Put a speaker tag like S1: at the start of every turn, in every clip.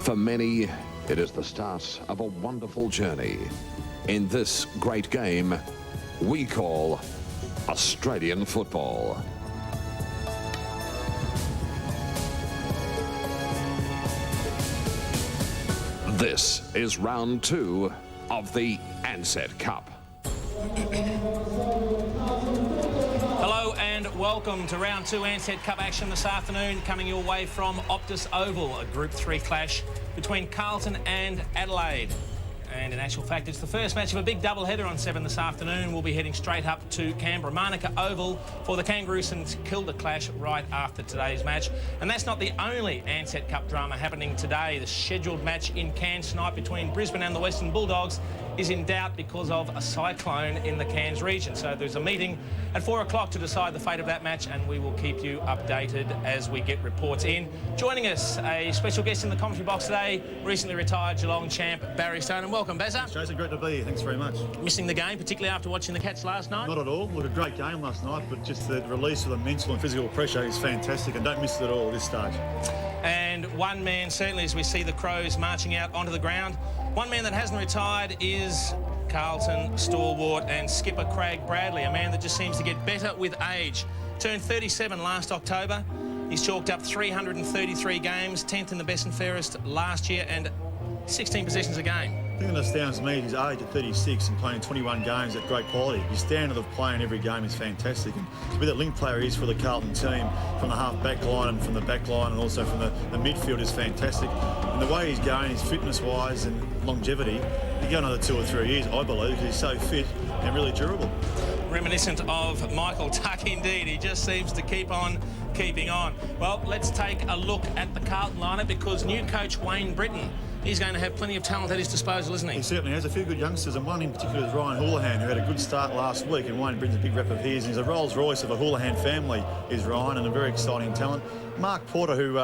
S1: For many, it is the start of a wonderful journey in this great game we call Australian football. This is round 2 of the Ansett Cup.
S2: Hello and welcome to round 2 Ansett Cup action this afternoon, coming your way from Optus Oval, a Group 3 clash between Carlton and Adelaide. And in actual fact, it's the first match of a big double-header on 7 this afternoon. We'll be heading straight up to Canberra Manuka Oval for the Kangaroos and Kilda clash right after today's match. And that's not the only Ansett Cup drama happening today. The scheduled match in Cairns tonight between Brisbane and the Western Bulldogs is in doubt because of a cyclone in the Cairns region. So there's a meeting at 4 o'clock to decide the fate of that match, and we will keep you updated as we get reports in. Joining us, a special guest in the commentary box today, recently retired Geelong champ Barry Stone. And welcome, Bazza.
S3: Jason, great to be here. Thanks very much.
S2: Missing the game, particularly after watching the Cats last night?
S3: Not at all. Look, a great game last night, but just the release of the mental and physical pressure is fantastic, and don't miss it at all at this stage.
S2: And one man, certainly, as we see the Crows marching out onto the ground, one man that hasn't retired is Carlton stalwart and skipper Craig Bradley, a man that just seems to get better with age. Turned 37 last October. He's chalked up 333 games, 10th in the best and fairest last year, and 16 possessions a game.
S3: The thing that astounds me is his age at 36 and playing 21 games at great quality. His standard of play in every game is fantastic, and to be that link player he is for the Carlton team, from the half-back line and from the back line and also from the midfield, is fantastic. And the way he's going, his fitness-wise and longevity, he'll go another 2 or 3 years, I believe, because he's so fit and really durable.
S2: Reminiscent of Michael Tuck, indeed. He just seems to keep on keeping on. Well, let's take a look at the Carlton lineup, because new coach Wayne Britton, he's going to have plenty of talent at his disposal, isn't he?
S3: He certainly has. A few good youngsters, and one in particular is Ryan Houlihan, who had a good start last week, and Wayne Britton's a big rep of his. And he's a Rolls Royce of a Houlihan family, is Ryan, and a very exciting talent. Mark Porter, who,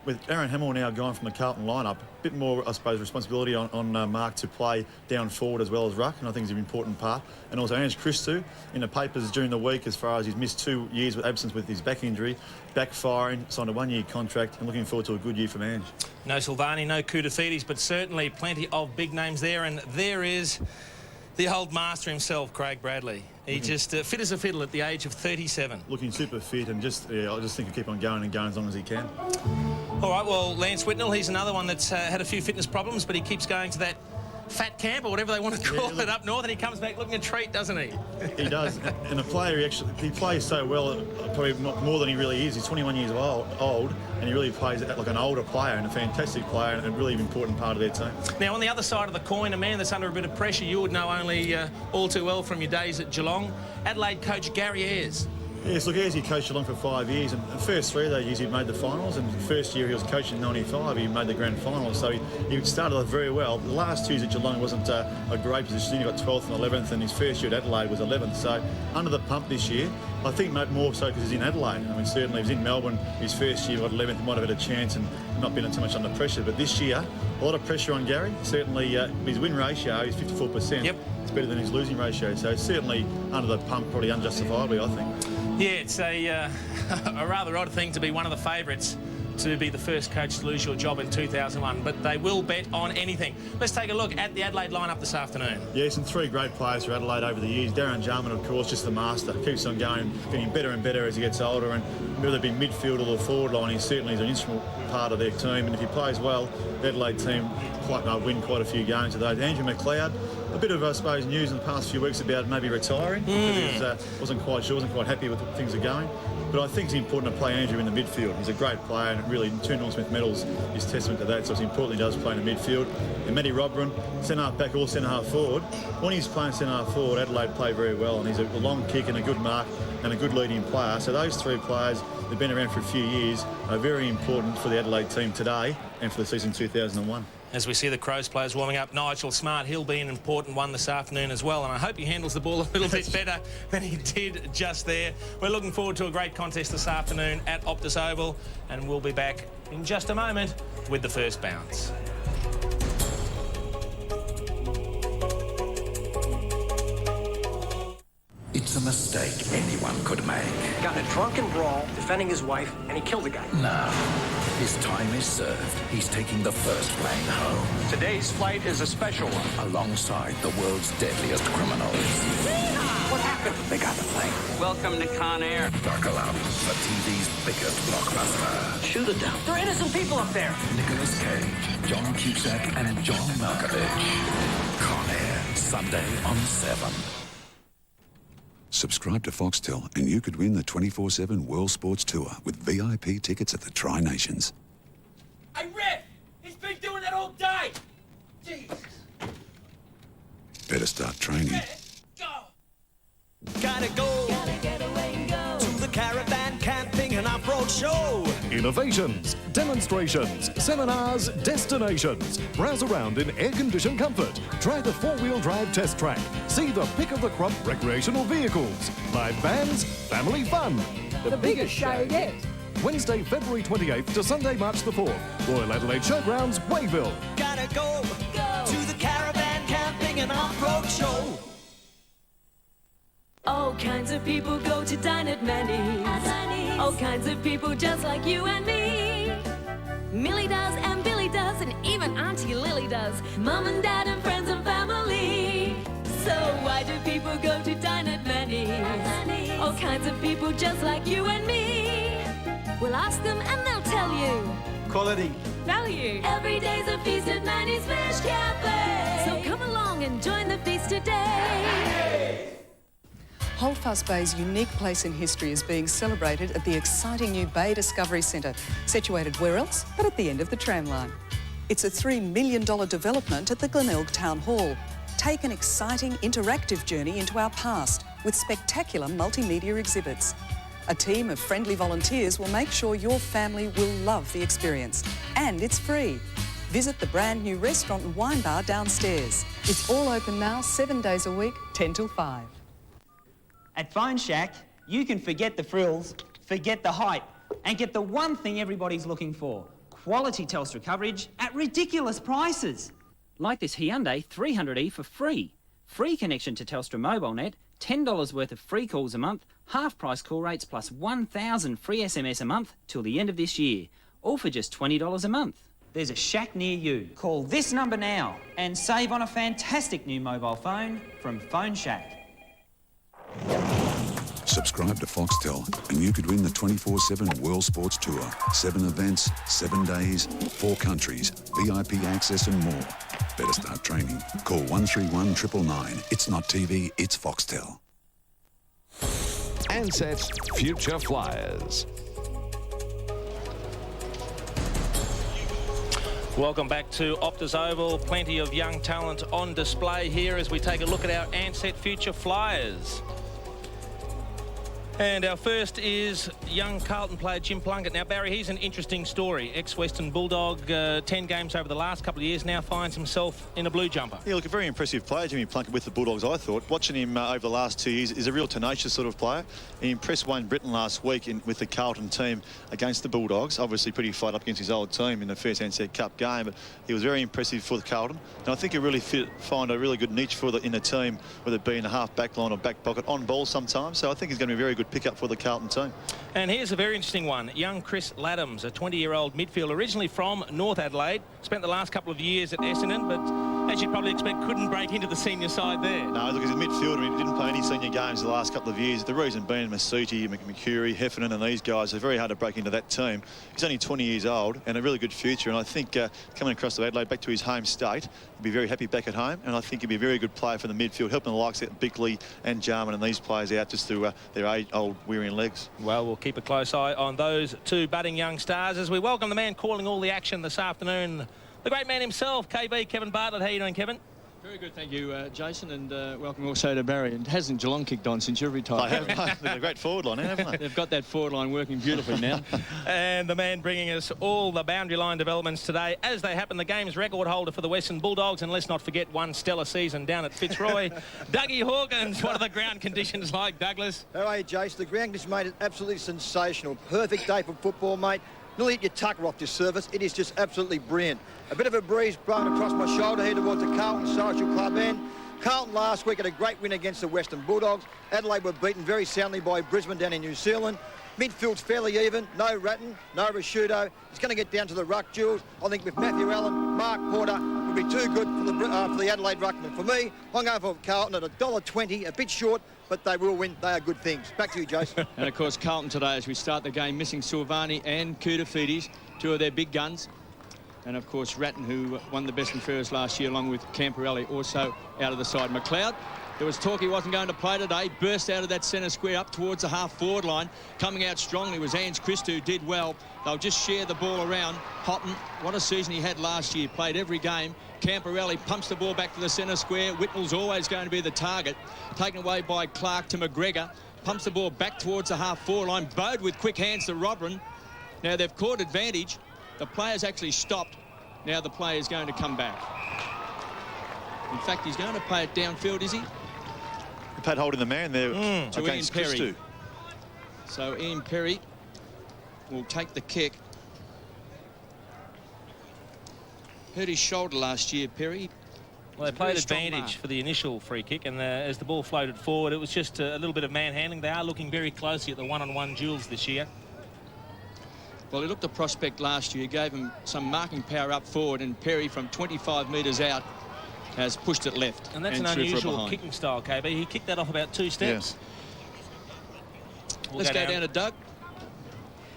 S3: with Aaron Hamill now gone from the Carlton lineup, a bit more, I suppose, responsibility on Mark to play down forward as well as ruck, and I think he's an important part. And also Ange Christou, in the papers during the week, as far as he's missed 2 years with absence with his back injury, backfiring, signed a 1-year contract, and looking forward to a good year from Ange. No
S2: Silvani, no Koutafidis, but certainly plenty of big names there. And there is the old master himself, Craig Bradley. He just fit as a fiddle at the age of 37.
S3: Looking super fit, and just, I just think he'll keep on going and going as long as he can.
S2: All right, well, Lance Whitnell, he's another one that's had a few fitness problems, but he keeps going to that fat camp or whatever they want to call it up north, and he comes back looking a treat, doesn't he?
S3: He does. And a player, he plays so well, probably more than he really is. He's 21 years old, and he really plays like an older player and a fantastic player and a really important part of their team.
S2: Now, on the other side of the coin, a man that's under a bit of pressure, you would know only all too well from your days at Geelong, Adelaide coach Gary Ayres.
S3: Yes, look, he coached Geelong for 5 years, and the first 3 of those years he made the finals, and the first year he was coaching in '95, he made the grand final, so he started off very well. The last 2 years at Geelong wasn't a great position. He got 12th and 11th, and his first year at Adelaide was 11th, so under the pump this year. I think more so because he's in Adelaide. I mean, certainly he was in Melbourne, his first year got 11th, he might have had a chance and not been too much under pressure, but this year, a lot of pressure on Gary. Certainly his win ratio is 54%.
S2: Yep.
S3: It's better than his losing ratio, so certainly under the pump, probably unjustifiably, I think.
S2: Yeah, it's a rather odd thing to be one of the favourites to be the first coach to lose your job in 2001, but they will bet on anything. Let's take a look at the Adelaide lineup this afternoon.
S3: Yes, and 3 great players for Adelaide over the years. Darren Jarman, of course, just the master. Keeps on going, getting better and better as he gets older, and whether it be midfield or the forward line, he certainly is an instrumental part of their team, and if he plays well, the Adelaide team might win quite a few games of those. Andrew McLeod, a bit of, I suppose, news in the past few weeks about maybe retiring. He wasn't quite sure, wasn't quite happy with things are going. But I think it's important to play Andrew in the midfield. He's a great player, and really 2 Norm Smith medals is testament to that, so it's important he does play in the midfield. And Matty Robran, centre-half back or centre-half forward. When he's playing centre-half forward, Adelaide play very well, and he's a long kick and a good mark and a good leading player. So those 3 players, they've been around for a few years, are very important for the Adelaide team today and for the season 2001.
S2: As we see the Crows players warming up, Nigel Smart, he'll be an important one this afternoon as well, and I hope he handles the ball a little bit better than he did just there. We're looking forward to a great contest this afternoon at Optus Oval, and we'll be back in just a moment with the first bounce.
S4: It's a mistake anyone could make.
S5: Got in a drunken brawl, defending his wife, and he killed a guy.
S4: No. His time is served. He's taking the first plane home.
S5: Today's flight is a special one.
S4: Alongside the world's deadliest criminals.
S5: What happened?
S4: They got the plane.
S5: Welcome to Con Air.
S4: Buckle up for TV's biggest blockbuster.
S5: Shoot it down. There are innocent people up there.
S4: Nicolas Cage, John Cusack, and John Malkovich. Con Air, Sunday on 7.
S6: Subscribe to Foxtel and you could win the 24/7 World Sports Tour with VIP tickets at the Tri-Nations.
S7: Hey, Rick! He's been doing that all day! Jesus!
S6: Better start training.
S7: Go!
S8: Gotta go.
S7: Gotta get away and go.
S8: To the caravan camping and off-road show.
S9: Innovations, demonstrations, seminars, destinations. Browse around in air-conditioned comfort. Try the four-wheel drive test track. See the pick of the crop recreational vehicles. Live bands, family fun.
S7: The biggest show yet.
S9: Wednesday, February 28th to Sunday, March the 4th. Royal Adelaide Showgrounds, Wayville.
S8: Gotta go. To the caravan camping and off-road show.
S10: All kinds of people go to dine at Manny's. All kinds of people just like you and me. Millie does and Billy does and even Auntie Lily does. Mum and Dad and friends and family. So why do people go to dine at Manny's? All kinds of people just like you and me. We'll ask them and they'll tell you.
S8: Quality.
S10: Value. Every day's a feast at Manny's Fish Cafe. So come along and join the feast today.
S11: Holdfast Bay's unique place in history is being celebrated at the exciting new Bay Discovery Centre, situated where else but at the end of the tram line. It's a $3 million development at the Glenelg Town Hall. Take an exciting, interactive journey into our past with spectacular multimedia exhibits. A team of friendly volunteers will make sure your family will love the experience. And it's free. Visit the brand new restaurant and wine bar downstairs. It's all open now, 7 days a week, 10 till 5.
S12: At Phone Shack, you can forget the frills, forget the hype, and get the one thing everybody's looking for. Quality Telstra coverage at ridiculous prices. Like this Hyundai 300e for free. Free connection to Telstra MobileNet, $10 worth of free calls a month, half-price call rates plus 1,000 free SMS a month till the end of this year. All for just $20 a month. There's a shack near you. Call this number now and save on a fantastic new mobile phone from Phone Shack.
S6: Subscribe to Foxtel and you could win the 24/7 World Sports Tour. 7 events, 7 days, 4 countries, VIP access and more. Better start training. Call 131 999. It's not TV, it's Foxtel.
S1: Ansett's Future Flyers.
S2: Welcome back to Optus Oval. Plenty of young talent on display here as we take a look at our Ansett Future Flyers. And our first is young Carlton player Jim Plunkett. Now, Barry, he's an interesting story. Ex-Western Bulldog, 10 games over the last couple of years, now finds himself in a blue jumper.
S3: Yeah, look, a very impressive player, Jimmy Plunkett, with the Bulldogs, I thought. Watching him over the last 2 years, is a real tenacious sort of player. He impressed Wayne Britton last week with the Carlton team against the Bulldogs. Obviously pretty fight up against his old team in the first Ansett Cup game, but he was very impressive for the Carlton. And I think he'll really find a really good niche in the team, whether it be in a half-back line or back pocket, on ball sometimes. So I think he's going to be a very good pickup for the Carlton team.
S2: And here's a very interesting one. Young Chris Laddams, a 20-year-old midfielder, originally from North Adelaide, spent the last couple of years at Essendon, but as you'd probably expect, couldn't break into the senior side there.
S3: No, look, he's a midfielder. He didn't play any senior games the last couple of years. The reason being Masuti, McCurry, Heffernan and these guys are very hard to break into that team. He's only 20 years old and a really good future, and I think coming across to Adelaide, back to his home state, he'll be very happy back at home, and I think he'll be a very good player for the midfield, helping the likes of Bickley and Jarman and these players out just through their old wearying legs.
S2: Well, we'll keep a close eye on those two budding young stars as we welcome the man calling all the action this afternoon, the great man himself, KB, Kevin Bartlett. How you doing, Kevin?
S13: Very good, thank you, Jason, and welcome also to Barry. And hasn't Geelong kicked on since you've retired?
S3: They have. They're a great forward line, haven't they?
S13: They've got that forward line working beautifully now.
S2: And the man bringing us all the boundary line developments today as they happen, the game's record holder for the Western Bulldogs, and let's not forget one stellar season down at Fitzroy. Dougie Hawkins, what are the ground conditions like, Douglas?
S14: How are you, Jason? The ground conditions, mate, is absolutely sensational. Perfect day for football, mate. Nearly hit your tucker off this surface. It is just absolutely brilliant. A bit of a breeze blowing across my shoulder here towards the Carlton Social Club end. Carlton last week had a great win against the Western Bulldogs. Adelaide were beaten very soundly by Brisbane down in New Zealand. Midfield's fairly even. No Ratton, no Rashudo. It's going to get down to the ruck duels. I think with Matthew Allen, Mark Porter would be too good for the Adelaide ruckman. For me, I'm going for Carlton at $1.20, a bit short, but they will win. They are good things. Back to you, Jason.
S13: And, of course, Carlton today, as we start the game, missing Silvani and Koutafidis, two of their big guns. And, of course, Ratton, who won the best and fairest last year, along with Camporelli, also out of the side. McLeod, there was talk he wasn't going to play today, burst out of that centre square up towards the half-forward line. Coming out strongly was Ans Christou, who did well. They'll just share the ball around. Houghton, what a season he had last year, played every game. Camporelli pumps the ball back to the centre square. Whitnell's always going to be the target. Taken away by Clark to McGregor. Pumps the ball back towards the half-forward line. Bowed with quick hands to Robran. Now they've caught advantage. The player's actually stopped. Now the player's going to come back. In fact, he's going to play it downfield, is he?
S3: He played holding the man there
S13: to Ian
S3: against
S13: Perry.
S3: Christou.
S13: So Ian Perry will take the kick. Hurt his shoulder last year, Perry.
S2: Well, they played advantage for the initial free kick, and as the ball floated forward, it was just a little bit of manhandling. They are looking very closely at the one-on-one duels this year.
S13: Well, he looked a prospect last year, gave him some marking power up forward, and Perry from 25 metres out has pushed it left.
S2: And that's an unusual kicking style, KB. He kicked that off about 2 steps.
S3: Yes.
S13: Let's go down to Doug.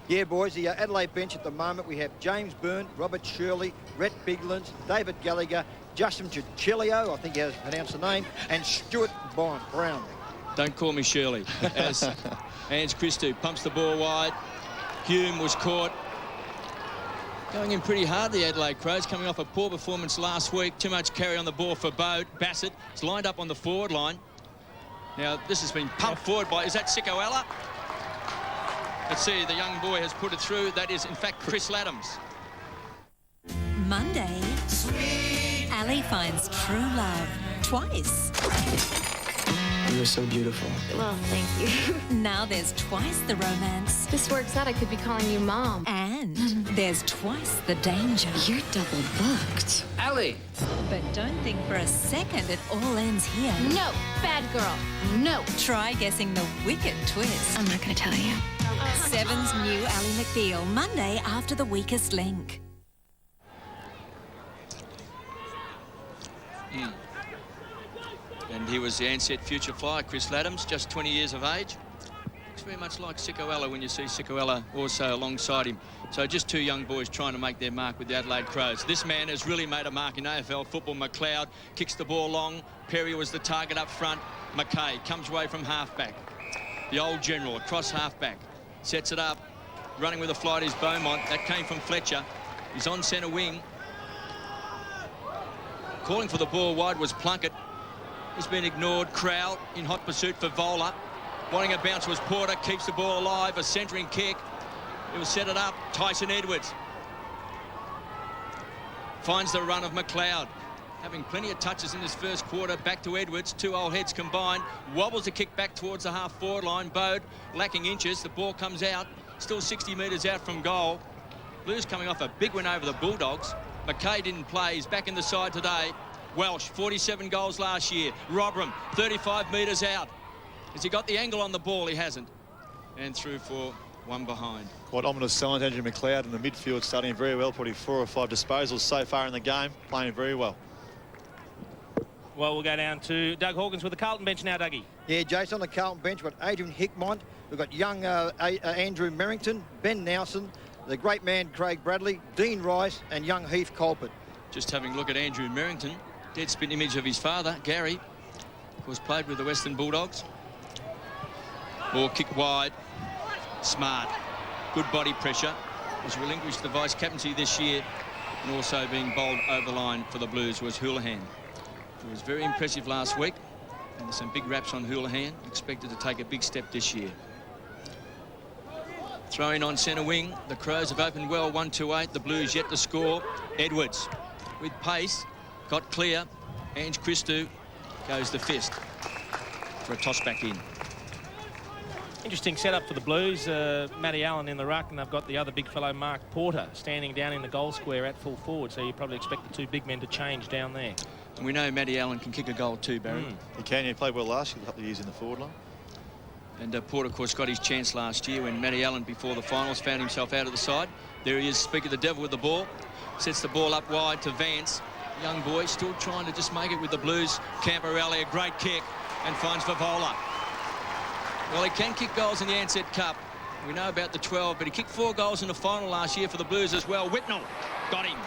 S14: Yeah, boys, the Adelaide bench at the moment, we have James Byrne, Robert Shirley, Rhett Biglands, David Gallagher, Justin Chicilio, I think he has pronounced the name, and Stuart Brown.
S13: Don't call me Shirley. As Ans Christou pumps the ball wide. Hume was caught. Going in pretty hard, the Adelaide Crows, coming off a poor performance last week. Too much carry on the ball for Bassett. It's lined up on the forward line. Now, this has been pumped forward by, is that Sikoala? Let's see, the young boy has put it through. That is, in fact, Chris Laddams.
S15: Monday, sweet. Ali finds true love twice.
S16: You're so beautiful.
S17: Well, thank you.
S15: Now there's twice the romance.
S17: This works out, I could be calling you Mom.
S15: And there's twice the danger.
S17: You're double booked.
S5: Ali!
S15: But don't think for a second it all ends here.
S17: No, bad girl. No.
S15: Try guessing the wicked twist.
S17: I'm not going to tell you.
S15: Seven's new Ally McBeal, Monday after The Weakest Link.
S13: And he was the Ansett future flyer, Chris Laddams, just 20 years of age. Looks very much like Sikoala when you see Sikoala also alongside him. So just two young boys trying to make their mark with the Adelaide Crows. This man has really made a mark in AFL football. McLeod kicks the ball long. Perry was the target up front. McKay comes away from halfback. The old general across halfback. Sets it up. Running with a flight is Beaumont. That came from Fletcher. He's on centre wing. Calling for the ball wide was Plunkett. He's been ignored. Crowell in hot pursuit for Vola. Wanting a bounce was Porter. Keeps the ball alive. A centering kick. It will set it up. Tyson Edwards finds the run of McLeod. Having plenty of touches in this first quarter. Back to Edwards. Two old heads combined. Wobbles the kick back towards the half-forward line. Bode lacking inches. The ball comes out. Still 60 metres out from goal. Blues coming off a big win over the Bulldogs. McKay didn't play. He's back in the side today. Welsh, 47 goals last year. Robram, 35 metres out. Has he got the angle on the ball? He hasn't. And through for one behind.
S3: Quite ominous signs. Andrew McLeod in the midfield starting very well. Probably 4 or 5 disposals so far in the game. Playing very well.
S2: Well, we'll go down to Doug Hawkins with the Carlton bench now, Dougie.
S14: Yeah, Jason, on the Carlton bench, we've got Adrian Hickmont. We've got young Andrew Merrington, Ben Nelson, the great man Craig Bradley, Dean Rice, and young Heath Colpert.
S13: Just having a look at Andrew Merrington. Dead spin image of his father, Gary. Of course, played with the Western Bulldogs. Ball kick wide. Smart. Good body pressure. Was relinquished the vice-captaincy this year. And also being bowled over the line for the Blues was Houlihan. It was very impressive last week. And there's some big raps on Houlihan. Expected to take a big step this year. Throwing on centre wing. The Crows have opened well, 1-2-8. The Blues yet to score. Edwards with pace. Got clear. Ans Christou goes the fist for a toss back in.
S2: Interesting setup for the Blues. Matty Allen in the ruck, and they've got the other big fellow, Mark Porter, standing down in the goal square at full forward. So you probably expect the two big men to change down there.
S13: And we know Matty Allen can kick a goal too, Barry.
S3: He can. He played well last year, a couple of years in the forward line.
S13: And Porter, of course, got his chance last year when Matty Allen, before the finals, found himself out of the side. There he is, speak of the devil with the ball. Sets the ball up wide to Vance. Young boy still trying to just make it with the Blues. Camporelli, a great kick, and finds Favola. Well, he can kick goals in the Ansett Cup. We know about the 12, but he kicked 4 goals in the final last year for the Blues as well. Whitnell got him.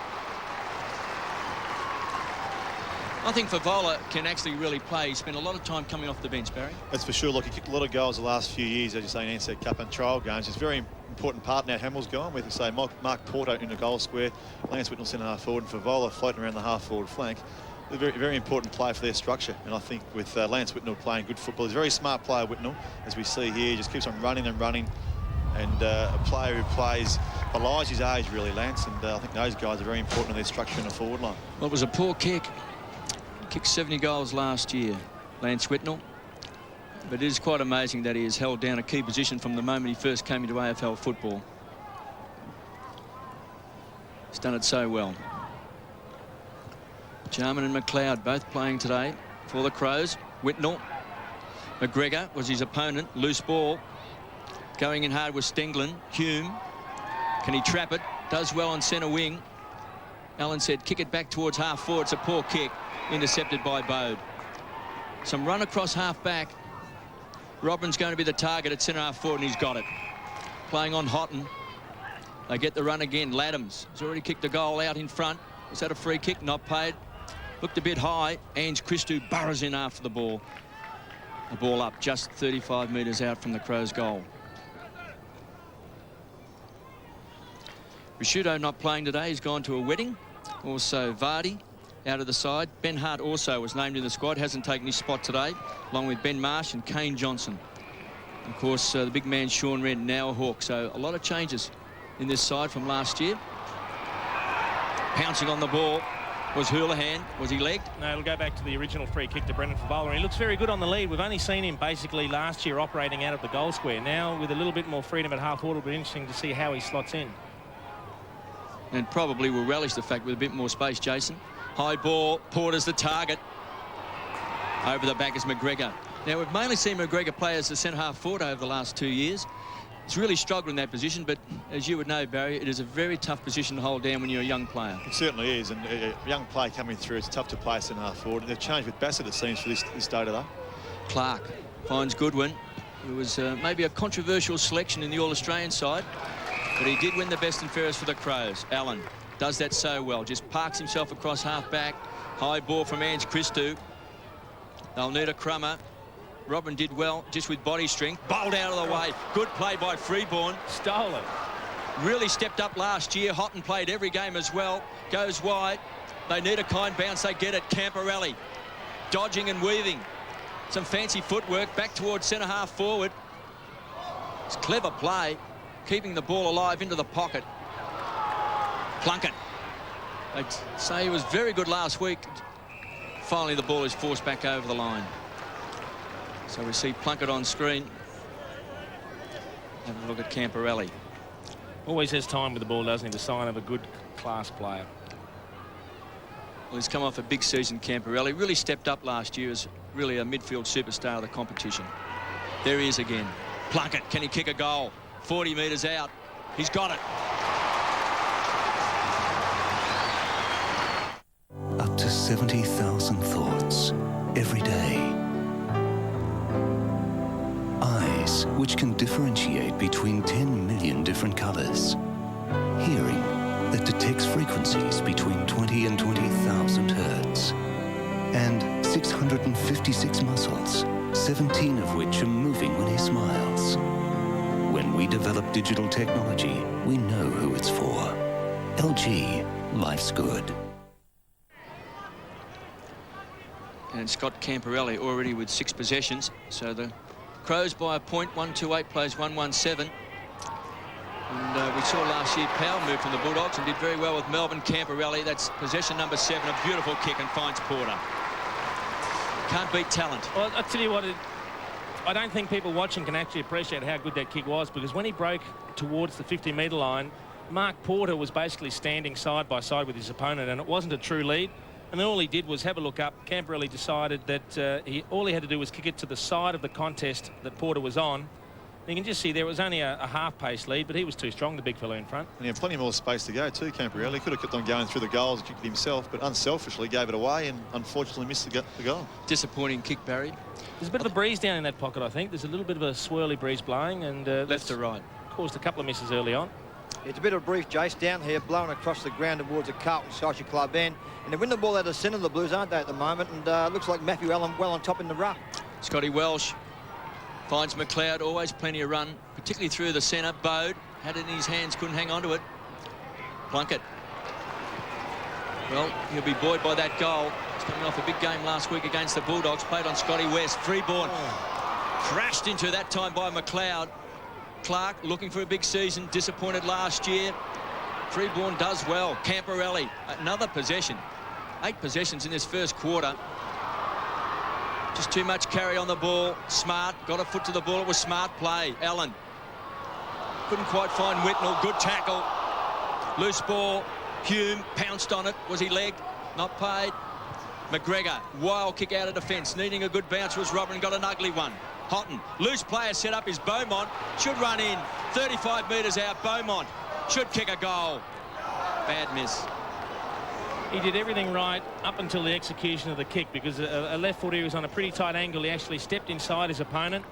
S13: I think Favola can actually really play. He spent a lot of time coming off the bench, Barry.
S3: That's for sure. Look, he kicked a lot of goals the last few years, as you say, in Ansett Cup and trial games. It's a very important part now. Hamill's gone with, say, Mark Porter in the goal square, Lance Whitnell centre half forward, and Favola floating around the half forward flank. A very, very important player for their structure. And I think with Lance Whitnell playing good football, he's a very smart player, Whitnell, as we see here. He just keeps on running and running. And a player who plays belies his age, really, Lance. And I think those guys are very important in their structure in the forward line.
S13: Well, it was a poor kick. Kicked 70 goals last year, Lance Whitnell. But it is quite amazing that he has held down a key position from the moment he first came into AFL football. He's done it so well. Jarman and McLeod both playing today for the Crows. Whitnell. McGregor was his opponent. Loose ball. Going in hard with Stenglen. Hume. Can he trap it? Does well on centre wing. Allen said, kick it back towards half forward. It's a poor kick. Intercepted by Bode. Some run across half back. Robin's going to be the target at centre half forward, and he's got it. Playing on Houghton. They get the run again. Laddams has already kicked a goal out in front. Was that a free kick? Not paid. Looked a bit high. Ange Christou burrows in after the ball. The ball up just 35 metres out from the Crows' goal. Risciuto not playing today. He's gone to a wedding. Also Vardy out of the side. Ben Hart also was named in the squad. Hasn't taken his spot today, along with Ben Marsh and Kane Johnson. Of course, the big man Sean Wren, now a Hawk. So a lot of changes in this side from last year. Pouncing on the ball was Houlihan. Was he legged?
S2: No, it'll go back to the original free kick to Brendan Favola. And he looks very good on the lead. We've only seen him basically last year operating out of the goal square. Now, with a little bit more freedom at half forward, it'll be interesting to see how he slots in.
S13: And probably will relish the fact with a bit more space, Jason. High ball, Porter's the target. Over the back is McGregor. Now, we've mainly seen McGregor play as the centre-half forward over the last 2 years. He's really struggled in that position, but as you would know, Barry, it is a very tough position to hold down when you're a young player.
S3: It certainly is, and a young player coming through, it's tough to play centre-half forward. They've changed with Bassett, it seems, for this day today.
S13: Clark finds Goodwin, who was maybe a controversial selection in the All-Australian side, but he did win the best and fairest for the Crows. Allen does that so well, just parks himself across half-back. High ball from Ange Christou. They'll need a crummer. Robin did well, just with body strength. Bowled out of the way. Good play by Freeborn.
S2: Stole it.
S13: Really stepped up last year. Houghton played every game as well. Goes wide. They need a kind bounce. They get it. Camporelli dodging and weaving. Some fancy footwork back towards centre half forward. It's clever play, keeping the ball alive into the pocket. Plunkett. I'd say he was very good last week. Finally, the ball is forced back over the line. So we see Plunkett on screen. Have a look at Camporelli.
S2: Always has time with the ball, doesn't he? The sign of a good class player.
S13: Well, he's come off a big season, Camporelli. Really stepped up last year as really a midfield superstar of the competition. There he is again. Plunkett, can he kick a goal? 40 metres out. He's got it.
S18: Up to 70,000 thoughts every day. Eyes which can differentiate between 10 million different colors. Hearing that detects frequencies between 20 and 20,000 hertz. And 656 muscles, 17 of which are moving when he smiles. When we develop digital technology, we know who it's for. LG, life's good.
S13: And Scott Camporelli already with 6 possessions. So the Crows by a point. 128 plays 117. And we saw last year Powell move from the Bulldogs and did very well with Melbourne. Camporelli, that's possession number 7. A beautiful kick and finds Porter. Can't beat talent.
S2: Well, I'll tell you what, I don't think people watching can actually appreciate how good that kick was, because when he broke towards the 50-metre line, Mark Porter was basically standing side by side with his opponent, and it wasn't a true lead. And then all he did was have a look up. Camperelli decided that all he had to do was kick it to the side of the contest that Porter was on. You can just see there was only a half-pace lead, but he was too strong, the big fellow in front.
S3: And he had plenty more space to go too, Camperelli. He could have kept on going through the goals, kicked it himself, but unselfishly gave it away and unfortunately missed the goal.
S13: Disappointing kick, Barry.
S2: There's a bit of a breeze down in that pocket, I think. There's a little bit of a swirly breeze blowing, and
S13: left to right.
S2: Caused a couple of misses early on.
S14: It's a bit of a breeze, Jace, down here, blowing across the ground towards the Carlton Social Club end. And they win the ball out of the centre of the Blues, aren't they, at the moment? And looks like Matthew Allen well on top in the ruck.
S13: Scotty Welsh finds McLeod, always plenty of run, particularly through the centre. Bode had it in his hands, couldn't hang on to it. Plunkett. Well, he'll be buoyed by that goal. He's coming off a big game last week against the Bulldogs. Played on Scotty West. Freeborn crashed into that time by McLeod. Clark looking for a big season, disappointed last year. Freeborn does well. Camperelli, another possession. 8 possessions in this first quarter. Just too much carry on the ball. Smart got a foot to the ball. It was smart play. Allen couldn't quite find Whitnell. Good tackle. Loose ball. Hume pounced on it. Was he legged? Not paid. McGregor, wild kick out of defence. Needing a good bounce was Robin. Got an ugly one. Houghton, loose player set up is Beaumont. Should run in. 35 metres out. Beaumont should kick a goal. Bad miss.
S2: He did everything right up until the execution of the kick, because a left footer was on a pretty tight angle. He actually stepped inside his opponent.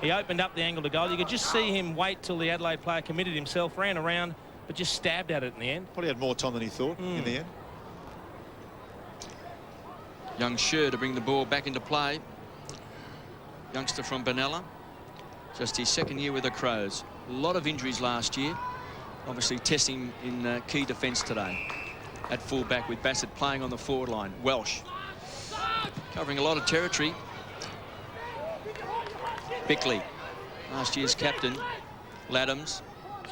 S2: He opened up the angle to goal. You could just see him wait till the Adelaide player committed himself, ran around, but just stabbed at it in the end.
S3: Probably had more time than he thought in the end.
S13: Young Sher to bring the ball back into play. Youngster from Benalla. Just his second year with the Crows. A lot of injuries last year. Obviously testing in key defence today. At full-back with Bassett playing on the forward line. Welsh covering a lot of territory. Bickley, last year's captain. Laddams.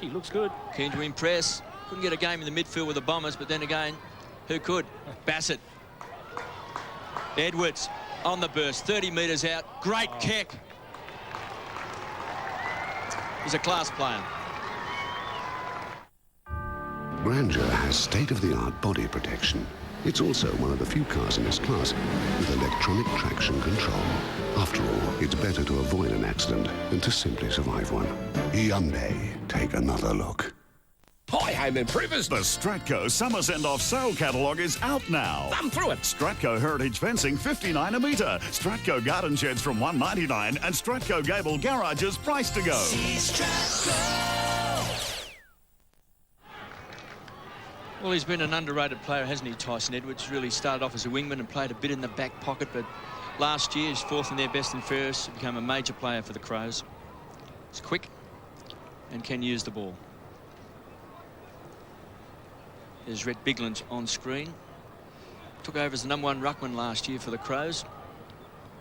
S2: He looks good.
S13: Keen to impress. Couldn't get a game in the midfield with the Bombers, but then again, who could? Bassett. Edwards on the burst, 30 metres out. Great kick. He's a class player.
S19: Grandeur has state-of-the-art body protection. It's also one of the few cars in its class with electronic traction control. After all, it's better to avoid an accident than to simply survive one. Hyundai, take another look.
S20: Hi, home improvers.
S21: The Stratco Summer Send-Off Sale Catalogue is out now.
S20: Thumb through it.
S21: Stratco Heritage Fencing, $59 a metre. Stratco Garden Sheds from $199, and Stratco Gable Garages price to go.
S8: See Stratco.
S13: Well, he's been an underrated player, hasn't he, Tyson Edwards? Really started off as a wingman and played a bit in the back pocket, but last year he's fourth in their best and fairest, became a major player for the Crows. He's quick and can use the ball. There's Rhett Bigland on screen. Took over as the #1 ruckman last year for the Crows.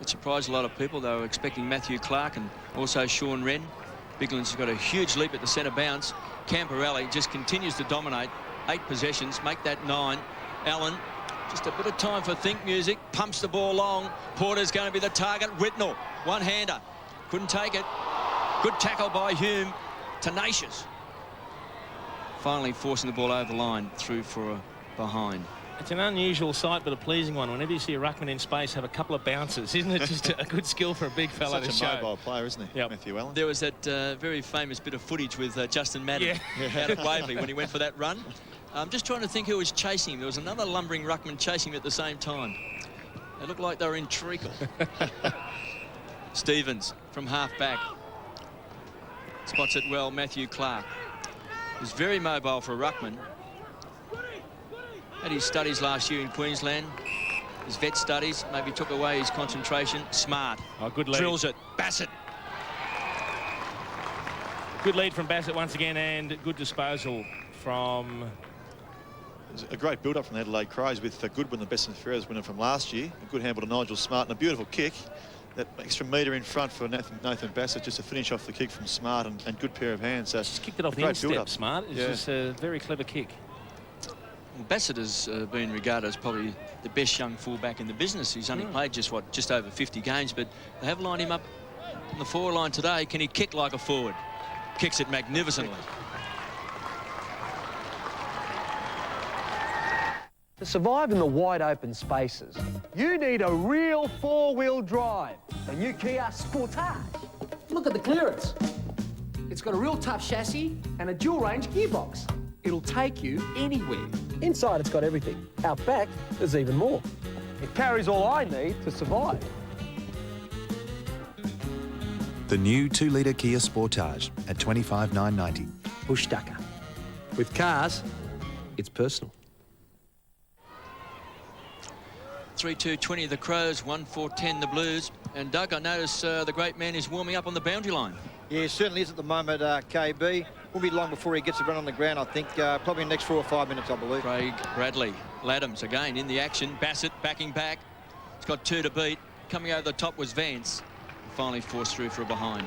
S13: It surprised a lot of people. They were expecting Matthew Clark and also Sean Wren. Bigland's got a huge leap at the centre bounce. Camperelli just continues to dominate. 8 possessions, make that 9. Allen, just a bit of time for think music, pumps the ball long. Porter's going to be the target. Whitnell, one-hander, couldn't take it. Good tackle by Hume, tenacious. Finally forcing the ball over the line, through for a behind.
S2: It's an unusual sight, but a pleasing one. Whenever you see a ruckman in space have a couple of bounces, isn't it just a good skill for a big fella to show?
S3: Such a mobile player, isn't he, Matthew Allen?
S13: There was that very famous bit of footage with Justin Madden out at Waverley when he went for that run. I'm just trying to think who was chasing him. There was another lumbering ruckman chasing him at the same time. They looked like they were in treacle. Stevens from half-back. Spots it well, Matthew Clark. He's very mobile for a ruckman. Had his studies last year in Queensland. His vet studies maybe took away his concentration. Smart.
S2: Oh, good lead.
S13: Drills it. Bassett.
S2: Good lead from Bassett once again, and good disposal from...
S3: A great build-up from the Adelaide Crows with Goodwin, the best and fairest winner from last year. A good handball to Nigel Smart and a beautiful kick. That extra metre in front for Nathan Bassett just to finish off the kick from Smart, and good pair of hands. So
S2: just kicked it off the instep, Smart. It's just a very clever kick.
S13: Well, Bassett has been regarded as probably the best young fullback in the business. He's only played just over 50 games, but they have lined him up on the forward line today. Can he kick like a forward? Kicks it magnificently.
S4: To survive in the wide open spaces, you need a real four-wheel drive. The new Kia Sportage. Look at the clearance. It's got a real tough chassis and a dual-range gearbox. It'll take you anywhere. Inside, it's got everything. Out back, there's even more. It carries all I need to survive.
S22: The new 2-litre Kia Sportage at $25,990.
S4: Bush ducker. With cars, it's personal.
S13: 3-2-20 the Crows, 1-4-10 the Blues. And Doug, I notice the great man is warming up on the boundary line.
S14: Yeah, it certainly is at the moment, KB. Won't be long before he gets a run on the ground, I think. Probably in the next 4 or 5 minutes, I believe.
S13: Craig Bradley. Laddams again in the action. Bassett backing back. He's got 2 to beat. Coming over the top was Vance. Finally forced through for a behind.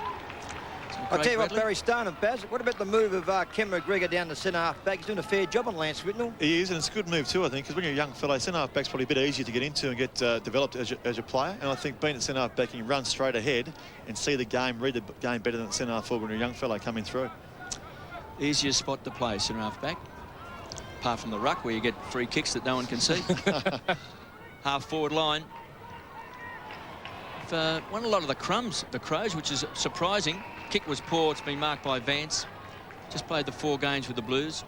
S14: I'll tell you what, Barry Stone and Baz, what about the move of Ken McGregor down the centre half back? He's doing a fair job on Lance Whitnell.
S3: He is, and it's a good move too, I think, because when you're a young fellow, centre half back's probably a bit easier to get into and get developed as your player. And I think being at centre half back, you can run straight ahead and see the game, read the game better than centre half forward when you're a young fellow coming through.
S13: Easiest spot to play, centre half back, apart from the ruck where you get free kicks that no one can see. Half forward line. Won a lot of the crumbs, the Crows, which is surprising. Kick was poor. It's been marked by Vance. Just played the 4 games with the Blues.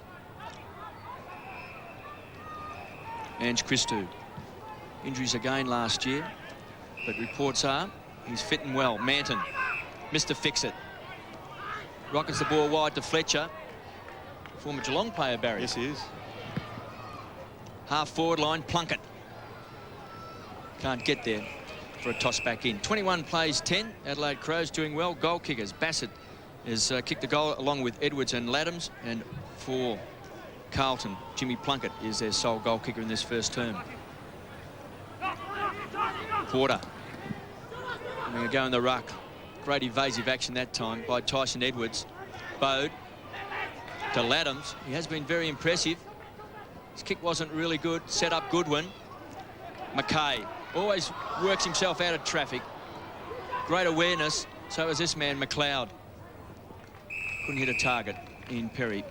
S13: Ange Christou. Injuries again last year, but reports are he's fit and well. Manton, Mr. Fix-It. Rockets the ball wide to Fletcher. Former Geelong player, Barry.
S3: Yes, he is.
S13: Half forward line, Plunkett. Can't get there for a toss back in. 21 plays 10. Adelaide Crows doing well. Goal kickers. Bassett has kicked a goal along with Edwards and Laddams. And for Carlton, Jimmy Plunkett is their sole goal kicker in this first term. Porter. Having a go in the ruck. Great evasive action that time by Tyson Edwards. Bode to Laddams. He has been very impressive. His kick wasn't really good. Set up Goodwin. McKay. Always works himself out of traffic. Great awareness. So is this man, McLeod. Couldn't hit a target in Perry.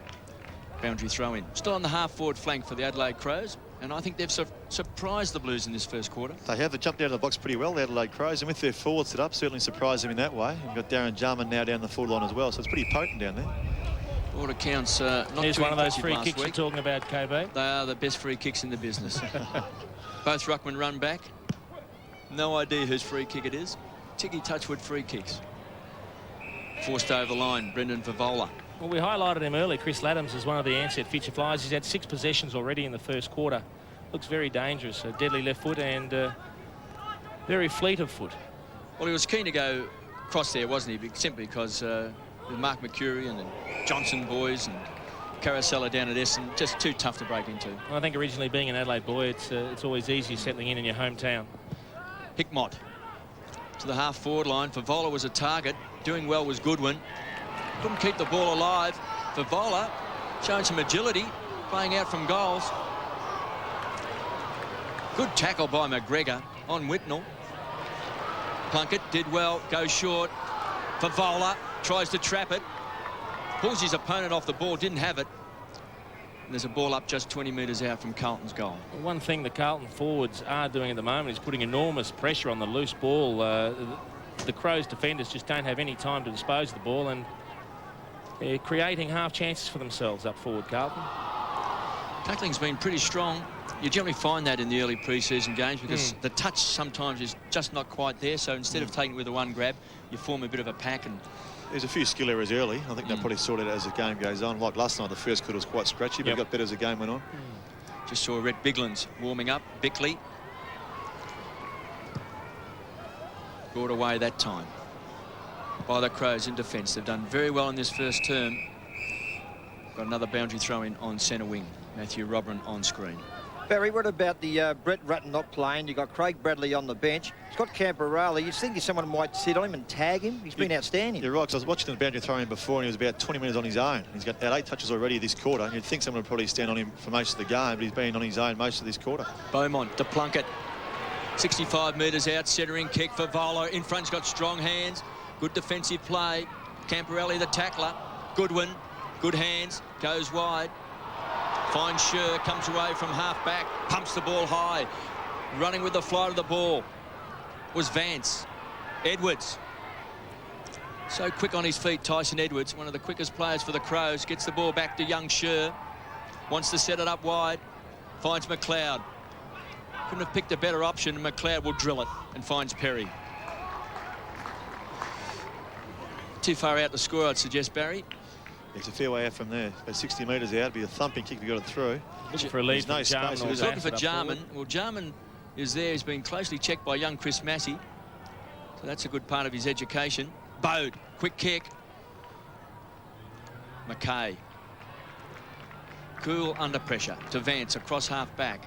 S13: Boundary throw in. Still on the half-forward flank for the Adelaide Crows. And I think they've surprised the Blues in this first quarter.
S3: They have. They jumped out of the box pretty well, the Adelaide Crows. And with their forward set up, certainly surprised them in that way. We've got Darren Jarman now down the forward line as well. So it's pretty potent down there.
S13: All accounts, not
S2: Here's
S13: too
S2: one of those free
S13: last
S2: kicks
S13: week.
S2: you're talking about, KB.
S13: They are the best free kicks in the business. Both ruckmen run back. No idea whose free kick it is. Tiggy Touchwood free kicks. Forced over the line, Brendan Vivola.
S2: Well, we highlighted him earlier. Chris Laddams is one of the Ansett future flyers. He's had 6 possessions already in the first quarter. Looks very dangerous. A deadly left foot and very fleet of foot.
S13: Well, he was keen to go across there, wasn't he? Simply because with Mark McCurry and the Johnson boys and Carousella down at Essendon, just too tough to break into.
S2: Well, I think originally being an Adelaide boy, it's always easy settling in your hometown.
S13: Hickmott to the half-forward line. Vivola was a target. Doing well was Goodwin. Couldn't keep the ball alive. Vivola showing some agility, playing out from goals. Good tackle by McGregor on Whitnell. Plunkett did well, goes short. Vivola tries to trap it. Pulls his opponent off the ball, didn't have it. And there's a ball up just 20 metres out from Carlton's goal.
S2: One thing the Carlton forwards are doing at the moment is putting enormous pressure on the loose ball. The Crows defenders just don't have any time to dispose of the ball, and they're creating half chances for themselves up forward, Carlton.
S13: Tackling's been pretty strong. You generally find that in the early pre-season games because the touch sometimes is just not quite there. So instead of taking it with a one grab, you form a bit of a pack. And
S3: there's a few skill errors early. I think they'll probably sort it out as the game goes on. Like last night, the first quarter was quite scratchy, but it got better as the game went on.
S13: Just saw Rhett Biglan's warming up. Bickley. Brought away that time by the Crows in defence. They've done very well in this first term. Got another boundary throw in on centre wing. Matthew Robran on screen.
S14: Barry, what about the Brett Rutten not playing? You've got Craig Bradley on the bench. Scott Camperale, you think someone might sit on him and tag him? He's been outstanding.
S3: You're right, because I was watching the boundary throwing before, and he was about 20 minutes on his own. He's got 8 touches already this quarter, and you'd think someone would probably stand on him for most of the game, but he's been on his own most of this quarter.
S13: Beaumont to Plunkett. 65 metres out, centering kick for Volo. In front's got strong hands. Good defensive play. Camperale the tackler. Goodwin, good hands, goes wide. Finds Scher, comes away from half-back, pumps the ball high. Running with the flight of the ball was Vance. Edwards. So quick on his feet, Tyson Edwards, one of the quickest players for the Crows. Gets the ball back to young Scher. Wants to set it up wide. Finds McLeod. Couldn't have picked a better option. McLeod will drill it and finds Perry. Too far out to score, I'd suggest, Barry.
S3: It's a fair way out from there. About 60 metres out. It'd be a thumping kick if you got it through.
S2: Looking for a lead
S3: There's no space.
S13: He was looking for Jarman. Well, Jarman is there. He's been closely checked by young Chris Massey. So that's a good part of his education. Bode, quick kick. McKay. Cool under pressure to Vance across half back.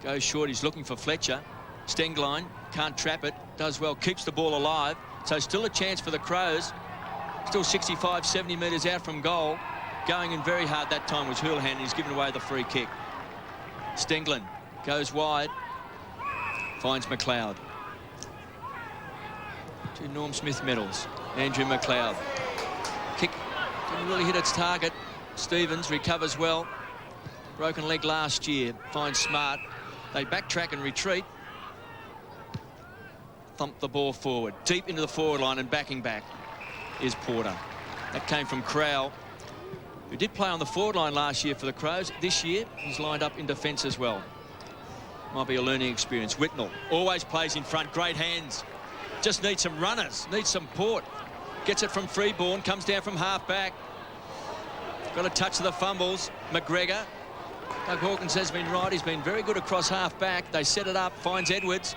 S13: Goes short, he's looking for Fletcher. Stenglein can't trap it, does well, keeps the ball alive. So still a chance for the Crows. Still 65, 70 metres out from goal. Going in very hard that time was Houlihan, and he's given away the free kick. Stenglein goes wide. Finds McLeod. Two Norm Smith medals. Andrew McLeod. Kick didn't really hit its target. Stevens recovers well. Broken leg last year. Finds Smart. They backtrack and retreat. Thump the ball forward. Deep into the forward line and backing back is Porter. That came from Crowell, who did play on the forward line last year for the Crows. This year, he's lined up in defence as well. Might be a learning experience. Whitnell always plays in front. Great hands. Just needs some runners. Needs some port. Gets it from Freeborn. Comes down from half-back. Got a touch of the fumbles. McGregor. Doug Hawkins has been right. He's been very good across half-back. They set it up. Finds Edwards.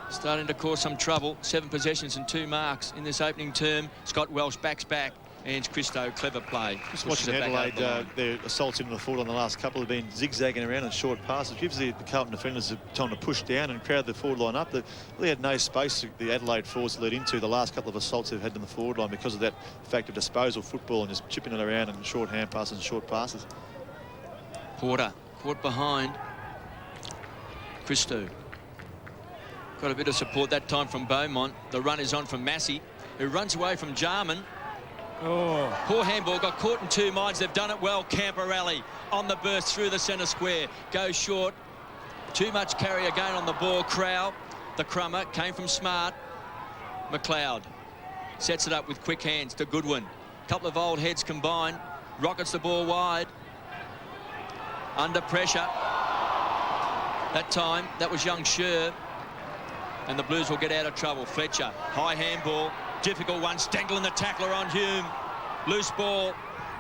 S13: Starting to cause some trouble. 7 possessions and 2 marks in this opening term. Scott Welsh backs back. And Christo, clever play.
S3: Just watching Adelaide, their assaults into the forward on the last couple have been zigzagging around in short passes. Gives the Carlton defenders time to push down and crowd the forward line up. They really had no space the Adelaide forwards to lead into the last couple of assaults they've had in the forward line because of that fact of disposal football and just chipping it around in short hand passes and short passes.
S13: Porter caught behind. Christo. Got a bit of support that time from Beaumont. The run is on from Massey, who runs away from Jarman.
S2: Oh.
S13: Poor handball, got caught in 2 minds. They've done it well. Camporelli on the burst through the centre square. Goes short. Too much carry again on the ball. Crowell, the crummer, came from Smart. McLeod sets it up with quick hands to Goodwin. Couple of old heads combined. Rockets the ball wide. Under pressure. That time, that was young Scher. And the Blues will get out of trouble. Fletcher, high handball. Difficult one. Stenglein the tackler on Hume. Loose ball.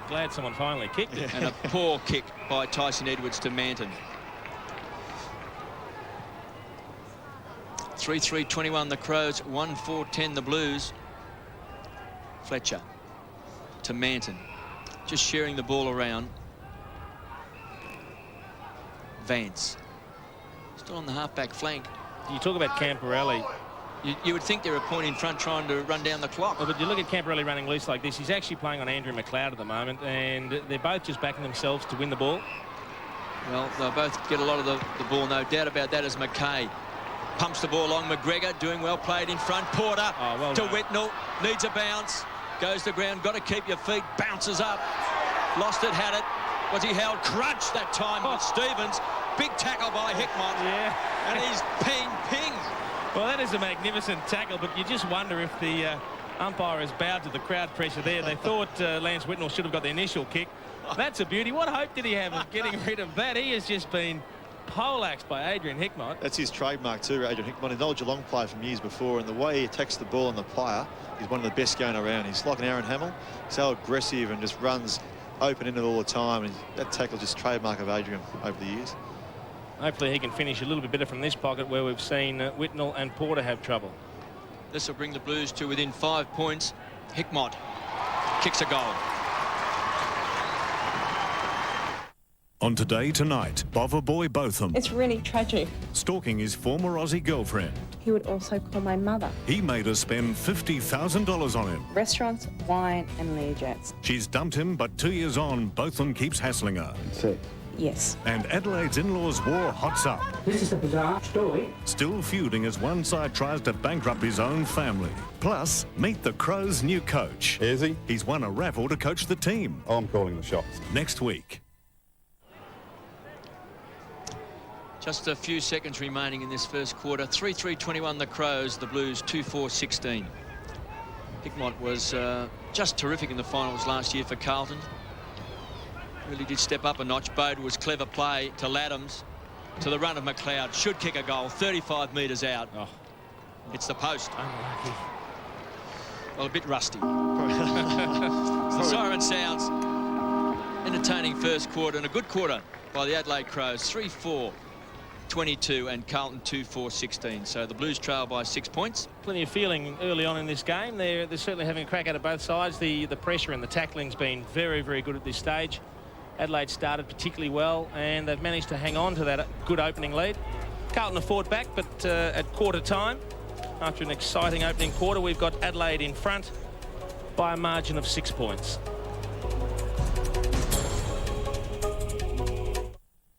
S2: Glad someone finally kicked it.
S13: And a poor kick by Tyson Edwards to Manton. 3-3-21 the Crows. 1-4-10 the Blues. Fletcher to Manton. Just sharing the ball around. Vance. Still on the half-back flank.
S2: You talk about Camporelli.
S13: You would think they're a point in front trying to run down the clock.
S2: Well, but you look at Camporelli running loose like this. He's actually playing on Andrew McLeod at the moment, and they're both just backing themselves to win the ball.
S13: Well, they'll both get a lot of the ball, no doubt about that, as McKay pumps the ball along. McGregor doing well, played in front. Porter to Whitnell, needs a bounce, goes to ground, got to keep your feet, bounces up. Lost it, had it. Was he held? Crunched that time by Stevens. Big tackle by Hickmott.
S2: Yeah.
S13: And he's ping.
S2: Well, that is a magnificent tackle, but you just wonder if the umpire has bowed to the crowd pressure there. They thought Lance Whitnell should have got the initial kick. That's a beauty. What hope did he have of getting rid of that? He has just been poleaxed by Adrian Hickmott.
S3: That's his trademark too, Adrian Hickmott. An old Geelong player from years before, and the way he attacks the ball and the player, he's one of the best going around. He's like an Aaron Hamill, so aggressive and just runs open in it all the time. And that tackle just trademark of Adrian over the years.
S2: Hopefully he can finish a little bit better from this pocket where we've seen Whitnell and Porter have trouble.
S13: This will bring the Blues to within 5 points. Hickmott kicks a goal.
S21: On Today Tonight, Bother Boy Botham.
S7: It's really tragic.
S21: Stalking his former Aussie girlfriend.
S7: He would also call my mother.
S21: He made her spend $50,000 on him.
S7: Restaurants, wine and Learjets.
S21: She's dumped him, but 2 years on, Botham keeps hassling her.
S9: Sex.
S7: Yes.
S21: And Adelaide's in-laws war hots up.
S5: This is a bizarre story.
S21: Still feuding as one side tries to bankrupt his own family. Plus, meet the Crows' new coach.
S9: Is he?
S21: He's won a raffle to coach the team.
S9: I'm calling the shots.
S21: Next week.
S13: Just a few seconds remaining in this first quarter. 3-3-21 the Crows, the Blues 2-4-16. Hickmott was just terrific in the finals last year for Carlton. Really did step up a notch. Bode was clever play to Laddams, to the run of McLeod. Should kick a goal, 35 metres out.
S2: Oh.
S13: It's the post.
S2: Unlucky.
S13: Well, a bit rusty. The siren sounds. Entertaining first quarter and a good quarter by the Adelaide Crows. 3-4-22 and Carlton 2-4-16. So the Blues trail by 6 points.
S2: Plenty of feeling early on in this game. They're certainly having a crack at both sides. The pressure and the tackling's been very, very good at this stage. Adelaide started particularly well, and they've managed to hang on to that good opening lead. Carlton have fought back, but at quarter time, after an exciting opening quarter, we've got Adelaide in front by a margin of 6 points.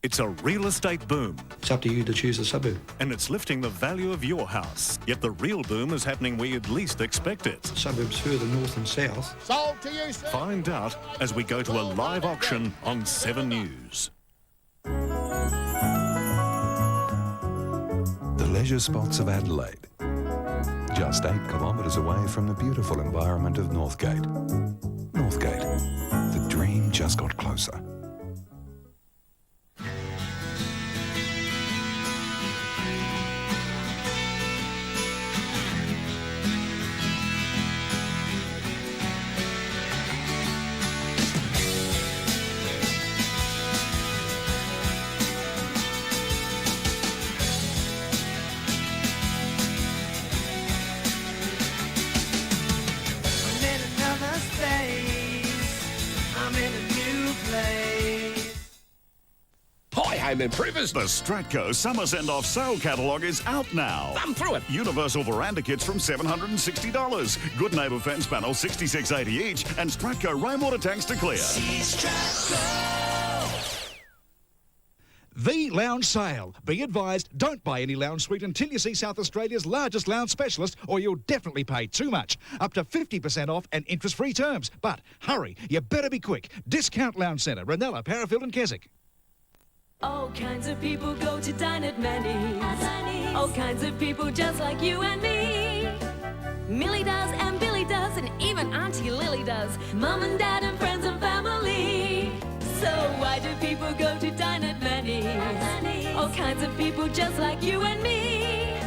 S21: It's a real estate boom.
S10: It's up to you to choose a suburb.
S21: And it's lifting the value of your house. Yet the real boom is happening where you'd least expect it.
S10: Suburbs further north and south.
S8: Sold to you, sir.
S21: Find out as we go to a live auction on 7 News.
S6: The leisure spots of Adelaide. Just 8 kilometres away from the beautiful environment of Northgate. Northgate. The dream just got closer.
S21: Improvers. The Stratco Summer Send-Off Sale Catalogue is out now.
S8: Thumb through it.
S21: Universal veranda kits from $760. Good Neighbour fence panels, $66.80 each, and Stratco rainwater tanks to clear.
S23: The Lounge Sale. Be advised, don't buy any lounge suite until you see South Australia's largest lounge specialist, or you'll definitely pay too much. Up to 50% off and interest-free terms. But hurry, you better be quick. Discount Lounge Centre, Ranella, Parafield and Keswick.
S24: All kinds of people go to dine at Manny's. All kinds of people just like you and me. Millie does and Billy does and even Auntie Lily does. Mum and Dad and friends and family. So why do people go to dine at Manny's? All kinds of people just like you and me.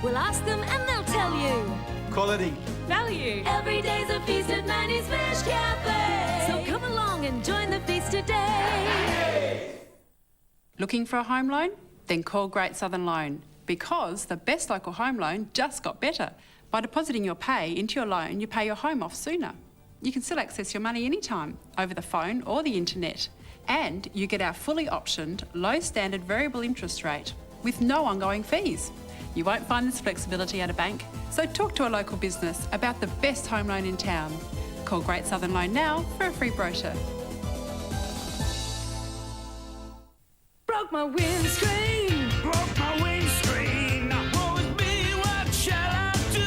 S24: We'll ask them and they'll tell you.
S25: Quality.
S24: Value. Every day's a feast at Manny's Fish Cafe. So come along and join the feast today.
S26: Looking for a home loan? Then call Great Southern Loan, because the best local home loan just got better. By depositing your pay into your loan, you pay your home off sooner. You can still access your money anytime, over the phone or the internet. And you get our fully optioned, low standard variable interest rate with no ongoing fees. You won't find this flexibility at a bank, so talk to a local business about the best home loan in town. Call Great Southern Loan now for a free brochure.
S24: Broke my windscreen.
S8: Broke my windscreen. Woe is me, what shall I do?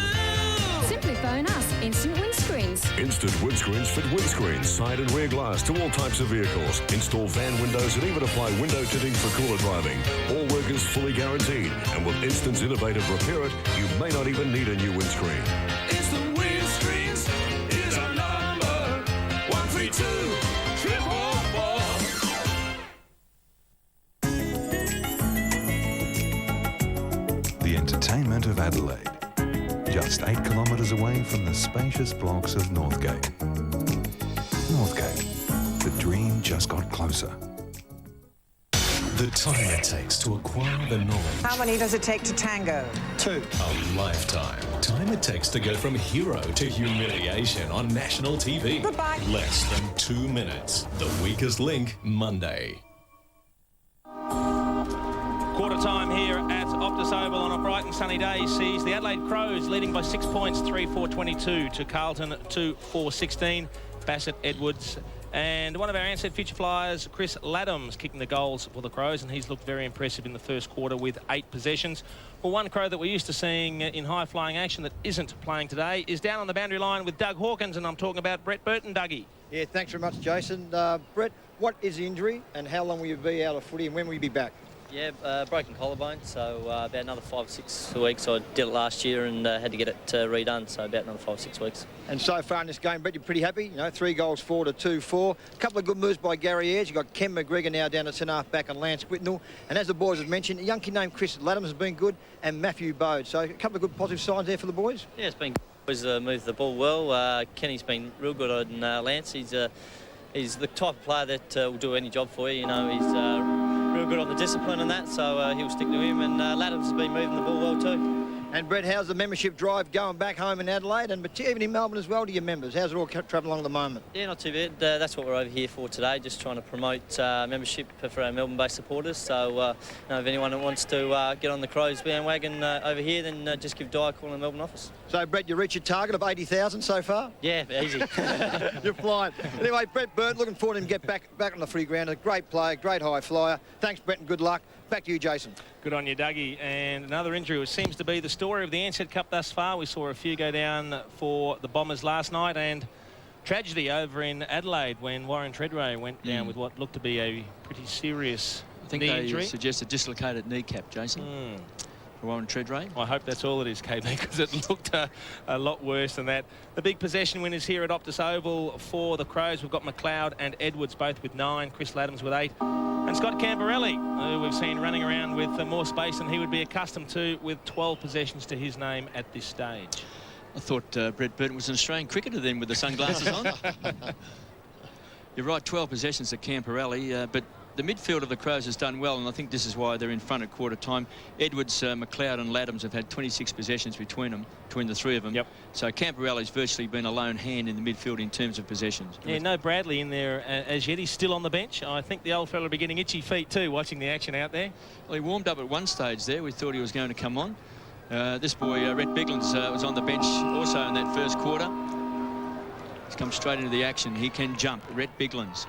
S17: Simply phone us, Instant Windscreens.
S27: Instant Windscreens fit windscreens, side and rear glass to all types of vehicles. Install van windows and even apply window tinting for cooler driving. All work is fully guaranteed. And with Instant's innovative Repair It, you may not even need a new windscreen.
S8: Instant Windscreens is our number. 132 444.
S6: The entertainment of Adelaide. Just 8 kilometres away from the spacious blocks of Northgate. Northgate. The dream just got closer.
S28: The time it takes to acquire the knowledge.
S29: How many does it take to tango?
S28: 2. A lifetime. Time it takes to go from hero to humiliation on national TV.
S29: Goodbye.
S28: Less than 2 minutes. The Weakest Link, Monday.
S2: Quarter time here at Optus Oval on a bright and sunny day sees the Adelaide Crows leading by 6 points, 3-4-22 to Carlton 2-4-16. Bassett, Edwards And one of our Ansett future flyers, Chris Laddams, kicking the goals for the Crows, and he's looked very impressive in the first quarter with 8 possessions. Well, one Crow that we're used to seeing in high-flying action that isn't playing today is down on the boundary line with Doug Hawkins, and I'm talking about Brett Burton. Dougie.
S14: Yeah, thanks very much, Jason. Brett, what is the injury and how long will you be out of footy and when will you be back?
S1: Yeah, broken collarbone, so about another 5 or 6 weeks. I did it last year and had to get it redone, so about another 5 or 6 weeks.
S14: And so far in this game, Brett, you're pretty happy. You know, 3 goals, 4 to 2, 4. A couple of good moves by Gary Ayres. You've got Ken McGregor now down at centre-half back and Lance Whitnell. And as the boys have mentioned, a young kid named Chris Laddams has been good and Matthew Bode. So a couple of good positive signs there for the boys.
S1: Yeah, it's been good. He's moved the ball well. Kenny's been real good on Lance. He's the type of player that will do any job for you. You know, he's real good on the discipline and that, so he'll stick to him. And Laddams has been moving the ball well too.
S14: And Brett, how's the membership drive going back home in Adelaide and even in Melbourne as well to your members? How's it all travelling along at the moment?
S1: Yeah, not too bad. That's what we're over here for today, just trying to promote membership for our Melbourne-based supporters. So you know, if anyone that wants to get on the Crows bandwagon over here, then just give Di a call in the Melbourne office.
S14: So, Brett, you reached your target of 80,000 so far?
S1: Yeah, easy.
S14: You're flying. Anyway, Brett Burton, looking forward to him get back on the footy ground. A great player, great high flyer. Thanks, Brett, and good luck. Back to you, Jason.
S2: Good on you, Dougie. And another injury, which seems to be the story of the Ansett Cup thus far. We saw a few go down for the Bombers last night, and tragedy over in Adelaide when Warren Treadray went down with what looked to be a pretty serious knee injury.
S13: I think they suggest a dislocated kneecap, Jason. For Warren Treadray.
S2: I hope that's all it is, KB, because it looked a lot worse than that. The big possession winners here at Optus Oval for the Crows. We've got McLeod and Edwards both with 9, Chris Laddams with 8. And Scott Camperelli, who we've seen running around with more space than he would be accustomed to, with 12 possessions to his name at this stage.
S13: I thought Brett Burton was an Australian cricketer then with the sunglasses on. You're right, 12 possessions to Camperelli, but the midfield of the Crows has done well, and I think this is why they're in front at quarter time. Edwards, McLeod and Laddams have had 26 possessions between the three of them.
S2: Yep.
S13: So Camperelli's virtually been a lone hand in the midfield in terms of possessions.
S2: Yeah, no Bradley in there as yet. He's still on the bench. I think the old fella will be getting itchy feet too, watching the action out there.
S13: Well, he warmed up at one stage there. We thought he was going to come on. This boy, Rhett Biglands, was on the bench also in that first quarter. He's come straight into the action. He can jump, Rhett Biglands.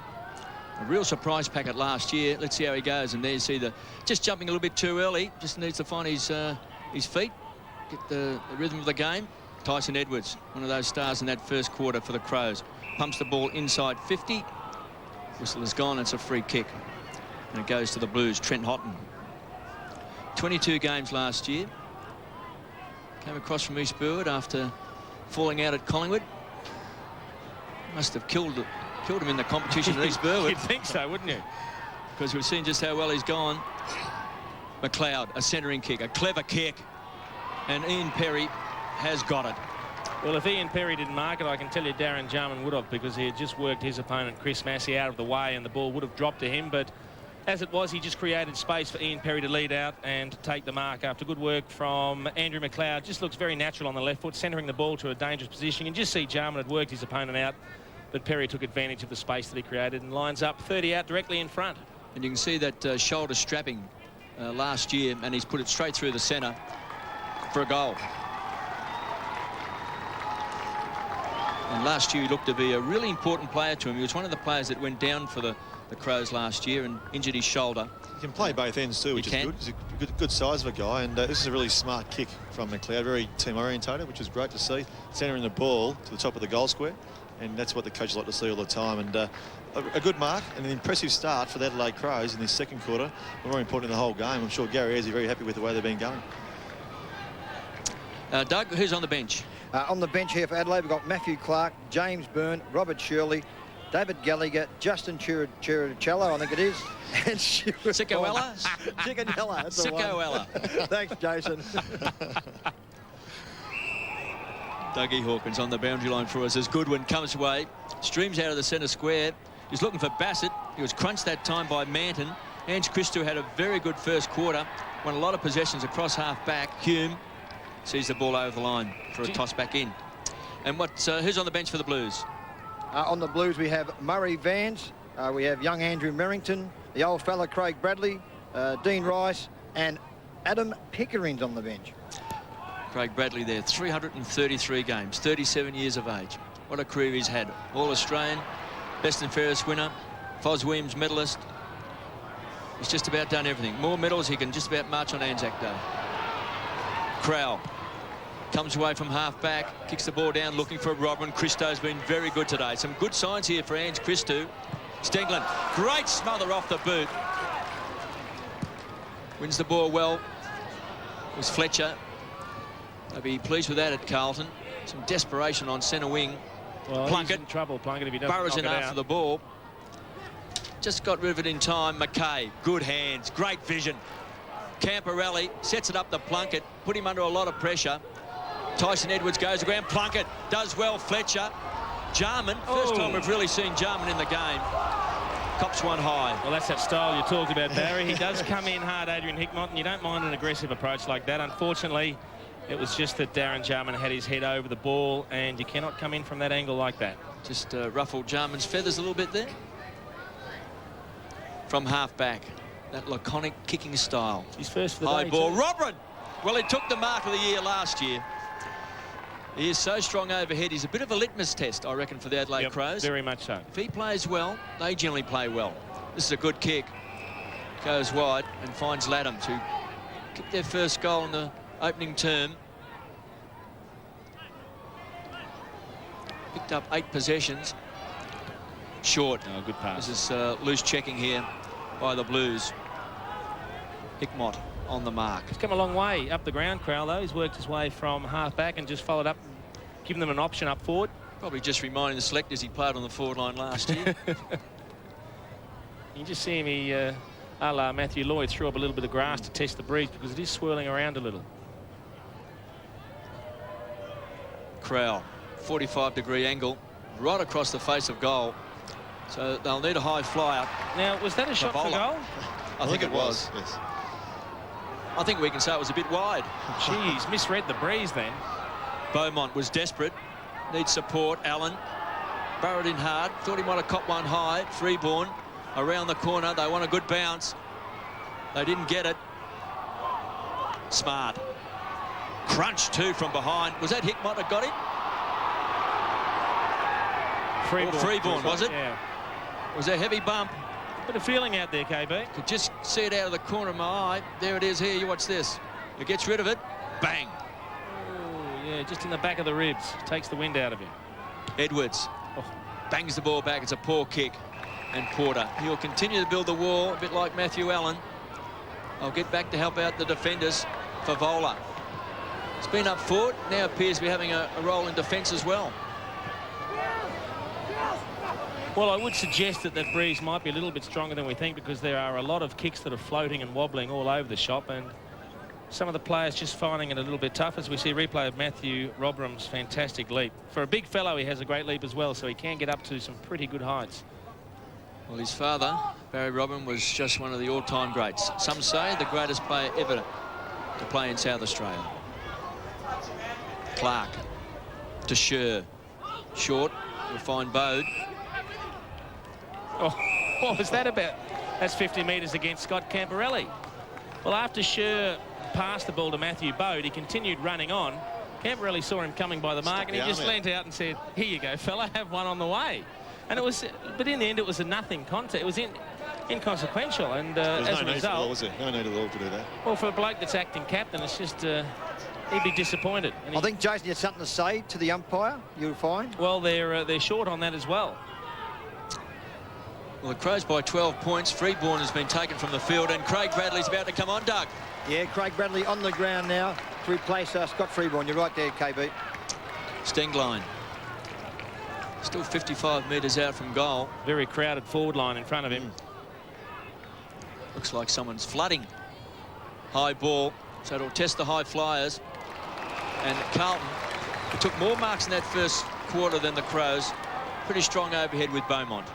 S13: A real surprise packet last year. Let's see how he goes. And there you see just jumping a little bit too early. Just needs to find his feet, get the rhythm of the game. Tyson Edwards, one of those stars in that first quarter for the Crows. Pumps the ball inside 50. Whistle is gone. It's a free kick. And it goes to the Blues. Trent Houghton. 22 games last year. Came across from East Burwood after falling out at Collingwood. Must have killed him in the competition at East Burwood.
S2: You'd think so, wouldn't you?
S13: Because we've seen just how well he's gone. McLeod, a centering kick, a clever kick. And Ian Perry has got it.
S2: Well, if Ian Perry didn't mark it, I can tell you Darren Jarman would have, because he had just worked his opponent, Chris Massey, out of the way, and the ball would have dropped to him. But as it was, he just created space for Ian Perry to lead out and take the mark after good work from Andrew McLeod. Just looks very natural on the left foot, centering the ball to a dangerous position. You can just see Jarman had worked his opponent out, but Perry took advantage of the space that he created and lines up 30 out directly in front.
S13: And you can see that shoulder strapping last year, and he's put it straight through the centre for a goal. And last year he looked to be a really important player to him. He was one of the players that went down for the Crows last year and injured his shoulder.
S3: He can play both ends too, which is good. He's a good size of a guy, and this is a really smart kick from McLeod, very team orientated, which is great to see. Centering the ball to the top of the goal square, and that's what the coaches like to see all the time. And a good mark and an impressive start for the Adelaide Crows in this second quarter. More important in the whole game. I'm sure Gary Ayres is very happy with the way they've been going.
S13: Doug, who's on the bench?
S14: On the bench here for Adelaide, we've got Matthew Clark, James Byrne, Robert Shirley, David Gallagher, Justin Chiricello, I think it is, and
S13: Sickoella?
S14: Sickoella, that's the one.
S13: Sickoella.
S14: Thanks, Jason.
S13: Dougie Hawkins on the boundary line for us as Goodwin comes away, streams out of the centre square. He's looking for Bassett. He was crunched that time by Manton. Ange Christou had a very good first quarter, won a lot of possessions across half back. Hume sees the ball over the line for a toss back in. And who's on the bench for the Blues?
S14: On the Blues we have Murray Vans, we have young Andrew Merrington, the old fella Craig Bradley, Dean Rice, and Adam Pickering's on the bench.
S13: Craig Bradley there, 333 games, 37 years of age. What a career he's had. All-Australian, best and fairest winner, Fos Williams medalist. He's just about done everything. More medals, he can just about march on Anzac Day. Crowell comes away from half-back, kicks the ball down, looking for Robin. Christo's been very good today. Some good signs here for Ange Christo. Stenglen, great smother off the boot. Wins the ball well. It was Fletcher. They'll be pleased with that at Carlton. Some desperation on centre wing.
S2: Well,
S13: Plunkett.
S2: he's in trouble, Plunkett, if he doesn't
S13: Burrows
S2: knock
S13: in
S2: it
S13: after
S2: out.
S13: the ball. Just got rid of it in time. McKay, good hands, great vision. Camporelli sets it up to Plunkett, put him under a lot of pressure. Tyson Edwards goes to ground. Plunkett does well. Fletcher. Jarman, first time we've really seen Jarman in the game. Cops one high.
S2: Well, that's that style you talked about, Barry. He does come in hard, Adrian Hickmott, and you don't mind an aggressive approach like that. Unfortunately, it was just that Darren Jarman had his head over the ball, and you cannot come in from that angle like that.
S13: Just ruffled Jarman's feathers a little bit there. From half-back, that laconic kicking style.
S2: His first for the
S13: high
S2: day,
S13: ball.
S2: too.
S13: Robert! Well, he took the mark of the year last year. He is so strong overhead. He's a bit of a litmus test, I reckon, for the Adelaide Crows.
S2: Very much so.
S13: If he plays well, they generally play well. This is a good kick. Goes wide and finds Latham to kick their first goal in the opening term. Picked up 8 possessions. Short.
S2: Oh, good pass.
S13: This is loose checking here by the Blues. Hickmott on the mark.
S2: He's come a long way up the ground, Crowell, though. He's worked his way from half-back and just followed up, giving them an option up forward.
S13: Probably just reminding the selectors he played on the forward line last year.
S2: You just see him, he, a la Matthew Lloyd, threw up a little bit of grass to test the breeze because it is swirling around a little.
S13: Crowell, 45-degree angle, right across the face of goal. So they'll need a high flyer.
S2: Now, was that a shot for goal?
S13: I think it was.
S3: Yes.
S13: I think we can say it was a bit wide.
S2: Jeez, misread the breeze then.
S13: Beaumont was desperate. Needs support. Allen burrowed in hard. Thought he might have caught one high. Freeborn around the corner. They want a good bounce. They didn't get it. Smart. Crunch too from behind. Was that Hickmott that got him? Freeborn, was it?
S2: Yeah.
S13: Was a heavy bump.
S2: Bit of feeling out there, KB.
S13: Could just see it out of the corner of my eye. There it is here. You watch this. It gets rid of it. Bang.
S2: Oh, yeah, just in the back of the ribs. Takes the wind out of him.
S13: Edwards bangs the ball back. It's a poor kick. And Porter. He'll continue to build the wall, a bit like Matthew Allen. I'll get back to help out the defenders for Vola. It's been up forward. Now appears to be having a role in defence as well.
S2: Well, I would suggest that that breeze might be a little bit stronger than we think because there are a lot of kicks that are floating and wobbling all over the shop, and some of the players just finding it a little bit tough, as we see replay of Matthew Robram's fantastic leap. For a big fellow, he has a great leap as well, so he can get up to some pretty good heights.
S13: Well, his father, Barry Robram, was just one of the all-time greats. Some say the greatest player ever to play in South Australia. Clark to Scher. Short. We'll find Bode.
S2: Oh, what was that about? That's 50 metres against Scott Camporelli. Well, after Scher passed the ball to Matthew Bode, he continued running on. Camporelli saw him coming by the mark, and he just leant out and said, "Here you go, fella, have one on the way." And it was, but in the end, it was a nothing contest. It was inconsequential, and as a result,
S3: was there? No need at all to do that.
S2: Well, for a bloke that's acting captain, it's just he'd be disappointed. And
S14: I think Jason had something to say to the umpire. You'll find.
S2: Well, they're short on that as well.
S13: Well, the Crows by 12 points. Freeborn has been taken from the field, and Craig Bradley's about to come on, Doug.
S14: Yeah, Craig Bradley on the ground now to replace Scott Freeborn. You're right there, KB.
S13: Stengline. Still 55 metres out from goal.
S2: Very crowded forward line in front of him.
S13: Looks like someone's flooding. High ball, so it'll test the high flyers. And Carlton, who took more marks in that first quarter than the Crows. Pretty strong overhead with Beaumont.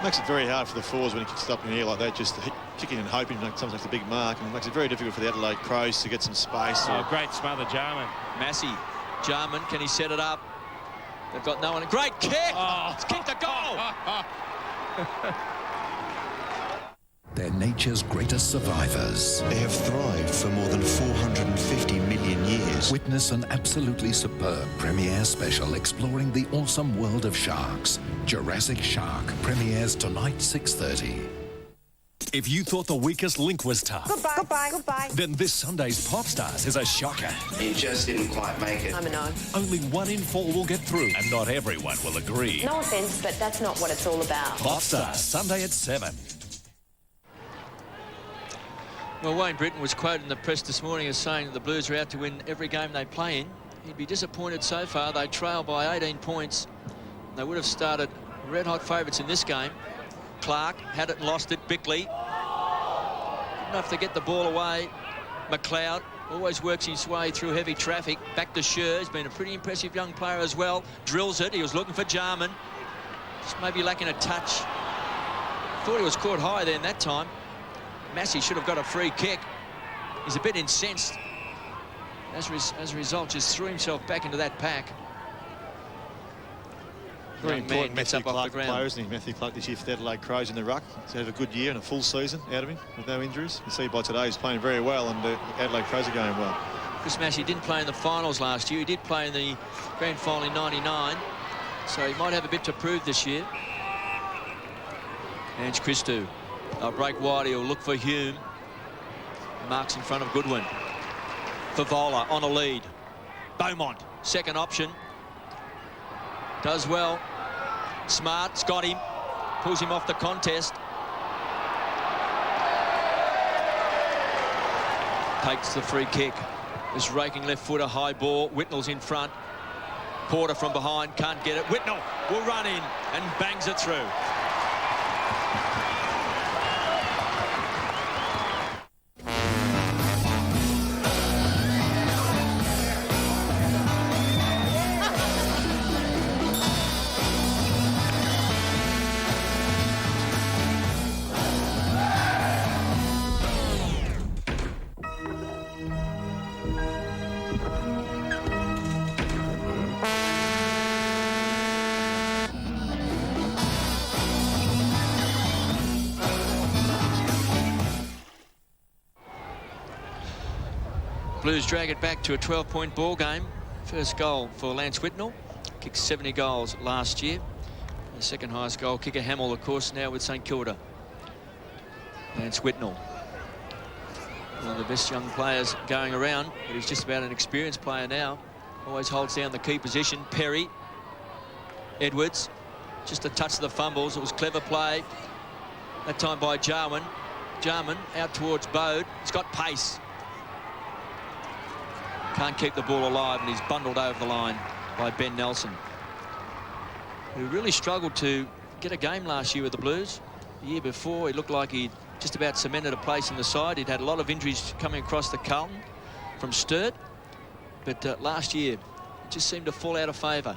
S3: Makes it very hard for the forwards when he kicks it up in the air like that, just kicking and hoping sometimes makes a big mark, and it makes it very difficult for the Adelaide Crows to get some space.
S2: Oh, great smother, Jarman.
S13: Massey. Jarman, can he set it up? They've got no one. Great kick!
S2: Oh.
S13: It's kicked a goal!
S9: they're nature's greatest survivors.
S11: They have thrived for more than 450 million years.
S9: Witness an absolutely superb premiere special exploring the awesome world of sharks. Jurassic Shark premieres tonight, 6:30.
S28: If you thought the weakest link was tough,
S12: Goodbye.
S28: then this Sunday's Pop Stars is a shocker.
S12: He just didn't quite make it. I'm a no.
S28: Only 1 in 4 will get through, and not everyone will agree.
S12: No offence, but that's not what it's all about.
S28: Pop Stars, Sunday at 7.
S13: Well, Wayne Britton was quoted in the press this morning as saying that the Blues are out to win every game they play in. He'd be disappointed so far. They trail by 18 points. They would have started red-hot favourites in this game. Clark had it and lost it. Bickley, good enough to get the ball away. McLeod always works his way through heavy traffic. Back to Scher. He's been a pretty impressive young player as well. Drills it. He was looking for Jarman. Just maybe lacking a touch. Thought he was caught high then that time. Massey should have got a free kick. He's a bit incensed. As a result, just threw himself back into that pack.
S3: Very important
S13: Matthew
S3: Clark player, isn't he? Matthew Clark this year for Adelaide Crows in the ruck. He's had a good year and a full season out of him with no injuries. You see by today he's playing very well, and the Adelaide Crows are going well.
S13: Chris Massey didn't play in the finals last year. He did play in the grand final in '99, so he might have a bit to prove this year. Ange Christou. They'll break wide. He'll look for Hume. Marks in front of Goodwin. Favola on a lead. Beaumont, second option. Does well. Smart's got him. Pulls him off the contest. Takes the free kick. This raking left footer, high ball. Whitnell's in front. Porter from behind, can't get it. Whitnell will run in and bangs it through. Blues drag it back to a 12-point ball game. First goal for Lance Whitnell. Kicked 70 goals last year. The second highest goal kicker, Hamill, of course, now with St Kilda. Lance Whitnell, one of the best young players going around, but he's just about an experienced player now. Always holds down the key position. Perry, Edwards, just a touch of the fumbles. It was clever play. That time by Jarman. Jarman out towards Bode. He's got pace. Can't keep the ball alive, and he's bundled over the line by Ben Nelson, who really struggled to get a game last year with the Blues. The year before, he looked like he'd just about cemented a place in the side. He'd had a lot of injuries coming across the Carlton from Sturt, but last year it just seemed to fall out of favour.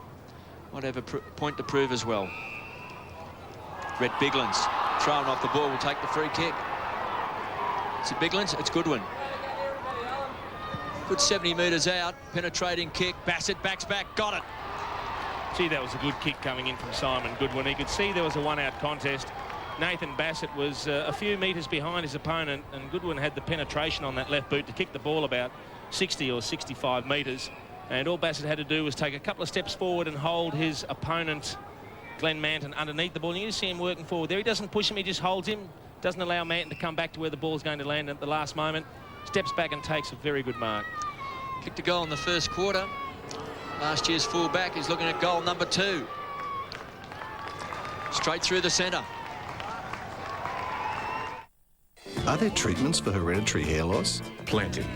S13: Might have a point to prove as well. Brett Biglands throwing off the ball will take the free kick. It's Biglands, it's Goodwin. Good 70 metres out, penetrating kick. Bassett backs back, got it.
S15: Gee, that was a good kick coming in from Simon Goodwin. He could see there was a one-out contest. Nathan Bassett was a few metres behind his opponent, and Goodwin had the penetration on that left boot to kick the ball about 60 or 65 metres. And all Bassett had to do was take a couple of steps forward and hold his opponent, Glenn Manton, underneath the ball. And you see him working forward there. He doesn't push him, he just holds him. Doesn't allow Manton to come back to where the ball's going to land at the last moment. Steps back and takes a very good mark.
S13: Kicked a goal in the first quarter. Last year's full-back is looking at goal number 2. Straight through the centre.
S11: Are there treatments for hereditary hair loss?
S27: Plenty.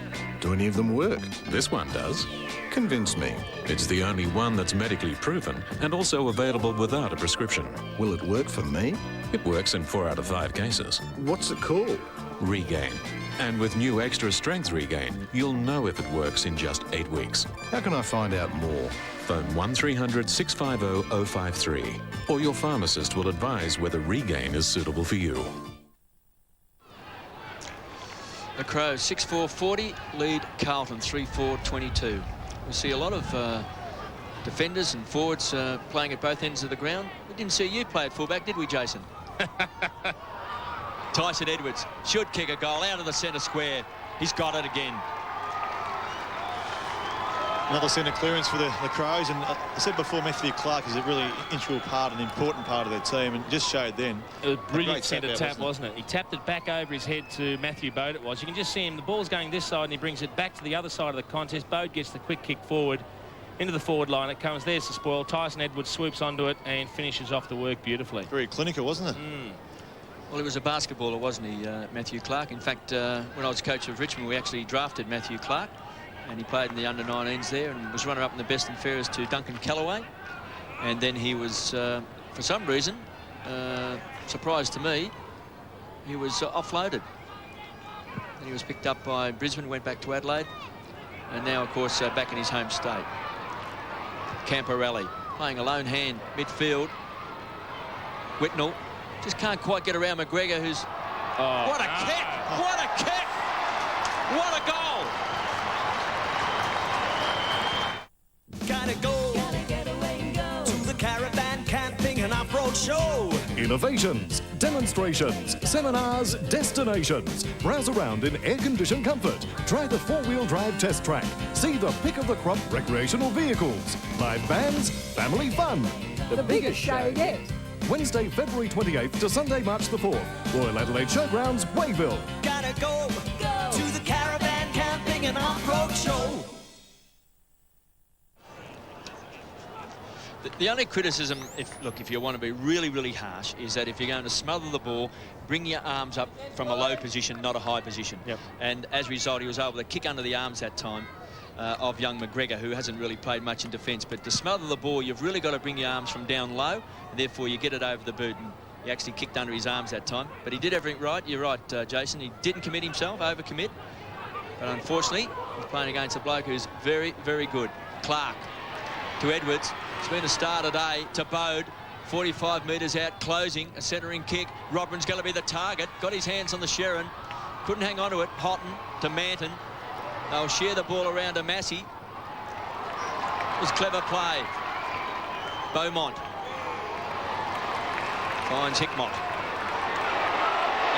S11: Do any of them work?
S27: This one does.
S11: Convince me.
S27: It's the only one that's medically proven and also available without a prescription.
S11: Will it work for me?
S27: It works in 4 out of 5 cases.
S11: What's it called?
S27: Regain. And with new extra strength Regain, you'll know if it works in just 8 weeks.
S11: How can I find out more?
S27: Phone 1300 650 053, or your pharmacist will advise whether Regain is suitable for you.
S13: The Crows 6-4-40 lead Carlton 3-4-22. We see a lot of defenders and forwards playing at both ends of the ground. We didn't see you play at fullback, did we, Jason? Tyson Edwards should kick a goal out of the centre square. He's got it again.
S3: Another centre clearance for the Crows, and I said before, Matthew Clark is a really integral part, an important part of their team, and just showed then.
S15: It was a brilliant centre tap, wasn't it? He tapped it back over his head to Matthew Bode. It was. You can just see him. The ball's going this side, and he brings it back to the other side of the contest. Bode gets the quick kick forward into the forward line. It comes. There's the spoil. Tyson Edwards swoops onto it and finishes off the work beautifully.
S3: Very clinical, wasn't it?
S13: Well, he was a basketballer, wasn't he, Matthew Clark? In fact, when I was coach of Richmond, we actually drafted Matthew Clark. And he played in the under-19s there and was runner-up in the best and fairest to Duncan Callaway. And then he was, for some reason, surprise to me, he was offloaded. Then he was picked up by Brisbane, went back to Adelaide, and now, of course, back in his home state. Camporelli playing a lone hand midfield. Whitnell just can't quite get around McGregor, who's...
S15: Oh,
S13: what a kick! What a kick! What a goal!
S8: Gotta get away and go to the caravan camping and off-road show.
S27: Innovations, demonstrations, seminars, destinations. Browse around in air-conditioned comfort. Try the four-wheel drive test track. See the pick of the crop recreational vehicles. Live bands, family fun.
S5: The biggest show yet.
S27: Wednesday, February 28th to Sunday, March the 4th. Royal Adelaide Showgrounds, Wayville.
S8: Gotta go to the caravan camping and off-road show.
S13: The only criticism, if you want to be really, really harsh, is that if you're going to smother the ball, bring your arms up from a low position, not a high position.
S15: Yep.
S13: And as a result, he was able to kick under the arms that time of young McGregor, who hasn't really played much in defence. But to smother the ball, you've really got to bring your arms from down low, and therefore you get it over the boot. And he actually kicked under his arms that time. But he did everything right. You're right, Jason. He didn't commit himself, overcommit. But unfortunately, he's playing against a bloke who's very, very good. Clark to Edwards. It's been a star today to Bode. 45 metres out, closing, a centering kick. Robin's going to be the target. Got his hands on the Sherrin. Couldn't hang on to it. Houghton to Manton. They'll share the ball around to Massey. It was clever play. Beaumont finds Hickmott.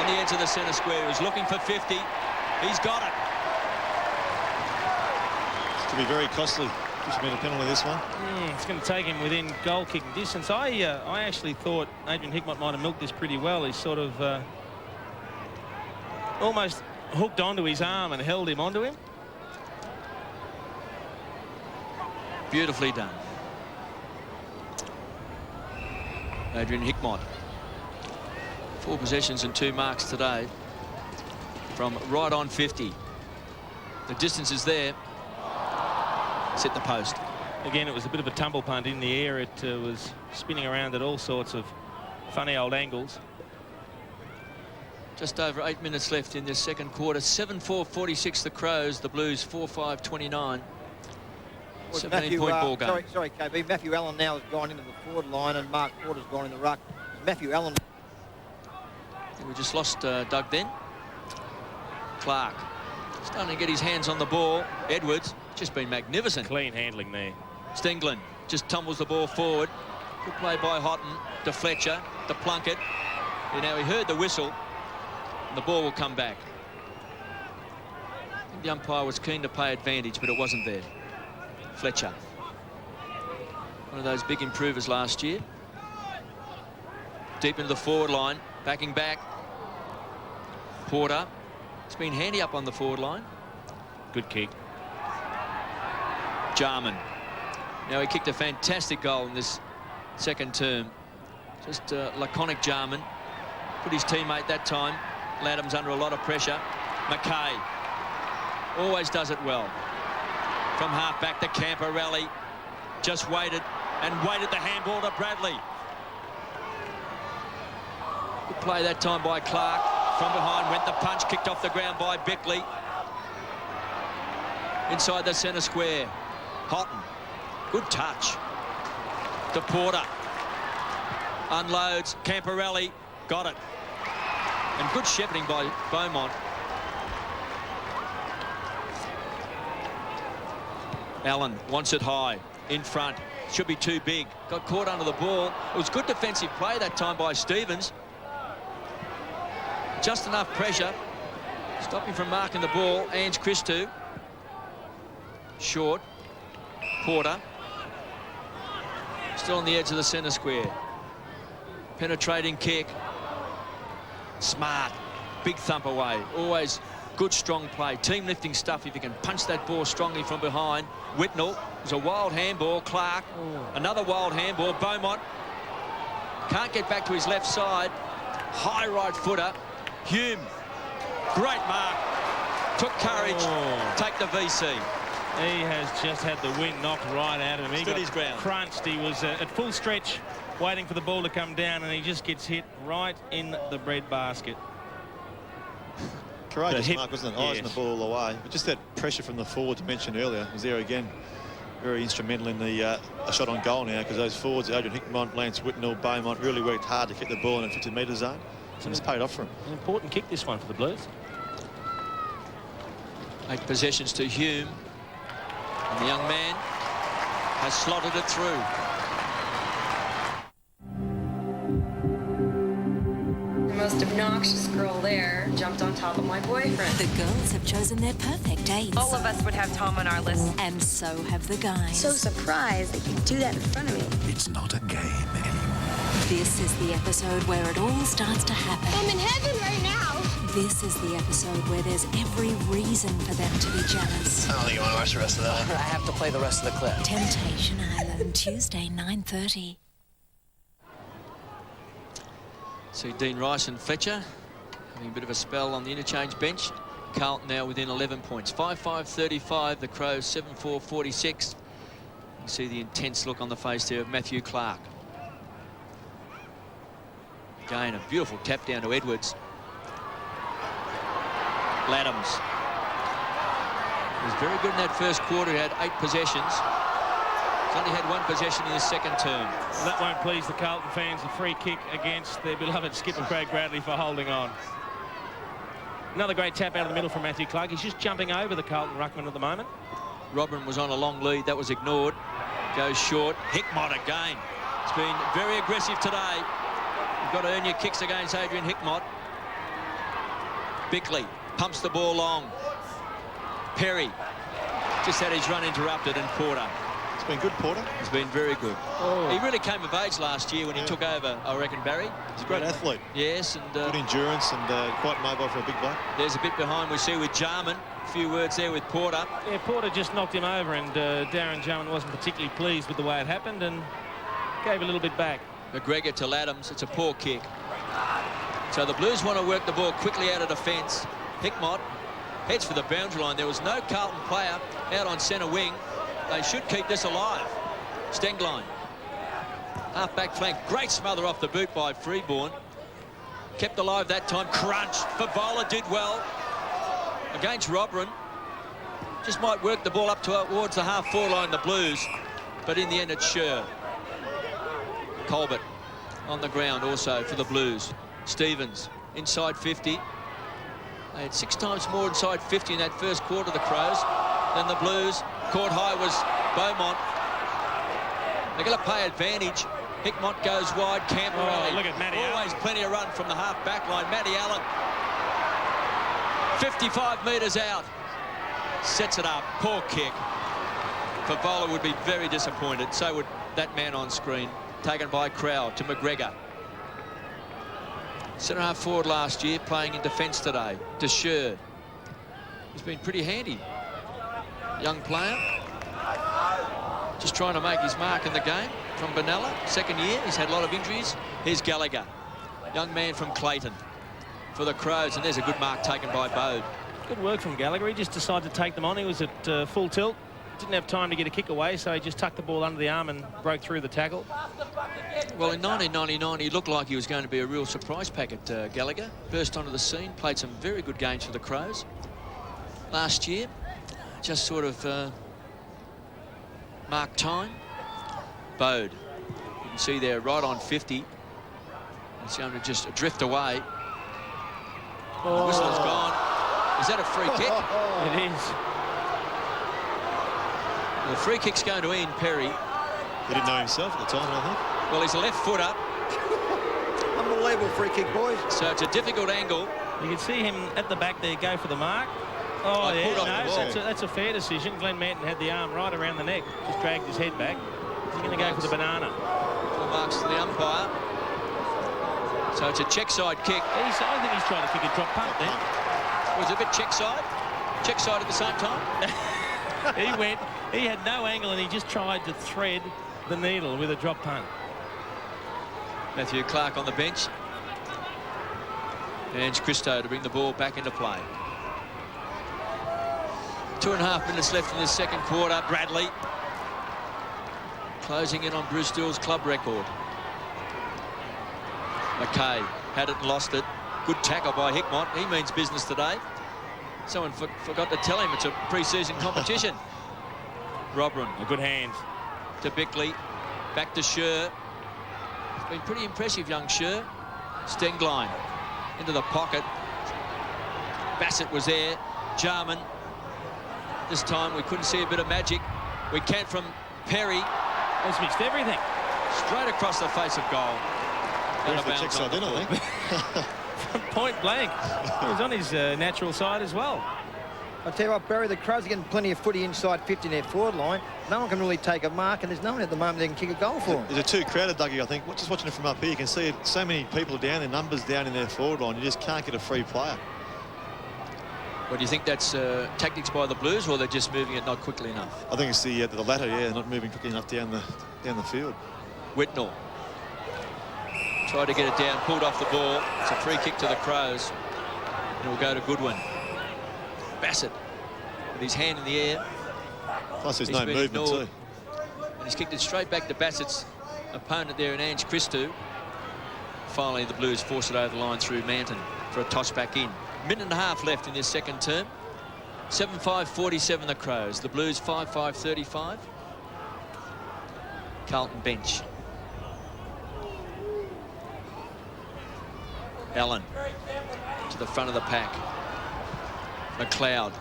S13: On the edge of the centre square. He was looking for 50. He's got it.
S3: It's to be very costly. Just made a penalty this one.
S15: It's going to take him within goal-kicking distance. I actually thought Adrian Hickmott might have milked this pretty well. He sort of almost hooked onto his arm and held him onto him.
S13: Beautifully done. Adrian Hickmott. 4 possessions and 2 marks today from right on 50. The distance is there. It's hit the post.
S15: Again, it was a bit of a tumble punt in the air. It was spinning around at all sorts of funny old angles.
S13: Just over 8 minutes left in this second quarter. 7-4-46 the Crows. The Blues 4-5-29. 17-point ball game.
S14: Sorry, KB. Matthew Allen now has gone into the forward line and Mark Porter's gone in the ruck. Matthew Allen.
S13: We just lost Doug then. Clark starting to get his hands on the ball. Edwards just been magnificent.
S15: Clean handling there.
S13: Stenglen just tumbles the ball forward. Good play by Houghton to Fletcher to Plunkett. And now he heard the whistle. And the ball will come back. I think the umpire was keen to pay advantage, but it wasn't there. Fletcher. One of those big improvers last year. Deep into the forward line. Backing back. Porter. It's been handy up on the forward line.
S15: Good kick.
S13: Jarman. Now he kicked a fantastic goal in this second term. Just laconic Jarman. Put his teammate that time. Ladham's under a lot of pressure. McKay. Always does it well. From half back to Camporelli. Just waited and waited the handball to Bradley. Good play that time by Clark. From behind went the punch, kicked off the ground by Beckley. Inside the centre square. Houghton. Good touch. To Porter. Unloads. Camporelli. Got it. And good shepherding by Beaumont. Allen wants it high. In front. Should be too big. Got caught under the ball. It was good defensive play that time by Stevens. Just enough pressure. Stopping from marking the ball. Ange Christou. Short. Porter. Still on the edge of the centre square. Penetrating kick. Smart. Big thump away. Always good, strong play. Team lifting stuff if you can punch that ball strongly from behind. Whitnell. There's a wild handball. Clark. Another wild handball. Beaumont. Can't get back to his left side. High right footer. Hume. Great mark. Took courage. Take the VC.
S15: He has just had the wind knocked right out of him. He
S13: Stood
S15: got
S13: his ground.
S15: Crunched. He was at full stretch, waiting for the ball to come down, and he just gets hit right in the bread basket.
S3: Courageous mark, wasn't it? Eyes on the ball all the way. But just that pressure from the forwards mentioned earlier was there again. Very instrumental in the shot on goal now, because those forwards, Adrian Hickmott, Lance Whitnell, Beaumont, really worked hard to get the ball in the 50-metre zone. And it's paid off for him.
S15: An important kick, this one, for the Blues.
S13: 8 possessions to Hume. And the young man has slotted it through.
S24: The most obnoxious girl there jumped on top of my boyfriend.
S17: The girls have chosen their perfect dates.
S24: All of us would have Tom on our list.
S17: And so have the guys.
S24: So surprised that you do that in front of me.
S9: It's not a game anymore.
S17: This is the episode where it all starts to happen.
S24: I'm in heaven right now.
S17: This is the episode where there's every reason for them to be jealous.
S4: I don't think you want to watch the rest of that. I have to play the rest of the clip.
S17: Temptation Island, Tuesday, 9:30.
S13: See Dean Rice and Fletcher having a bit of a spell on the interchange bench. Carlton now within 11 points. 5-5-35, the Crows 7-4-46. You see the intense look on the face there of Matthew Clark. Again, a beautiful tap down to Edwards. Laddams. He was very good in that first quarter. He had 8 possessions. He's only had 1 possession in his second term.
S15: Well, that won't please the Carlton fans. A free kick against their beloved skipper Craig Bradley for holding on. Another great tap out of the middle from Matthew Clark. He's just jumping over the Carlton ruckman at the moment.
S13: Robin was on a long lead. That was ignored. Goes short. Hickmott again. It's been very aggressive today. You've got to earn your kicks against Adrian Hickmott. Bickley pumps the ball long. Perry just had his run interrupted, and Porter.
S3: It's been good, Porter.
S13: It's been very good. He really came of age last year when he took over, I reckon, Barry.
S3: He's a great athlete.
S13: Yes, and
S3: good endurance and quite mobile for a big bloke.
S13: There's a bit behind we see with Jarman. A few words there with Porter.
S15: Yeah, Porter just knocked him over, and Darren Jarman wasn't particularly pleased with the way it happened and gave a little bit back.
S13: McGregor to Laddams. It's a poor kick. So the Blues want to work the ball quickly out of defence. Hickmott heads for the boundary line. There was no Carlton player out on centre wing. They should keep this alive. Stenglein. Half-back flank. Great smother off the boot by Freeborn. Kept alive that time. Crunch. Favola did well. Against Robran. Just might work the ball up towards the half-forward line, the Blues. But in the end, it's Scher. Colbert on the ground also for the Blues. Stevens inside 50. They had 6 times more inside 50 in that first quarter, the Crows, than the Blues. Caught high was Beaumont. They're going to pay advantage. Hickmott goes wide. Camperelli.
S15: Look at Matty
S13: Always
S15: Allen.
S13: plenty of run from the half-back line. Matty Allen. 55 metres out. Sets it up. Poor kick. Favola would be very disappointed. So would that man on screen. Taken by Crowd to McGregor. Centre-half forward last year, playing in defence today. To Scher. He's been pretty handy. Young player. Just trying to make his mark in the game from Benalla. Second year, he's had a lot of injuries. Here's Gallagher. Young man from Clayton for the Crows, and there's a good mark taken by Bode.
S15: Good work from Gallagher. He just decided to take them on. He was at full tilt. Didn't have time to get a kick away, so he just tucked the ball under the arm and broke through the tackle.
S13: Well, in 1999, he looked like he was going to be a real surprise packet, Gallagher. Burst onto the scene, played some very good games for the Crows. Last year, just sort of marked time. Bode, you can see there right on 50. It's going to just drift away. The whistle's gone. Is that a free kick?
S15: It is.
S13: The free kick's going to Ian Perry.
S3: He didn't know himself at the time, I think.
S13: Well, he's a left footer.
S14: Unbelievable free kick, boys.
S13: So it's a difficult angle.
S15: You can see him at the back there go for the mark. Oh, yeah, no, that's a fair decision. Glenn Manton had the arm right around the neck, just dragged his head back. He's going to go for the banana.
S13: Full marks to the umpire. So it's a check side kick.
S15: I think he's trying to kick a drop punt then.
S13: Was it a bit check side? Check side at the same time?
S15: He had no angle and he just tried to thread the needle with a drop punt.
S13: Matthew Clark on the bench. And Christo to bring the ball back into play. 2.5 minutes left in the second quarter. Bradley closing in on Bruce Dill's club record. McKay had it and lost it. Good tackle by Hickmott. He means business today. Someone forgot to tell him it's a pre-season competition. Robran.
S15: A good hand.
S13: To Bickley. Back to Scher. It's been pretty impressive, young Scher. Stenglein into the pocket. Bassett was there. Jarman. This time we couldn't see a bit of magic. We can from Perry.
S15: He's mixed everything.
S13: Straight across the face of goal. Out of bounds on the foot.
S15: From point blank. He was on his natural side as well.
S14: I'll tell you what, Barry, the Crows are getting plenty of footy inside 50 in their forward line. No one can really take a mark, and there's no one at the moment that can kick a goal for them.
S3: They're too crowded, Dougie, I think. Just watching it from up here, you can see so many people down, their numbers down in their forward line. You just can't get a free player.
S13: Well, do you think that's tactics by the Blues, or they're just moving it not quickly enough?
S3: I think it's the latter, yeah, not moving quickly enough down the field.
S13: Whitnell tried to get it down, pulled off the ball. It's a free kick to the Crows. And it will go to Goodwin. Bassett with his hand in the air.
S3: Plus there's no movement too.
S13: And he's kicked it straight back to Bassett's opponent there in Ange Christou. Finally, the Blues force it over the line through Manton for a toss back in. Minute and a half left in this second term. 7-5-47 the Crows. The Blues 5-5-35. Carlton bench. Allen to the front of the pack. McLeod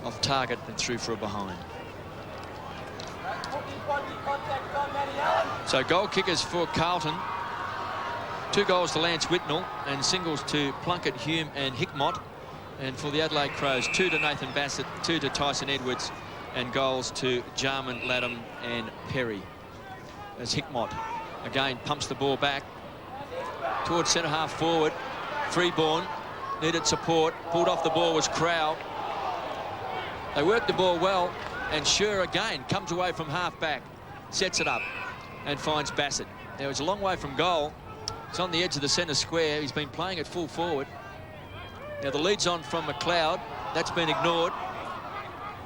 S13: off target and through for a behind. So goal kickers for Carlton. 2 goals to Lance Whitnell and singles to Plunkett, Hume and Hickmott. And for the Adelaide Crows, 2 to Nathan Bassett, 2 to Tyson Edwards, and goals to Jarman, Latham and Perry. As Hickmott again pumps the ball back towards centre half forward. Freeborn needed support. Pulled off the ball was Crow. They worked the ball well, and Scher again comes away from half back, sets it up and finds Bassett. Now it's a long way from goal. It's on the edge of the centre square. He's been playing it full forward. Now the lead's on from McLeod. That's been ignored.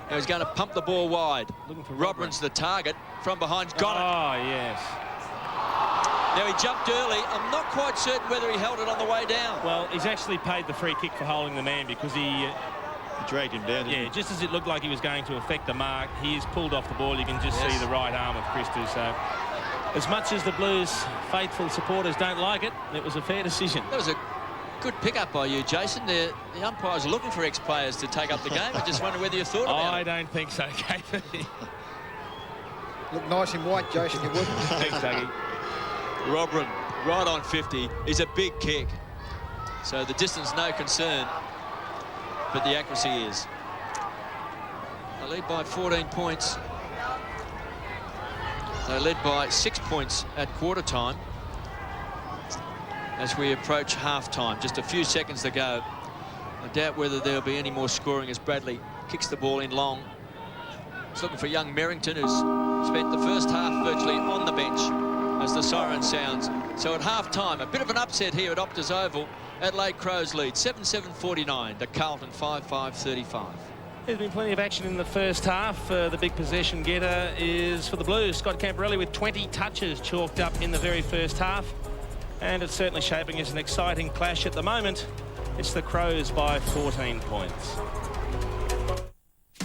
S13: Now he's going to pump the ball wide. Looking for Robran's the target. From behind, got it.
S15: Oh, yes.
S13: Now he jumped early. I'm not quite certain whether he held it on the way down.
S15: Well, he's actually paid the free kick for holding the man because he
S3: dragged him down.
S15: Yeah, just as it looked like he was going to affect the mark, he is pulled off the ball. You can just see the right arm of Christou. So as much as the Blues faithful supporters don't like it, it was a fair decision.
S13: That was a good pick-up by you, Jason. The umpires are looking for ex-players to take up the game. I just wonder whether you thought about it.
S15: I don't think so, KP.
S14: Look nice in white, Jason, you wouldn't.
S15: Thanks, Dougie.
S13: Robran right on 50 is a big kick. So the distance, no concern, but the accuracy is. They lead by 14 points. They led by 6 points at quarter time. As we approach half-time, just a few seconds to go. I doubt whether there'll be any more scoring as Bradley kicks the ball in long. He's looking for young Merrington, who's spent the first half virtually on the bench as the siren sounds. So at half-time, a bit of an upset here at Optus Oval. Adelaide Crows lead 7-7-49 to Carlton 5-5-35.
S15: There's been plenty of action in the first half. The big possession getter is for the Blues. Scott Camporelli with 20 touches chalked up in the very first half. And it's certainly shaping as an exciting clash at the moment. It's the Crows by 14 points.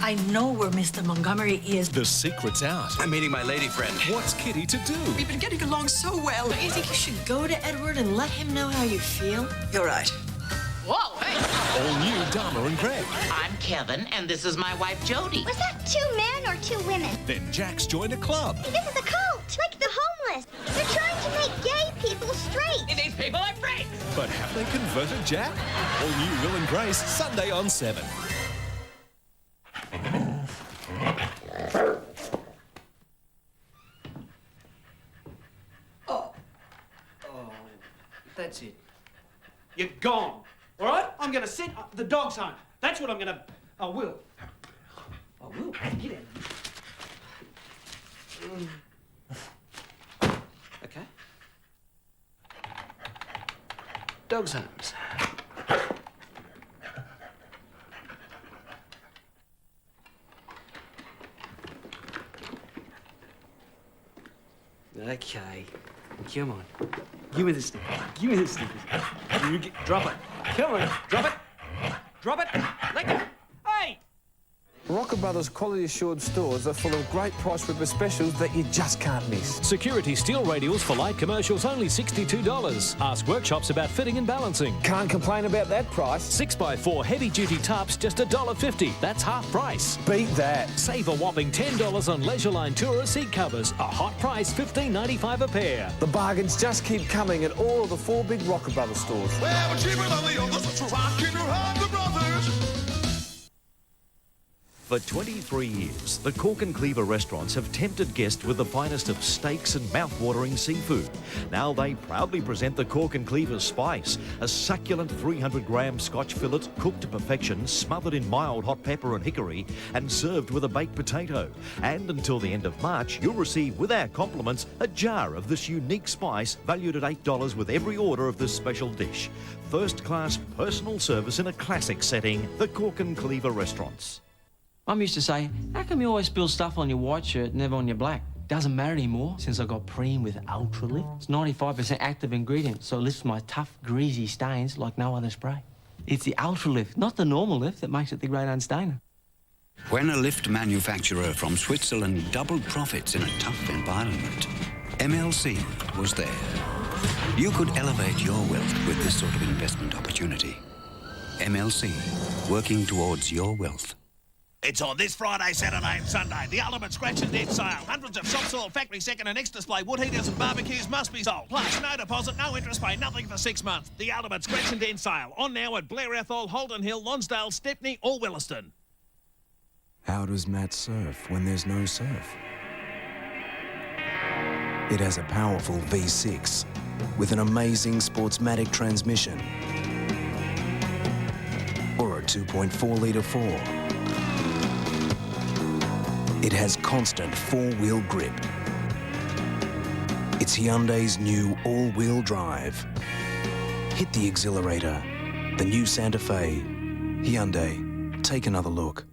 S7: I know where Mr. Montgomery is.
S28: The secret's out.
S10: I'm meeting my lady friend.
S28: What's Kitty to do?
S7: We've been getting along so well. Don't you think you should go to Edward and let him know how you feel?
S10: You're right.
S7: Whoa, hey!
S28: All new Dharma and Greg.
S16: I'm Kevin, and this is my wife, Jody.
S18: Was that 2 men or 2 women?
S28: Then Jack's joined a club.
S18: This is a cult, like the homeless. They're trying to make gay people straight.
S16: These
S10: people are friends.
S28: But have they converted Jack? All new Will and Grace, Sunday on 7.
S10: That's it. You're gone. All right? I'm going to send the dogs home. That's what I'm going to... I will. I will. Get out. Okay. Dogs homes. Okay. Come on. Give me the snippers. Give me the snippers. Drop it. Come on. Drop it. Drop it. Let go. Hey!
S19: Rocker Brothers quality assured stores are full of great price ripper specials that you just can't miss.
S20: Security steel radials for light commercials only $62. Ask workshops about fitting and balancing.
S19: Can't complain about that price.
S20: 6x4 heavy duty tarps just $1.50. That's half price.
S19: Beat that.
S20: Save a whopping $10 on Leisureline Tourer seat covers. A hot price, $15.95 a pair.
S19: The bargains just keep coming at all of the 4 big Rocker Brothers stores.
S8: Well, we're cheaper than the others. Rockin' around the brothers.
S21: For 23 years, the Cork and Cleaver restaurants have tempted guests with the finest of steaks and mouth-watering seafood. Now they proudly present the Cork and Cleaver Spice, a succulent 300-gram Scotch fillet cooked to perfection, smothered in mild hot pepper and hickory, and served with a baked potato. And until the end of March, you'll receive with our compliments a jar of this unique spice valued at $8 with every order of this special dish. First-class personal service in a classic setting, the Cork and Cleaver restaurants.
S10: Mum used to say, how come you always spill stuff on your white shirt, never on your black? Doesn't matter anymore since I got Preem with Ultra Lift. It's 95% active ingredient, so it lifts my tough, greasy stains like no other spray. It's the Ultra Lift, not the normal lift, that makes it the great unstainer.
S22: When a lift manufacturer from Switzerland doubled profits in a tough environment, MLC was there. You could elevate your wealth with this sort of investment opportunity. MLC, working towards your wealth.
S23: It's on this Friday, Saturday and Sunday. The ultimate scratch and dent sale. Hundreds of shop sold, factory second and next display wood heaters and barbecues must be sold. Plus, no deposit, no interest pay, nothing for 6 months. The ultimate scratch and dent sale. On now at Blair Athol, Holden Hill, Lonsdale, Stepney or Williston.
S19: How does Matt surf when there's no surf? It has a powerful V6 with an amazing Sportsmatic transmission or a 2.4-litre 4. It has constant 4-wheel grip. It's Hyundai's new all-wheel drive. Hit the exhilarator. The new Santa Fe. Hyundai. Take another look.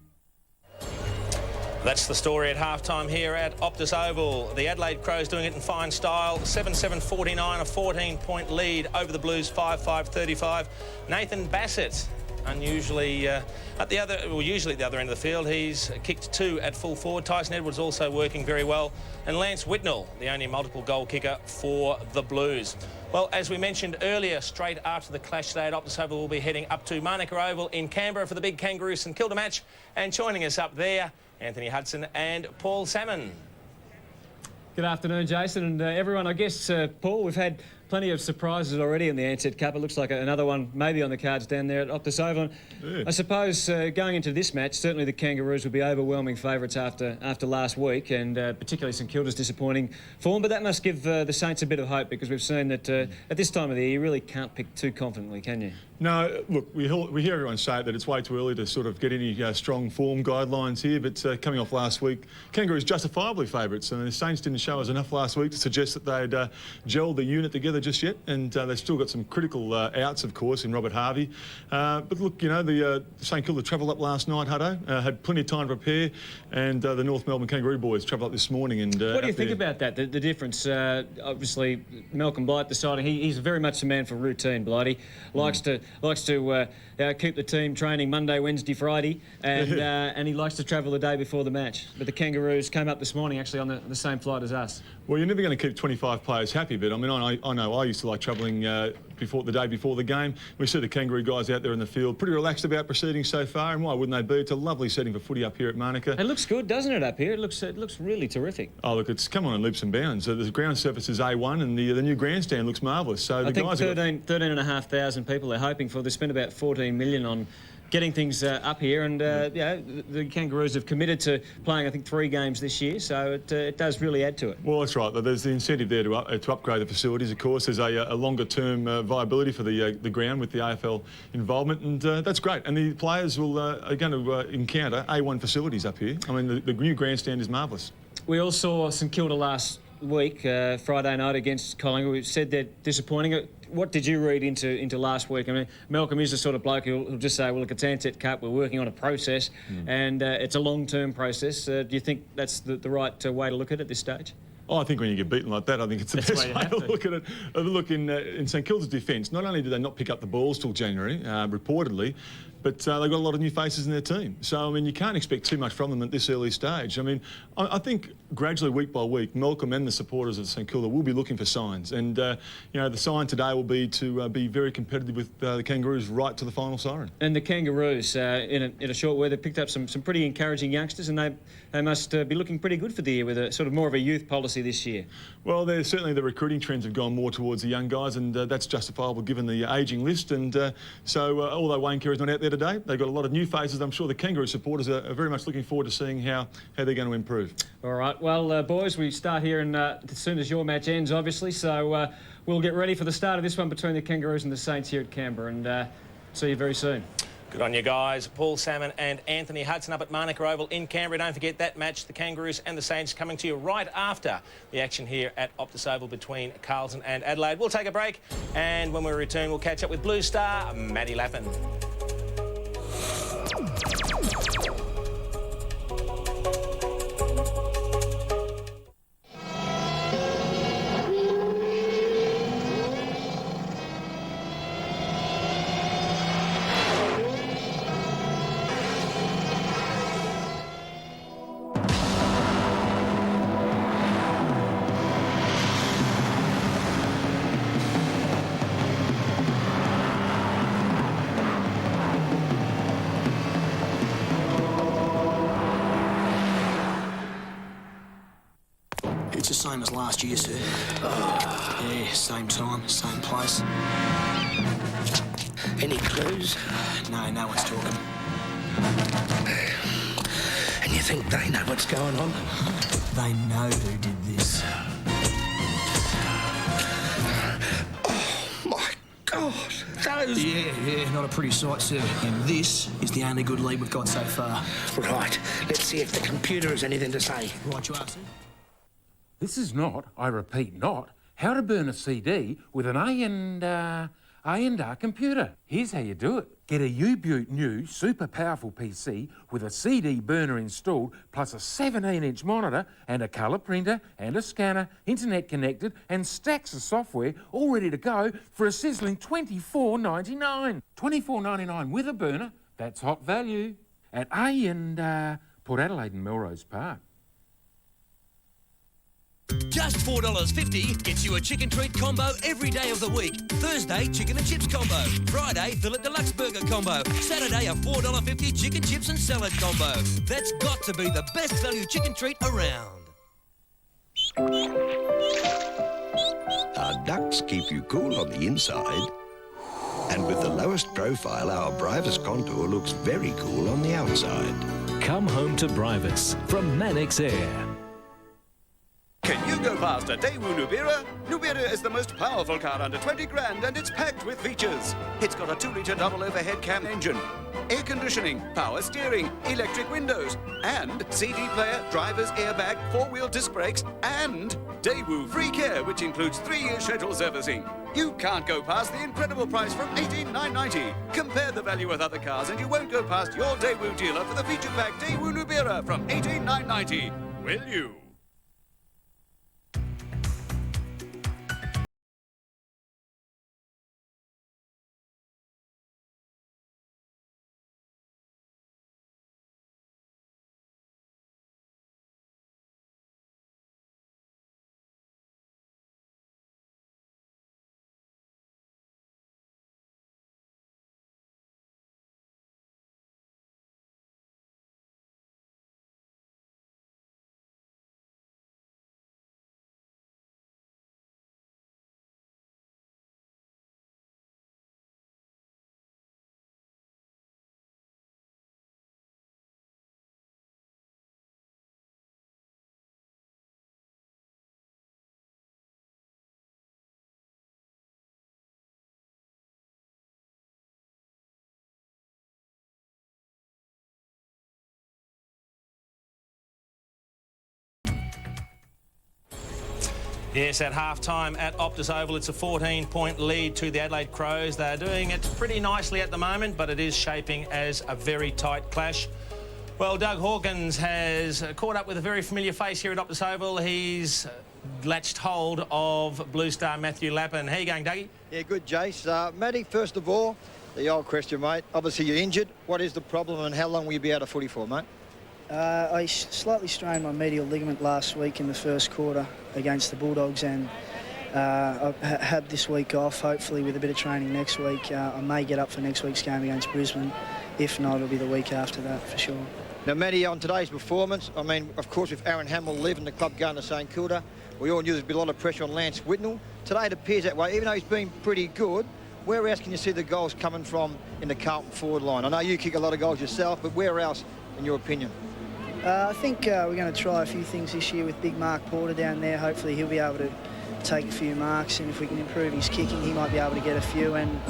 S2: That's the story at halftime here at Optus Oval. The Adelaide Crows doing it in fine style. 7-7-49, a 14-point lead over the Blues, 5-5-35. Nathan Bassett, unusually usually at the other end of the field. He's kicked 2 at full forward. Tyson Edwards also working very well. And Lance Whitnell, the only multiple goal kicker for the Blues. Well, as we mentioned earlier, straight after the clash today at Optus Oval, we'll be heading up to Manuka Oval in Canberra for the big Kangaroo St Kilda match. And joining us up there, Anthony Hudson and Paul Salmon.
S25: Good afternoon, Jason, and everyone. I guess, Paul, we've had plenty of surprises already in the Ansett Cup. It looks like another one maybe on the cards down there at Optus Oval. Yeah. I suppose going into this match, certainly the Kangaroos will be overwhelming favourites after last week, and particularly St Kilda's disappointing form. But that must give the Saints a bit of hope, because we've seen that at this time of the year you really can't pick too confidently, can you?
S3: No, look, we hear everyone say that it's way too early to sort of get any strong form guidelines here, but coming off last week, Kangaroos justifiably favourites, and the Saints didn't show us enough last week to suggest that they'd gelled the unit together just yet, and they've still got some critical outs, of course, in Robert Harvey. But look, you know, the St Kilda travelled up last night, Hutto, had plenty of time to prepare, and the North Melbourne Kangaroo boys travelled up this morning. And
S25: what do you think about that, the difference? Obviously, Malcolm Blight deciding he's very much a man for routine, Blighty. Likes to keep the team training Monday, Wednesday, Friday, and he likes to travel the day before the match. But the Kangaroos came up this morning actually on the same flight as us.
S3: Well, you're never going to keep 25 players happy, but I mean, I know I used to like travelling the day before the game. We see the Kangaroo guys out there in the field, pretty relaxed about proceedings so far, and why wouldn't they be? It's a lovely setting for footy up here at Monica.
S25: It looks good, doesn't it, up here? It looks really terrific.
S3: Oh, look, it's come on in leaps and bounds. The ground surface is A1, and the new grandstand looks marvellous. So
S25: I think 13,500 people they're hoping for. They spent about 14 million on getting things up here, and the Kangaroos have committed to playing, I think, 3 games this year, so it does really add to it.
S3: Well, that's right. There's the incentive there to upgrade the facilities. Of course, there's a longer-term viability for the ground with the AFL involvement, and that's great. And the players are going to encounter A1 facilities up here. I mean, the new grandstand is marvellous.
S25: We all saw St Kilda last week, Friday night against Collingwood. We said they're disappointing. What did you read into last week? I mean, Malcolm is the sort of bloke who'll just say, well, look, it's Ansett Cup, we're working on a process, and it's a long-term process. Do you think that's the right way to look at it at this stage?
S3: Oh, I think when you get beaten like that, I think it's the best way to look at it. Look, in St Kilda's defence, not only did they not pick up the balls till January, reportedly, but they've got a lot of new faces in their team. So, I mean, you can't expect too much from them at this early stage. I mean, I think gradually, week by week, Malcolm and the supporters of St Kilda will be looking for signs. And, you know, the sign today will be to be very competitive with the Kangaroos right to the final siren.
S25: And the Kangaroos, in a short word, they picked up some pretty encouraging youngsters, and they must be looking pretty good for the year with a sort of more of a youth policy this year.
S3: Well, certainly the recruiting trends have gone more towards the young guys, and that's justifiable given the ageing list. And so, although Wayne Carey's not out there today, they've got a lot of new faces. I'm sure the Kangaroo supporters are very much looking forward to seeing how they're going to improve.
S25: All right. Well, boys, we start here as soon as your match ends, obviously. So we'll get ready for the start of this one between the Kangaroos and the Saints here at Canberra, and see you very soon.
S2: Good on you guys. Paul Salmon and Anthony Hudson up at Monica Oval in Canberra. Don't forget that match, the Kangaroos and the Saints, coming to you right after the action here at Optus Oval between Carlton and Adelaide. We'll take a break, and when we return, we'll catch up with Blue Star, Matty Lappin.
S4: It's the same as last year, sir. Yeah, same time, same place. Any clues? No one's talking.
S1: And you think they know what's going on?
S4: They know who did this.
S1: Oh, my God. Those...
S4: Yeah, not a pretty sight, sir. And this is the only good lead we've got so far.
S1: Right, let's see if the computer has anything to say.
S4: Right, you are, sir.
S5: This is not, I repeat, not how to burn a CD with an A&R computer. Here's how you do it. Get a U-Butte new super powerful PC with a CD burner installed, plus a 17-inch monitor and a colour printer and a scanner, internet connected, and stacks of software all ready to go for a sizzling $24.99. $24.99 with a burner. That's hot value at Port Adelaide and Melrose Park.
S6: Just $4.50 gets you a chicken treat combo every day of the week. Thursday, chicken and chips combo. Friday, fillet deluxe burger combo. Saturday, a $4.50 chicken chips and salad combo. That's got to be the best value chicken treat around.
S22: Our ducts keep you cool on the inside. And with the lowest profile, our Brivus contour looks very cool on the outside.
S28: Come home to Brivus from Mannix Air.
S9: Can you go past a Daewoo Nubira? Nubira is the most powerful car under 20 grand, and it's packed with features. It's got a 2-litre double overhead cam engine, air conditioning, power steering, electric windows, and CD player, driver's airbag, 4-wheel disc brakes, and Daewoo Free Care, which includes 3-year scheduled servicing. You can't go past the incredible price from $18,990. Compare the value with other cars, and you won't go past your Daewoo dealer for the feature pack Daewoo Nubira from $18,990. Will you?
S2: Yes, at half-time at Optus Oval, it's a 14-point lead to the Adelaide Crows. They're doing it pretty nicely at the moment, but it is shaping as a very tight clash. Well, Doug Hawkins has caught up with a very familiar face here at Optus Oval. He's latched hold of Blue Star Matthew Lappin. How you going, Dougie?
S11: Yeah, good, Jace. Matty, first of all, the old question, mate. Obviously, you're injured. What is the problem and how long will you be out of footy for, mate?
S12: I slightly strained my medial ligament last week in the first quarter against the Bulldogs, and I've had this week off, hopefully with a bit of training next week. I may get up for next week's game against Brisbane. If not, it'll be the week after that for sure.
S11: Now, Matty, on today's performance, I mean, of course, with Aaron Hamill leaving the club going to St Kilda, we all knew there'd be a lot of pressure on Lance Whitnell. Today it appears that way, even though he's been pretty good. Where else can you see the goals coming from in the Carlton forward line? I know you kick a lot of goals yourself, but where else, in your opinion?
S12: I think we're going to try a few things this year with big Mark Porter down there. Hopefully he'll be able to take a few marks, and if we can improve his kicking, he might be able to get a few. And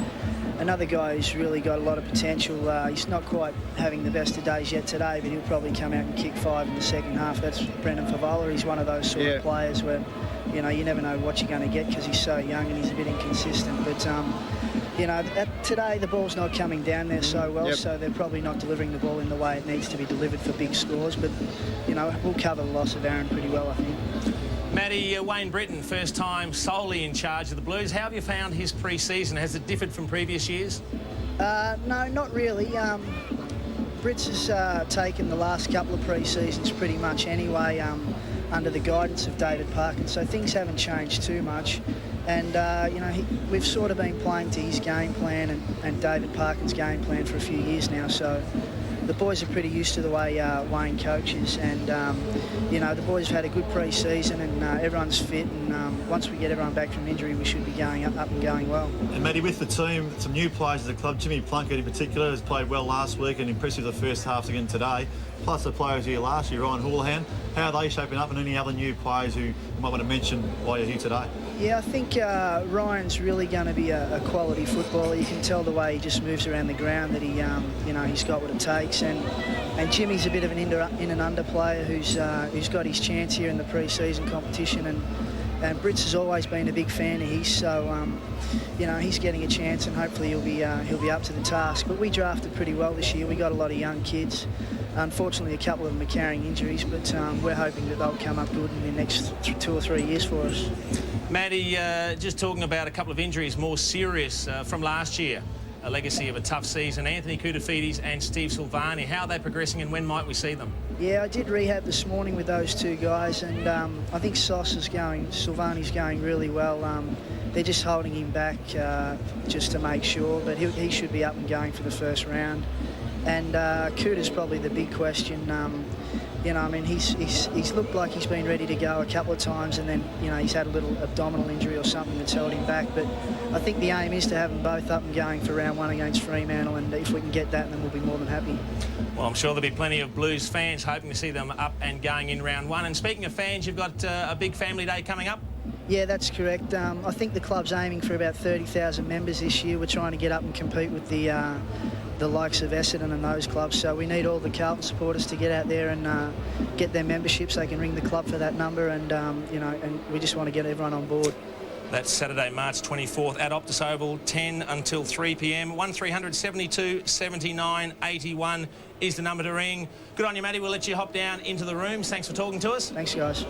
S12: another guy who's really got a lot of potential, he's not quite having the best of days yet today, but he'll probably come out and kick 5 in the second half. That's Brendan Favola. He's one of those sort of players where, you know, you never know what you're going to get because he's so young and he's a bit inconsistent. But, you know, today the ball's not coming down there so well, so they're probably not delivering the ball in the way it needs to be delivered for big scores. But, you know, we'll cover the loss of Aaron pretty well, I think.
S2: Matty, Wayne Britton, first time solely in charge of the Blues. How have you found his pre-season? Has it differed from previous years?
S12: No, not really. Brits has taken the last couple of pre-seasons pretty much anyway under the guidance of David Parkin, so things haven't changed too much. And, you know, we've sort of been playing to his game plan and David Parkin's game plan for a few years now, so the boys are pretty used to the way Wayne coaches, and you know, the boys have had a good pre-season and everyone's fit, and once we get everyone back from injury, we should be going up and going well.
S3: And Matty, with the team, some new players at the club. Jimmy Plunkett in particular has played well last week and impressive the first half again today. Plus the players here last year, Ryan Houlihan. How are they shaping up, and any other new players who you might want to mention while you're here today?
S12: Yeah, I think Ryan's really going to be a quality footballer. You can tell the way he just moves around the ground that he, you know, he's got what it takes. And Jimmy's a bit of an in and under player who's got his chance here in the pre-season competition. And Brits has always been a big fan of his, so you know, he's getting a chance, and hopefully he'll be up to the task. But we drafted pretty well this year. We got a lot of young kids. Unfortunately, a couple of them are carrying injuries, but we're hoping that they'll come up good in the next 2 or 3 years for us.
S2: Matty, just talking about a couple of injuries more serious from last year, a legacy of a tough season. Anthony Koutafidis and Steve Silvani, how are they progressing and when might we see them?
S12: Yeah, I did rehab this morning with those two guys, and I think Silvani's going really well. They're just holding him back just to make sure, but he should be up and going for the first round. And Kouta's probably the big question. You know, I mean, he's looked like he's been ready to go a couple of times, and then, you know, he's had a little abdominal injury or something that's held him back. But I think the aim is to have them both up and going for round 1 against Fremantle, and if we can get that, then we'll be more than happy.
S2: Well, I'm sure there'll be plenty of Blues fans hoping to see them up and going in round 1. And speaking of fans, you've got a big family day coming up?
S12: Yeah, that's correct. I think the club's aiming for about 30,000 members this year. We're trying to get up and compete with the likes of Essendon and those clubs. So we need all the Carlton supporters to get out there and get their membership so they can ring the club for that number. And, you know, and we just want to get everyone on board.
S2: That's Saturday, March 24th at Optus Oval, 10 until 3 p.m. 1300 72 79 81 is the number to ring. Good on you, Matty. We'll let you hop down into the rooms. Thanks for talking to us.
S12: Thanks, guys.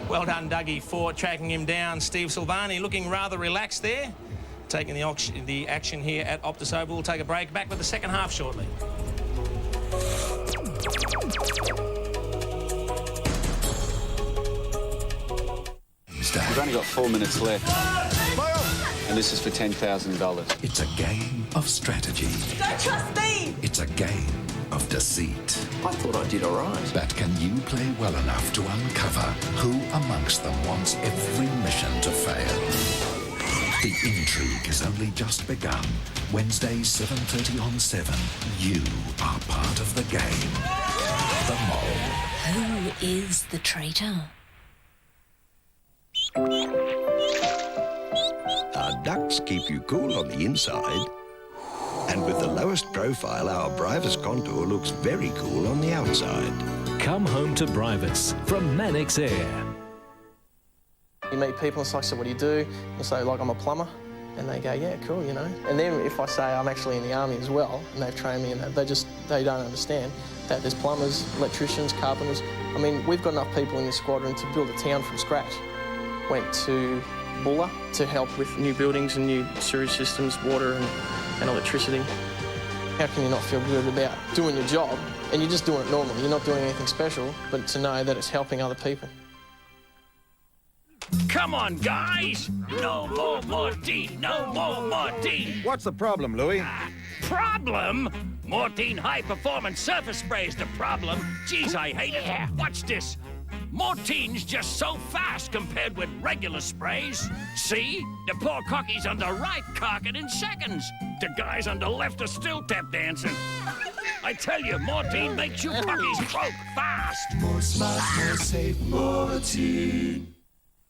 S2: Well done, Dougie, for tracking him down. Steve Silvani looking rather relaxed there, taking the action here at Optus Oval. We'll take a break. Back with the second half shortly.
S9: We've only got 4 minutes left. And this is for $10,000.
S13: It's a game of strategy.
S7: Don't trust me!
S13: It's a game of deceit.
S9: I thought I did all right.
S13: But can you play well enough to uncover who amongst them wants every mission to fail? The intrigue has only just begun. Wednesdays, 7:30 on 7. You are part of the game. The Mole.
S18: Who is the traitor?
S14: Our ducks keep you cool on the inside. And with the lowest profile, our Brivus contour looks very cool on the outside.
S20: Come home to Brivus from Manix Air.
S10: You meet people and it's like, so what do you do? You say, like, I'm a plumber. And they go, yeah, cool, you know. And then if I say I'm actually in the army as well, and they've trained me in that, they don't understand that there's plumbers, electricians, carpenters. I mean, we've got enough people in this squadron to build a town from scratch. Went to Bulla to help with new buildings and new sewage systems, water and electricity. How can you not feel good about doing your job and you're just doing it normally? You're not doing anything special, but to know that it's helping other people.
S8: Come on, guys! No more Mortine! No more Mortine!
S15: What's the problem, Louis?
S8: Problem? Mortine high-performance surface spray is the problem. Geez, I hate it. Watch this. Mortine's just so fast compared with regular sprays. See? The poor cocky's on the right cocking in seconds. The guys on the left are still tap dancing. I tell you, Mortine makes you cockies croak fast.
S16: More smart, more safe, Mortine.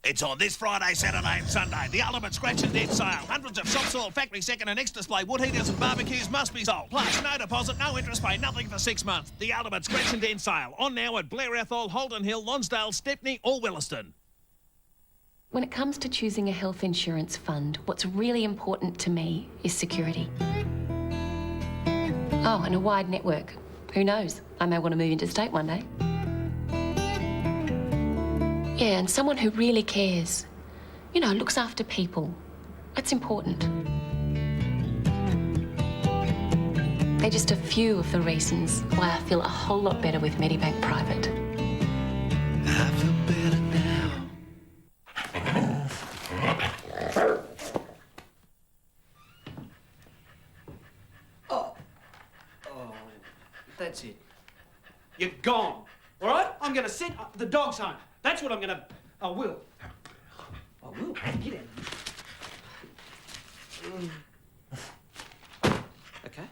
S23: It's on this Friday, Saturday and Sunday. The ultimate scratch and dent sale. Hundreds of shop soil, factory second and next display wood heaters and barbecues must be sold. Plus, no deposit, no interest pay, nothing for 6 months. The ultimate scratch and dent sale. On now at Blair Athol, Holden Hill, Lonsdale, Stepney or Williston.
S18: When it comes to choosing a health insurance fund, what's really important to me is security. Oh, and a wide network. Who knows? I may want to move interstate one day. Yeah, and someone who really cares. You know, looks after people. That's important. They're just a few of the reasons why I feel a whole lot better with Medibank Private.
S16: I feel better now.
S17: Oh, that's it. You're gone. All right? I'm going to send the dogs home. That's what I'm going to... I will. I will. Get out. Okay.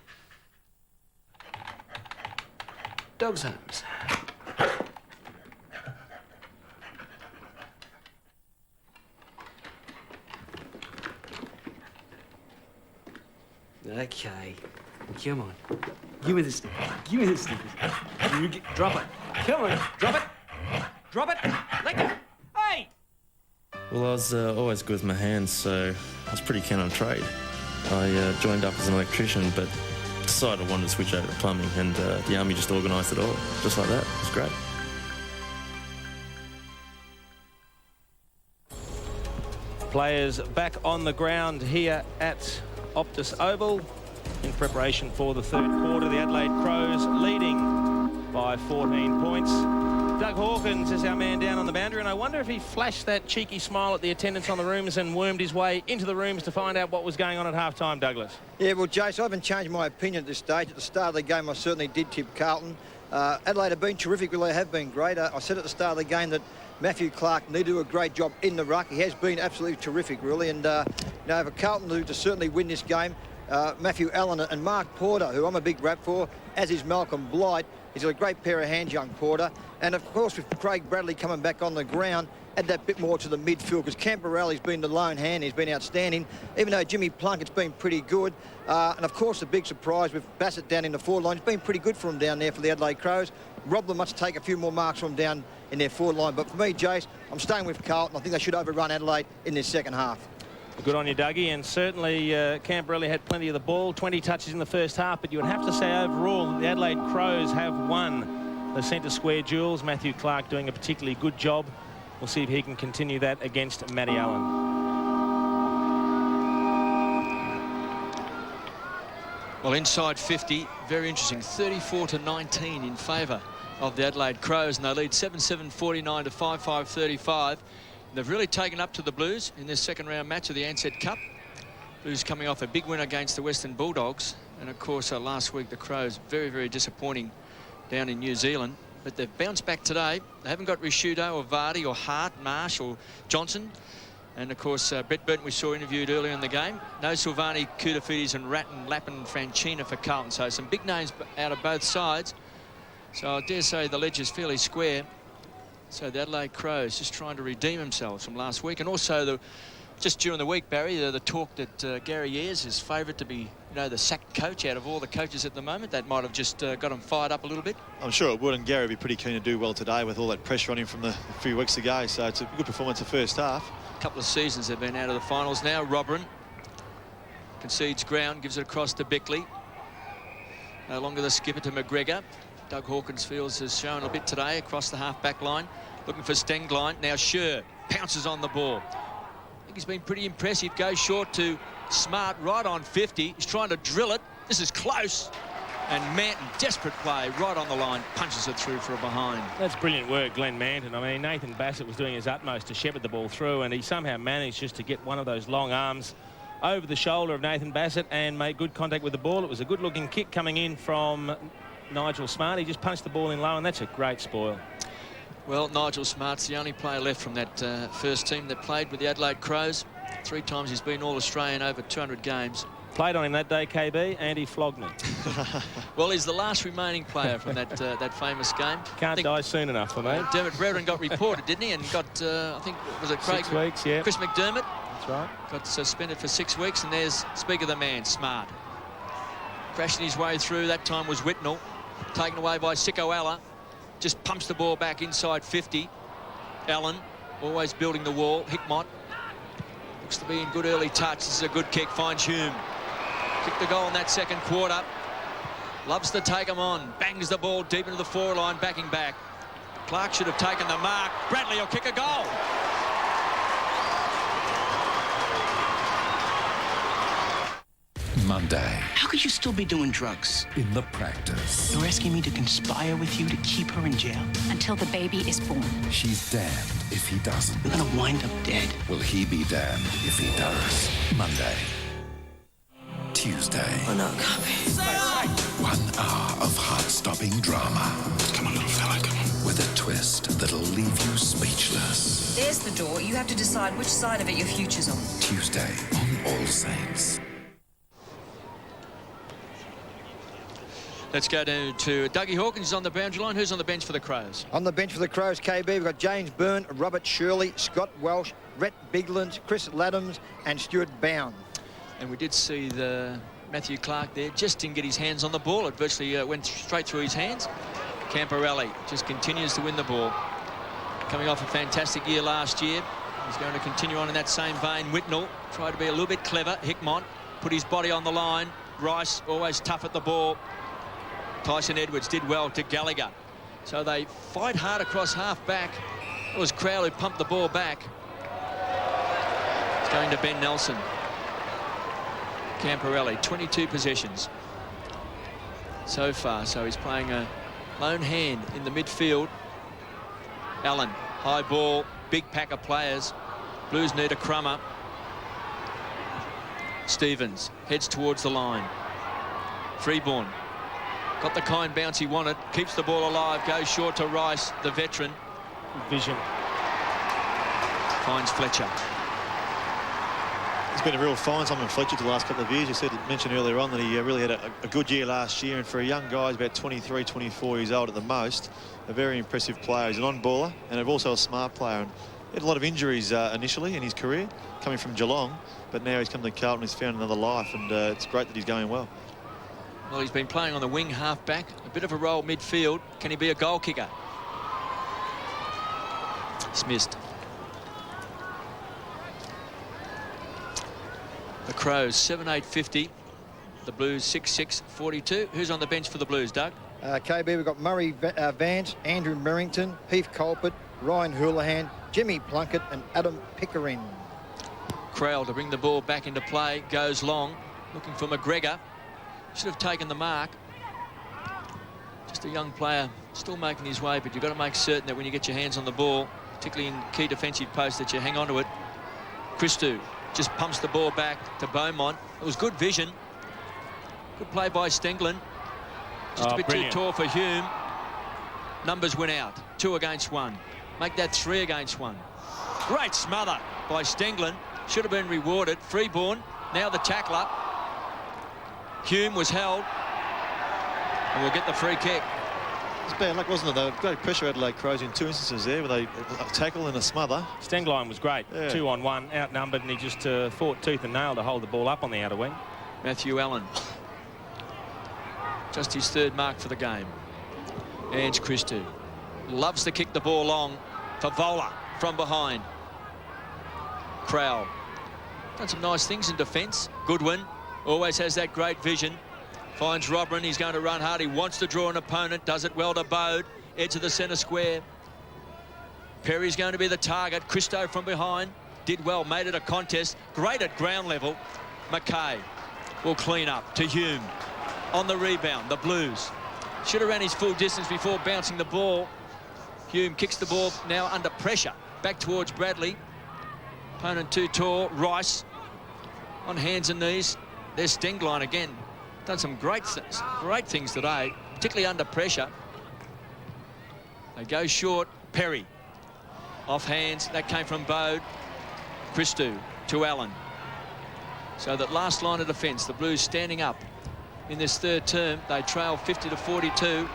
S17: Dogs homes. Okay. Come on. Give me the stick. Give me the stick. Drop it. Come on. Drop it. Drop it. Let go. Hey!
S21: Well, I was always good with my hands, so I was pretty keen on trade. I joined up as an electrician, but decided I wanted to switch over to plumbing, and the Army just organised it all, just like that. It was great.
S2: Players back on the ground here at Optus Oval in preparation for the third quarter. The Adelaide Crows leading by 14 points. Doug Hawkins is our man down on the boundary, and I wonder if he flashed that cheeky smile at the attendants on the rooms and wormed his way into the rooms to find out what was going on at half-time, Douglas.
S11: Yeah, well, Jace, I haven't changed my opinion at this stage. At the start of the game, I certainly did tip Carlton. Adelaide have been terrific. Well, they have been great. I said at the start of the game that Matthew Clark need to do a great job in the ruck. He has been absolutely terrific, really. And, you know, for Carlton to certainly win this game, Matthew Allen and Mark Porter, who I'm a big rap for, as is Malcolm Blight. He's got a great pair of hands, young Porter. And, of course, with Craig Bradley coming back on the ground, add that bit more to the midfield, because Camporelli's been the lone hand. He's been outstanding, even though Jimmy Plunkett's been pretty good. And, of course, the big surprise with Bassett down in the forward line. It's been pretty good for him down there for the Adelaide Crows. Rob them must take a few more marks from them down in their forward line. But for me, Jace, I'm staying with Carlton. I think they should overrun Adelaide in this second half.
S2: Good on you, Dougie, and certainly Camporelli had plenty of the ball, 20 touches in the first half, but you would have to say overall the Adelaide Crows have won the centre square duels. Matthew Clark doing a particularly good job. We'll see if he can continue that against Matty Allen.
S24: Well, inside 50, very interesting, 34-19 in favour of the Adelaide Crows, and they lead 7-7-49 to 5-5-35. They've really taken up to the Blues in this second round match of the Ansett Cup. Blues coming off a big win against the Western Bulldogs. And of course, last week the Crows very, very disappointing down in New Zealand. But they've bounced back today. They haven't got Risciuto or Vardy or Hart, Marsh or Johnson. And of course, Brett Burton we saw interviewed earlier in the game. No Silvani, Koutafidis and Ratton, Lappin, Franchina for Carlton. So some big names out of both sides. So I dare say the ledge is fairly square. So the Adelaide Crows just trying to redeem themselves from last week. And also the Just during the week, Barry, the talk that Gary Ayres is favourite to be, you know, the sacked coach out of all the coaches at the moment. That might have just got him fired up a little bit.
S3: I'm sure it would, and Gary would be pretty keen to do well today with all that pressure on him from a few weeks ago. So it's a good performance the first half.
S24: A couple of seasons they've been out of the finals now. Robran concedes ground, gives it across to Bickley. No longer the skipper to McGregor. Doug Hawkins feels has shown a bit today across the half-back line. Looking for Stenglein. Now Scher pounces on the ball. I think he's been pretty impressive. Goes short to Smart right on 50. He's trying to drill it. This is close. And Manton, desperate play, right on the line, punches it through for a behind.
S2: That's brilliant work, Glenn Manton. I mean, Nathan Bassett was doing his utmost to shepherd the ball through, and he somehow managed just to get one of those long arms over the shoulder of Nathan Bassett and made good contact with the ball. It was a good-looking kick coming in from Nigel Smart. He just punched the ball in low, and that's a great spoil.
S24: Well, Nigel Smart's the only player left from that first team that played with the Adelaide Crows. 3 times he's been All-Australian over 200 games.
S2: Played on him that day, KB, and he flogged me.
S24: Well, he's the last remaining player from that famous game.
S2: Can't die soon enough for me.
S24: Dermot Brereton got reported, didn't he? And got, I think, was it Craig?
S2: 6 weeks, yeah.
S24: Chris McDermott.
S2: That's right.
S24: Got suspended for 6 weeks, and there's, speak of the man, Smart. Crashing his way through, that time was Whitnell. Taken away by Sicko Alla. Just pumps the ball back inside 50. Allen, always building the wall. Hickmott. Looks to be in good early touch. This is a good kick, finds Hume. Kicked the goal in that second quarter. Loves to take him on. Bangs the ball deep into the forward line, backing back. Clark should have taken the mark. Bradley will kick a goal.
S13: Monday.
S1: How could you still be doing drugs?
S13: In the practice.
S1: You're asking me to conspire with you to keep her in jail?
S4: Until the baby is born.
S13: She's damned if he doesn't.
S1: You're gonna wind up dead.
S13: Will he be damned if he does? Monday. Tuesday.
S1: Oh no, copy.
S13: 1 hour of heart-stopping drama.
S1: Come on, little fella, come on.
S13: With a twist that'll leave you speechless.
S4: There's the door. You have to decide which side of it your future's on.
S13: Tuesday on All Saints.
S24: Let's go down to Dougie Hawkins. He's on the boundary line. Who's on the bench for the Crows?
S11: On the bench for the Crows, KB, we've got James Byrne, Robert Shirley, Scott Welsh, Rhett Bigland, Chris Laddams and Stuart Bound.
S24: And we did see the Matthew Clark there. Just didn't get his hands on the ball. It virtually went straight through his hands. Camporelli just continues to win the ball. Coming off a fantastic year last year. He's going to continue on in that same vein. Whitnell tried to be a little bit clever. Hickmott put his body on the line. Rice always tough at the ball. Tyson Edwards did well to Gallagher. So they fight hard across half-back. It was Crowell who pumped the ball back. It's going to Ben Nelson. Camporelli, 22 possessions so far. So he's playing a lone hand in the midfield. Allen, high ball, big pack of players. Blues need a crummer. Stevens heads towards the line. Freeborn. Got the kind bounce he wanted, keeps the ball alive, goes short to Rice, the veteran.
S2: Vision.
S24: Finds Fletcher.
S3: He's been a real fine Simon Fletcher for the last couple of years. You mentioned earlier on that he really had a good year last year, and for a young guy, he's about 23, 24 years old at the most. A very impressive player. He's an on-baller and also a smart player. And he had a lot of injuries initially in his career, coming from Geelong, but now he's come to Carlton, he's found another life, and it's great that he's going well.
S24: Well, he's been playing on the wing half-back, a bit of a role midfield. Can he be a goal kicker? He's missed. The Crows, 7-8-50. The Blues, 6-6-42. Who's on the bench for the Blues, Doug?
S11: KB, we've got Murray Vance, Andrew Merrington, Heath Colpert, Ryan Houlihan, Jimmy Plunkett and Adam Pickering.
S24: Crowell to bring the ball back into play, goes long, looking for McGregor. Should have taken the mark. Just a young player, still making his way, but you've got to make certain that when you get your hands on the ball, particularly in key defensive posts, that you hang on to it. Christou just pumps the ball back to Beaumont. It was good vision. Good play by Stenglen. Just a bit
S2: brilliant.
S24: too tall for Hume. Numbers went out. 2 against 1. Make that 3 against 1. Great smother by Stenglen. Should have been rewarded. Freeborn, now the tackler. Hume was held. And we'll get the free kick.
S3: It's bad luck, wasn't it? They were great pressure, Adelaide Crows, in 2 instances there, where they tackle and a smother.
S2: Stenglein was great.
S3: Yeah.
S2: 2-on-1, outnumbered, and he just fought tooth and nail to hold the ball up on the outer wing.
S24: Matthew Allen. Just his 3rd mark for the game. Ange Christou loves to kick the ball long for Vola from behind. Crowell done some nice things in defence. Goodwin always has that great vision. Finds Robrin. He's going to run hard. He wants to draw an opponent. Does it well to Bode. Edge of the centre square. Perry's going to be the target. Christou from behind. Did well. Made it a contest. Great at ground level. McKay will clean up to Hume. On the rebound, the Blues. Should have ran his full distance before bouncing the ball. Hume kicks the ball now under pressure. Back towards Bradley. Opponent too tall. Rice on hands and knees. There's Stenglein again. Done some great things today, particularly under pressure. They go short. Perry off hands. That came from Bode. Christou to Allen. So that last line of defence, the Blues standing up in this 3rd term. They trail 50-42.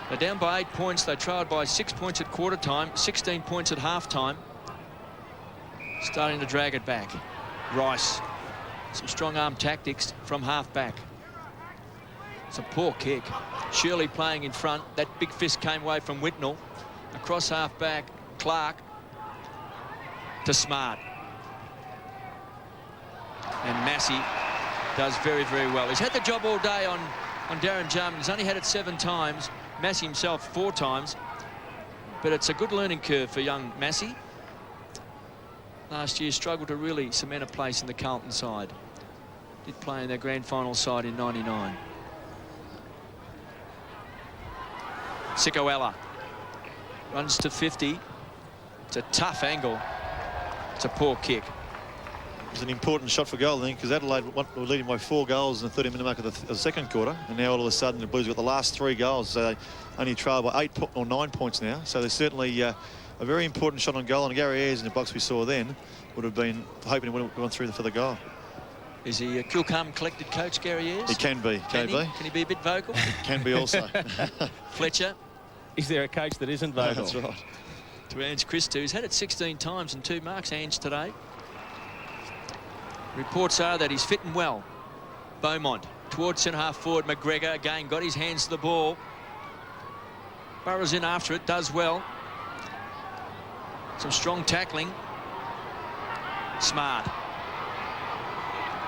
S24: They're down by 8 points. They trailed by 6 points at quarter time, 16 points at half time. Starting to drag it back. Rice. Some strong arm tactics from half back. It's a poor kick. Shirley playing in front. That big fist came away from Whitnell. Across half back, Clark to Smart. And Massey does very, very well. He's had the job all day on Darren Jarman. He's only had it 7 times. Massey himself 4 times. But it's a good learning curve for young Massey. Last year struggled to really cement a place in the Carlton side. Did play in their grand final side in '99. Sikoela runs to 50. It's a tough angle. It's a poor kick.
S3: It was an important shot for goal, I think, because Adelaide were leading by 4 goals in the 30-minute mark of the second quarter, and now all of a sudden the Blues got the last 3 goals, so they only trail by 8 or 9 points now. So there's certainly a very important shot on goal, and Gary Ayres in the box we saw then would have been hoping to win through for the goal.
S24: Is he a cool, calm, collected coach, Gary Ayres?
S3: He can be. Can
S24: he be a bit vocal?
S3: He can be also.
S24: Fletcher.
S2: Is there a coach that isn't vocal?
S3: That's right.
S24: To Ange Christou. He's had it 16 times and 2 marks, Ange, today. Reports are that he's fitting well. Beaumont towards centre-half forward. McGregor again got his hands to the ball. Burrows in after it, does well. Some strong tackling. Smart.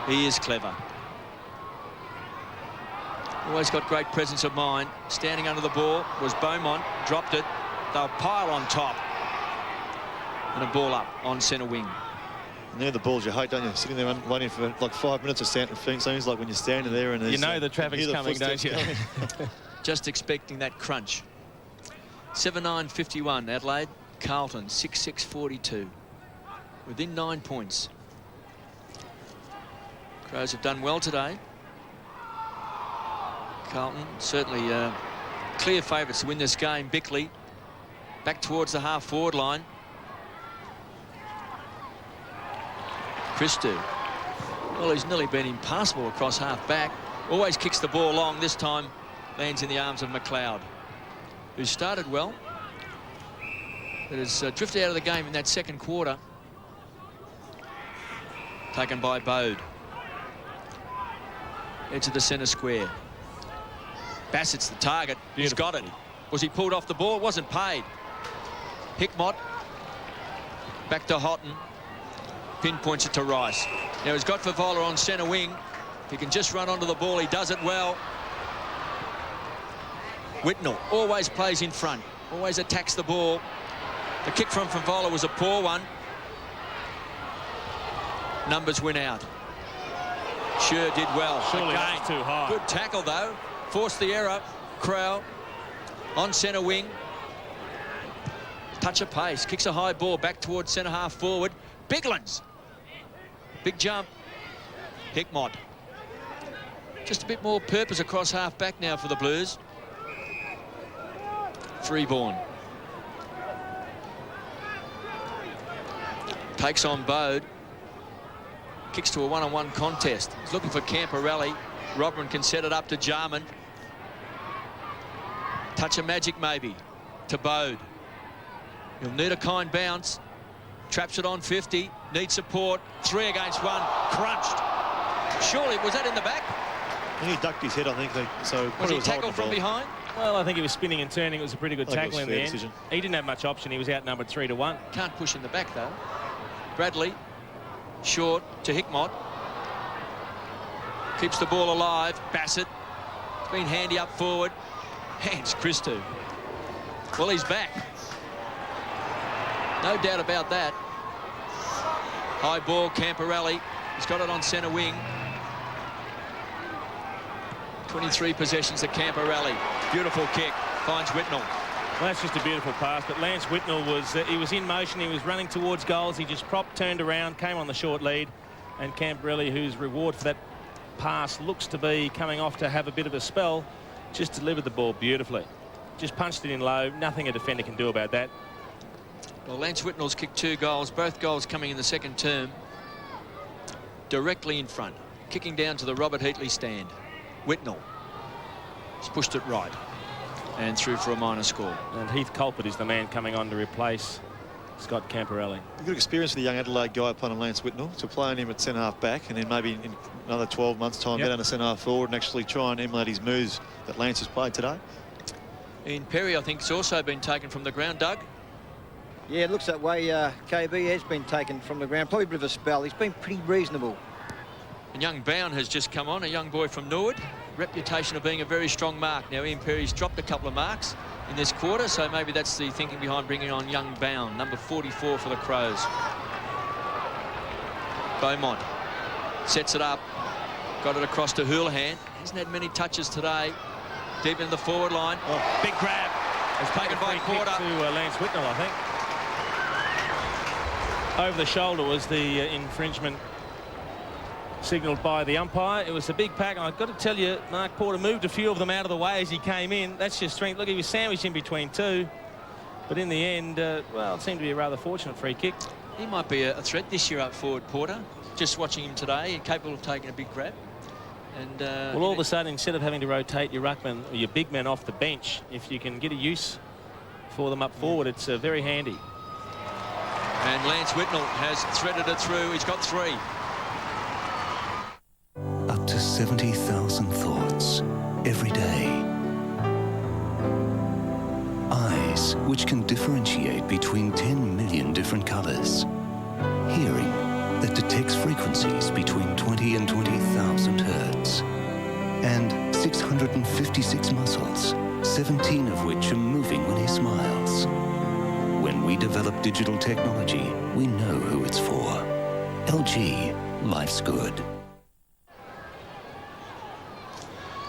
S24: He is clever. Always got great presence of mind. Standing under the ball was Beaumont. Dropped it. They'll pile on top. And a ball up on centre wing.
S3: And they're the balls you hate, don't you? Sitting there waiting for like 5 minutes of standing. Seems like when you're standing there and
S2: you know the traffic's coming, don't you?
S24: Just expecting that crunch. 7-9-51 Adelaide. Carlton 6-6-42. Within 9 points. Crows have done well today. Carlton certainly clear favourites to win this game. Bickley back towards the half-forward line. Christou. Well, he's nearly been impassable across half-back. Always kicks the ball long. This time lands in the arms of McLeod, who started well, but has drifted out of the game in that second quarter. Taken by Bode. Edge of the centre square. Bassett's the target. He's got it. Was he pulled off the ball? Wasn't paid. Hickmott. Back to Houghton. Pinpoints it to Rice. Now he's got Favola on centre wing. If he can just run onto the ball, he does it well. Whitnell always plays in front. Always attacks the ball. The kick from Favola was a poor one. Numbers win out. Sure did well.
S2: Surely that's too high.
S24: Good tackle, though. Forced the error. Crowell on centre wing. Touch of pace. Kicks a high ball back towards centre half forward. Biglands. Big jump. Hickmott. Just a bit more purpose across half back now for the Blues. Freeborn. Takes on Bode. Kicks to a one-on-one contest. He's looking for Camporelli. Robin can set it up to Jarman. Touch of magic maybe to Bode. He'll need a kind bounce. Traps it on 50. Needs support. 3 against 1. Crunched. Surely, was that in the back?
S3: He ducked his head, I think. So
S24: Was he tackled from behind?
S2: Well, I think he was spinning and turning. It was a pretty good tackle in the end.
S3: Decision.
S2: He didn't have much option. He was outnumbered 3-1.
S24: Can't push in the back, though. Bradley. Short to Hickmott. Keeps the ball alive. Bassett. It's been handy up forward. Hands Christou. Well, he's back. No doubt about that. High ball, Camporelli. He's got it on centre wing. 23 possessions at Camporelli. Beautiful kick. Finds Whitnell.
S2: Well, that's just a beautiful pass, but Lance Whitnell was he was in motion. He was running towards goals. He just propped, turned around, came on the short lead, and Camporelli, whose reward for that pass looks to be coming off to have a bit of a spell, just delivered the ball beautifully. Just punched it in low. Nothing a defender can do about that.
S24: Well, Lance Whitnell's kicked 2 goals, both goals coming in the second term. Directly in front, kicking down to the Robert Heatley stand. Whitnell has pushed it right and through for a minor score.
S2: And Heath Culpert is the man coming on to replace Scott Camporelli.
S3: A good experience with the young Adelaide guy playing Lance Whitnell, to play on him at centre-half back, and then maybe in another 12 months' time get down to centre-half forward and actually try and emulate his moves that Lance has played today.
S24: Ian Perry, I think, has also been taken from the ground, Doug.
S11: Yeah, it looks that way. KB has been taken from the ground. Probably a bit of a spell. He's been pretty reasonable.
S24: And young Bound has just come on, a young boy from Norwood. Reputation of being a very strong mark. Now, Ian Perry's dropped a couple of marks in this quarter, so maybe that's the thinking behind bringing on young Bound, number 44 for the Crows. Beaumont sets it up. Got it across to Houlihan. Hasn't had many touches today. Deep in the forward line.
S2: Oh, big grab.
S24: It's taken by Quarter.
S2: To Lance Whitnell, I think. Over the shoulder was the infringement signalled by the umpire. It was a big pack, and I've got to tell you, Mark Porter moved a few of them out of the way as he came in. That's just strength. Look, he was sandwiched in between 2. But in the end, well, it seemed to be a rather fortunate free kick.
S24: He might be a threat this year up forward, Porter. Just watching him today, capable of taking a big grab. And
S2: well, all of a sudden, instead of having to rotate your ruckman or your big men off the bench, if you can get a use for them up forward, it's very handy.
S24: And Lance Whitnell has threaded it through. He's got 3.
S16: Up to 70,000 thoughts every day. Eyes which can differentiate between 10 million different colors. Hearing that detects frequencies between 20 and 20,000 hertz. And 656 muscles, 17 of which are moving when he smiles. When we develop digital technology, we know who it's for. LG, life's good.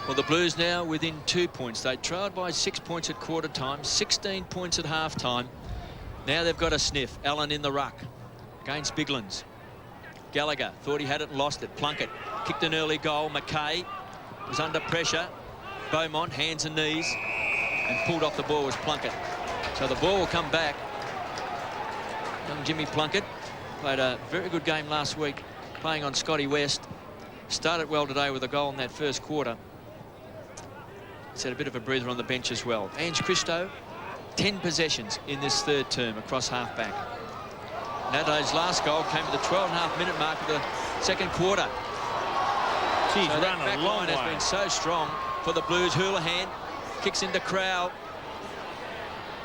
S24: Well, the Blues now within 2 points. They trailed by 6 points at quarter time, 16 points at half time. Now they've got a sniff. Allen in the ruck against Biglands. Gallagher thought he had it and lost it. Plunkett kicked an early goal. McKay was under pressure. Beaumont, hands and knees, and pulled off the ball was Plunkett. So the ball will come back. Young Jimmy Plunkett played a very good game last week, playing on Scotty West. Started well today with a goal in that first quarter. He's had a bit of a breather on the bench as well. Ange Christou, 10 possessions in this third term across half-back. Adelaide's last goal came at the 12.5-minute mark of the second quarter.
S2: She's
S24: so
S2: run
S24: that back
S2: a long
S24: line
S2: way.
S24: has been so strong for the Blues. Houlihan kicks into Crowell.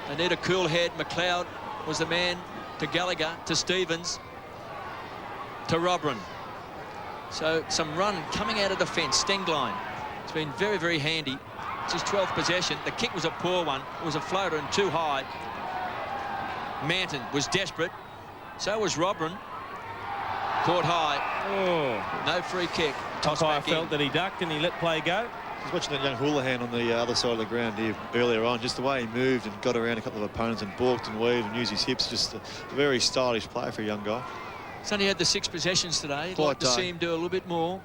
S24: They need a cool head. McLeod was the man to Gallagher, to Stevens, to Robran. So some run coming out of defence. Stengline. It's been very, very handy. It's his 12th possession. The kick was a poor one. It was a floater and too high. Manton was desperate. So was Robran. Caught high.
S2: Oh.
S24: No free kick. Toss
S2: Umpire
S24: back
S2: felt
S24: in.
S2: that he ducked and he let play go.
S3: I was watching that young Houlihan on the other side of the ground here earlier on, just the way he moved and got around a couple of opponents and balked and weaved and used his hips. Just a very stylish play for a young guy.
S24: He's only had the 6 possessions today. I'd like to see him do a little bit more.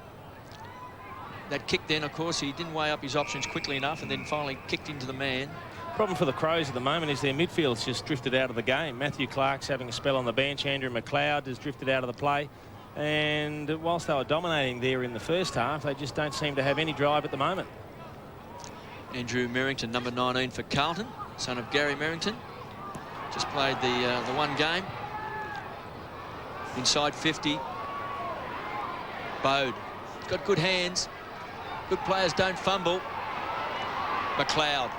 S24: That kick then, of course, he didn't weigh up his options quickly enough and then finally kicked into the man.
S2: Problem for the Crows at the moment is their midfield's just drifted out of the game. Matthew Clark's having a spell on the bench. Andrew McLeod has drifted out of the play. And whilst they were dominating there in the first half, they just don't seem to have any drive at the moment.
S24: Andrew Merrington, number 19 for Carlton, son of Gary Merrington. Just played the one game. Inside 50. Bode. Got good hands. Good players don't fumble. McLeod.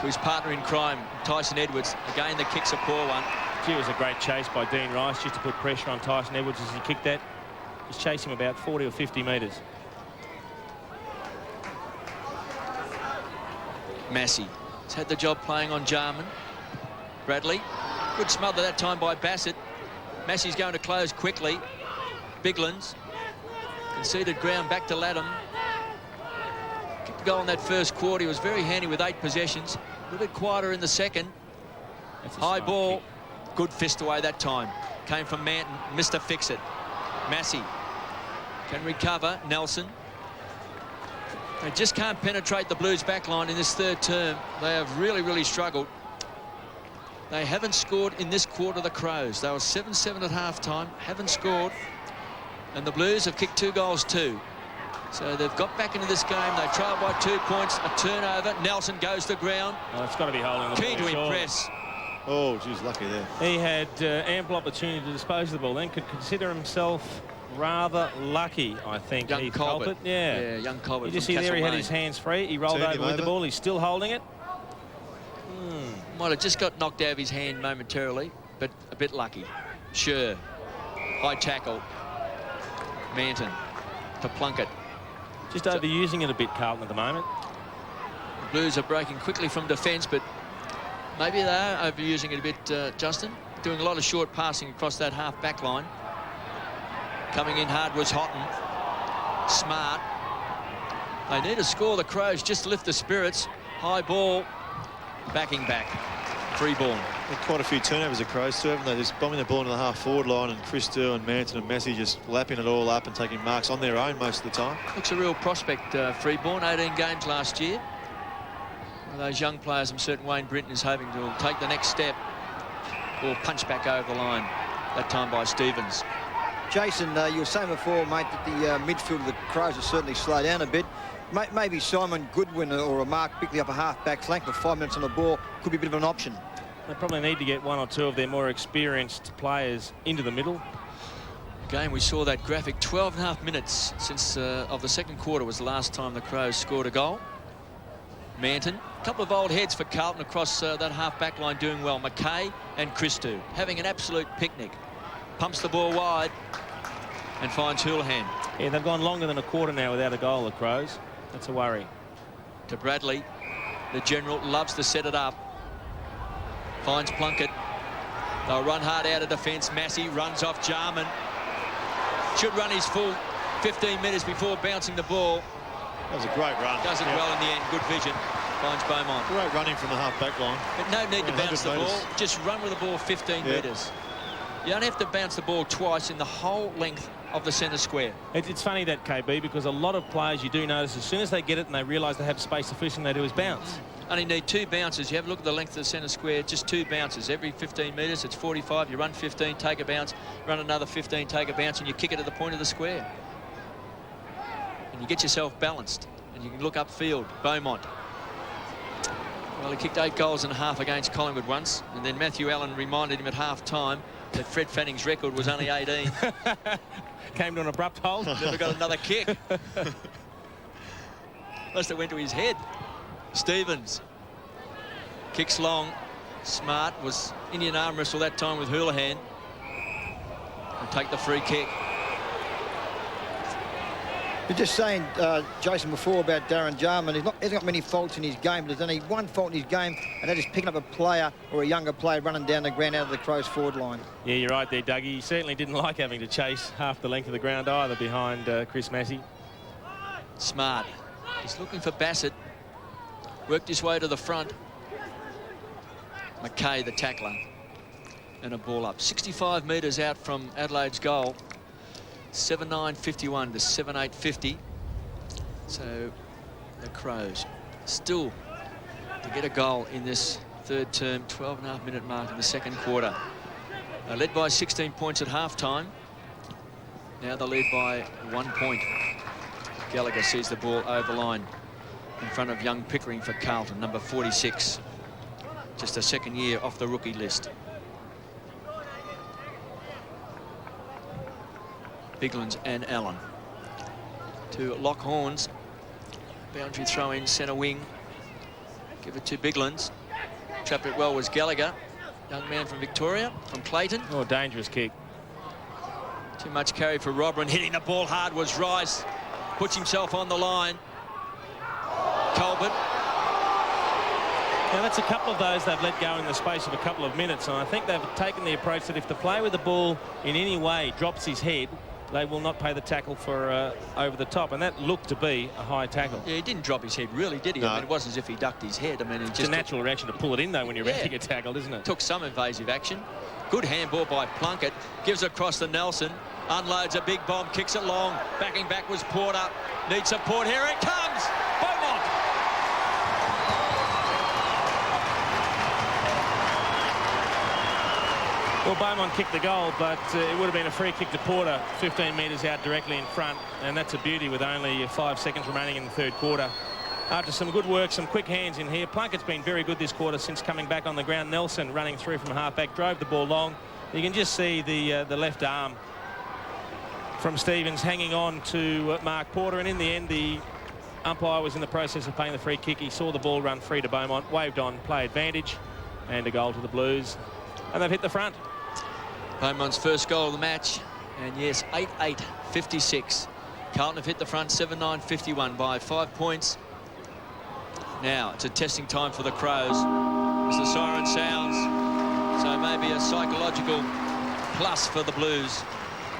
S24: To his partner in crime, Tyson Edwards. Again, the kick's a poor one.
S2: Gee, it was a great chase by Dean Rice just to put pressure on Tyson Edwards as he kicked that. He's chasing him about 40 or 50 metres.
S24: Massey has had the job playing on Jarman. Bradley. Good smother that time by Bassett. Massey's going to close quickly. Biglands. Conceded ground back to Latham. Kicked the goal in that first quarter. He was very handy with 8 possessions. A little bit quieter in the second. High ball. Kick. Good fist away that time. Came from Manton. Mr. Fix-It. Massey can recover. Nelson. They just can't penetrate the Blues backline in this third term. They have really, really struggled. They haven't scored in this quarter, the Crows. They were 7-7 at half-time, haven't scored. And the Blues have kicked 2 goals too. So they've got back into this game. They trail by 2 points, a turnover. Nelson goes to ground.
S2: Oh, it's got to be holding the ball.
S24: Key to impress.
S3: Oh, geez, lucky there.
S2: He had ample opportunity to dispose of the ball, then could consider himself rather lucky, I think.
S24: Young Colbert.
S2: Yeah,
S24: young Colbert.
S2: You just see there he had his hands free. He rolled over with the ball. He's still holding it.
S24: Might have just got knocked out of his hand momentarily, but a bit lucky. Sure. High tackle. Manton to Plunkett.
S2: Just overusing it a bit, Carlton, at the moment.
S24: The Blues are breaking quickly from defence, but maybe they are overusing it a bit, Justin. Doing a lot of short passing across that half-back line. Coming in hard was Houghton. Smart. They need to score, the Crows, just lift the spirits. High ball. Backing back. Free ball.
S3: Quite a few turnovers of Crows too, haven't they? Just bombing the ball into the half-forward line, and Christo and Manton and Massey just lapping it all up and taking marks on their own most of the time.
S24: Looks a real prospect, Freeborn. 18 games last year. One of those young players, I'm certain Wayne Brinton is hoping to take the next step. Ball punched back over the line, that time by Stevens.
S11: Jason, you were saying before, mate, that the midfield of the Crows has certainly slowed down a bit. Maybe Simon Goodwin or a Mark Bickley up a half-back flank with 5 minutes on the ball could be a bit of an option.
S2: They probably need to get 1 or 2 of their more experienced players into the middle.
S24: Again, we saw that graphic. 12.5 minutes since of the second quarter was the last time the Crows scored a goal. Manton, a couple of old heads for Carlton across that half-back line doing well. McKay and Christou having an absolute picnic. Pumps the ball wide and finds Houlihan.
S2: Yeah, they've gone longer than a quarter now without a goal, the Crows. That's a worry.
S24: To Bradley. The general loves to set it up. Finds Plunkett. They'll run hard out of defence. Massey runs off Jarman. Should run his full 15 metres before bouncing the ball.
S3: That was a great run.
S24: Does it well in the end. Good vision. Finds Beaumont.
S3: Great running from the half-back line.
S24: But no need to bounce the ball. Just run with the ball 15 metres. You don't have to bounce the ball twice in the whole length of the centre square.
S2: It's funny that, KB, because a lot of players you do notice as soon as they get it and they realise they have space, the first thing they do is bounce.
S24: Only need 2 bounces. You have a look at the length of the centre square, just 2 bounces. Every 15 metres, it's 45. You run 15, take a bounce, run another 15, take a bounce, and you kick it at the point of the square. And you get yourself balanced, and you can look upfield. Beaumont. Well, he kicked 8 goals and a half against Collingwood once, and then Matthew Allen reminded him at half-time that Fred Fanning's record was only 18.
S2: Came to an abrupt halt.
S24: Never got another kick. Unless it went to his head. Stevens. Kicks long. Smart was Indian arm wrestle that time with Houlihan. And take the free kick.
S11: You're just saying, Jason, before about Darren Jarman, he hasn't got many faults in his game, but there's only one fault in his game, and that is picking up a player or a younger player running down the ground out of the Crows forward line.
S2: Yeah, you're right there, Dougie. He certainly didn't like having to chase half the length of the ground either behind Chris Massey.
S24: Smart. He's looking for Bassett. Worked his way to the front. McKay, the tackler. And a ball up. 65 metres out from Adelaide's goal. 7-9-51 to 7-8-50. So the Crows still to get a goal in this third term, 12.5-minute mark in the second quarter. Led by 16 points at half-time. Now they lead by 1 point. Gallagher sees the ball over the line. in front of young Pickering for Carlton, number 46. Just a second year off the rookie list. Biglands and Allen. To lock horns. Boundary throw in centre wing. Give it to Biglands. Trapped it well was Gallagher. Young man from Victoria, from Clayton.
S2: Oh, dangerous kick.
S24: Too much carry for Robert. Hitting the ball hard was Rice. Puts himself on the line. Colbert.
S2: Now, that's a couple of those they've let go in the space of a couple of minutes, and I think they've taken the approach that if the player with the ball in any way drops his head, they will not pay the tackle for over the top, and that looked to be a high tackle.
S24: Yeah, he didn't drop his head, really, did he?
S2: No.
S24: I mean, it wasn't as if he ducked his head. I mean,
S2: It's a natural reaction to pull it in, though, when you're ready to get tackled, isn't it?
S24: Took some evasive action. Good handball by Plunkett. Gives it across to Nelson. Unloads a big bomb, kicks it long. Backing back was Porter. Needs support. Here it comes. Beaumont.
S2: Well, Beaumont kicked the goal, but it would have been a free kick to Porter, 15 metres out directly in front, and that's a beauty with only 5 seconds remaining in the third quarter. After some good work, some quick hands in here. Plunkett's been very good this quarter since coming back on the ground. Nelson running through from halfback, drove the ball long. You can just see the left arm from Stevens hanging on to Mark Porter, and in the end, the umpire was in the process of paying the free kick. He saw the ball run free to Beaumont, waved on, play advantage, and a goal to the Blues. And they've hit the front.
S24: Beaumont's first goal of the match, and yes, 8-8-56. Carlton have hit the front, 7-9-51 by 5 points. Now it's a testing time for the Crows as the siren sounds, so maybe a psychological plus for the Blues.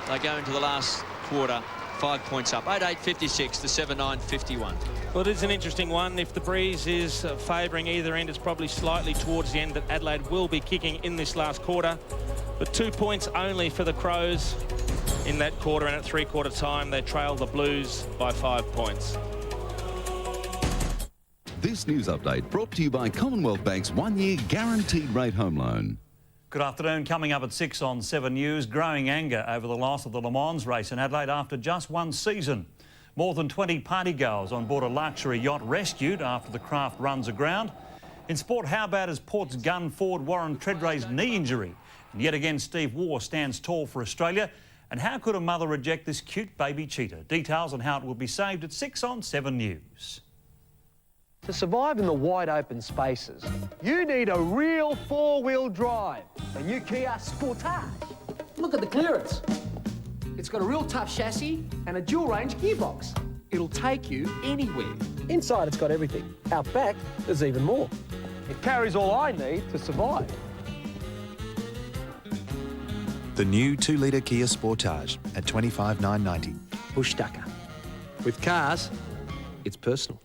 S24: They go into the last quarter 5 points up, 8-8-56 to 7-9-51.
S2: Well, it is an interesting one. If the breeze is favouring either end, it's probably slightly towards the end that Adelaide will be kicking in this last quarter. But 2 points only for the Crows in that quarter, and at three-quarter time they trail the Blues by 5 points.
S5: This news update brought to you by Commonwealth Bank's one-year guaranteed rate home loan.
S6: Good afternoon. Coming up at 6 on 7 News, growing anger over the loss of the Le Mans race in Adelaide after just one season. More than 20 partygoers on board a luxury yacht rescued after the craft runs aground. In sport, how bad is Port's gun forward Warren Treadray's knee injury? And yet again, Steve Waugh stands tall for Australia. And how could a mother reject this cute baby cheetah? Details on how it will be saved at 6 on 7 News.
S15: To survive in the wide open spaces, you need a real four-wheel drive. A new Kia Sportage.
S19: Look at the clearance. It's got a real tough chassis and a dual-range gearbox. It'll take you anywhere.
S15: Inside, it's got everything. Out back, there's even more. It carries all I need to survive.
S22: The new 2-litre Kia Sportage at $25,990.
S15: Bush ducker. With cars, it's personal.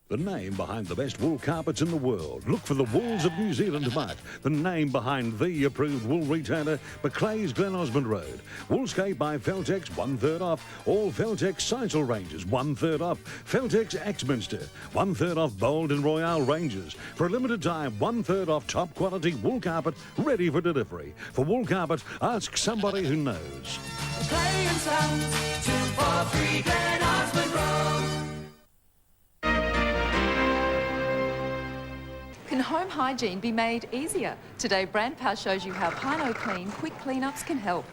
S25: The name behind the best wool carpets in the world. Look for the Wools of New Zealand mark. The name behind the approved wool retailer, Macleay's Glen Osmond Road. Woolscape by Feltex, 1/3 off. All Feltex Seisel ranges, 1/3 off. Feltex Axminster, 1/3 off Bold and Royale ranges. For a limited time, 1/3 off top quality wool carpet ready for delivery. For wool carpet, ask somebody who knows.
S26: Macleay and Sons, 243 Glen Osmond Road.
S27: Can home hygiene be made easier? Today, Brand Power shows you how Pino Clean quick cleanups can help.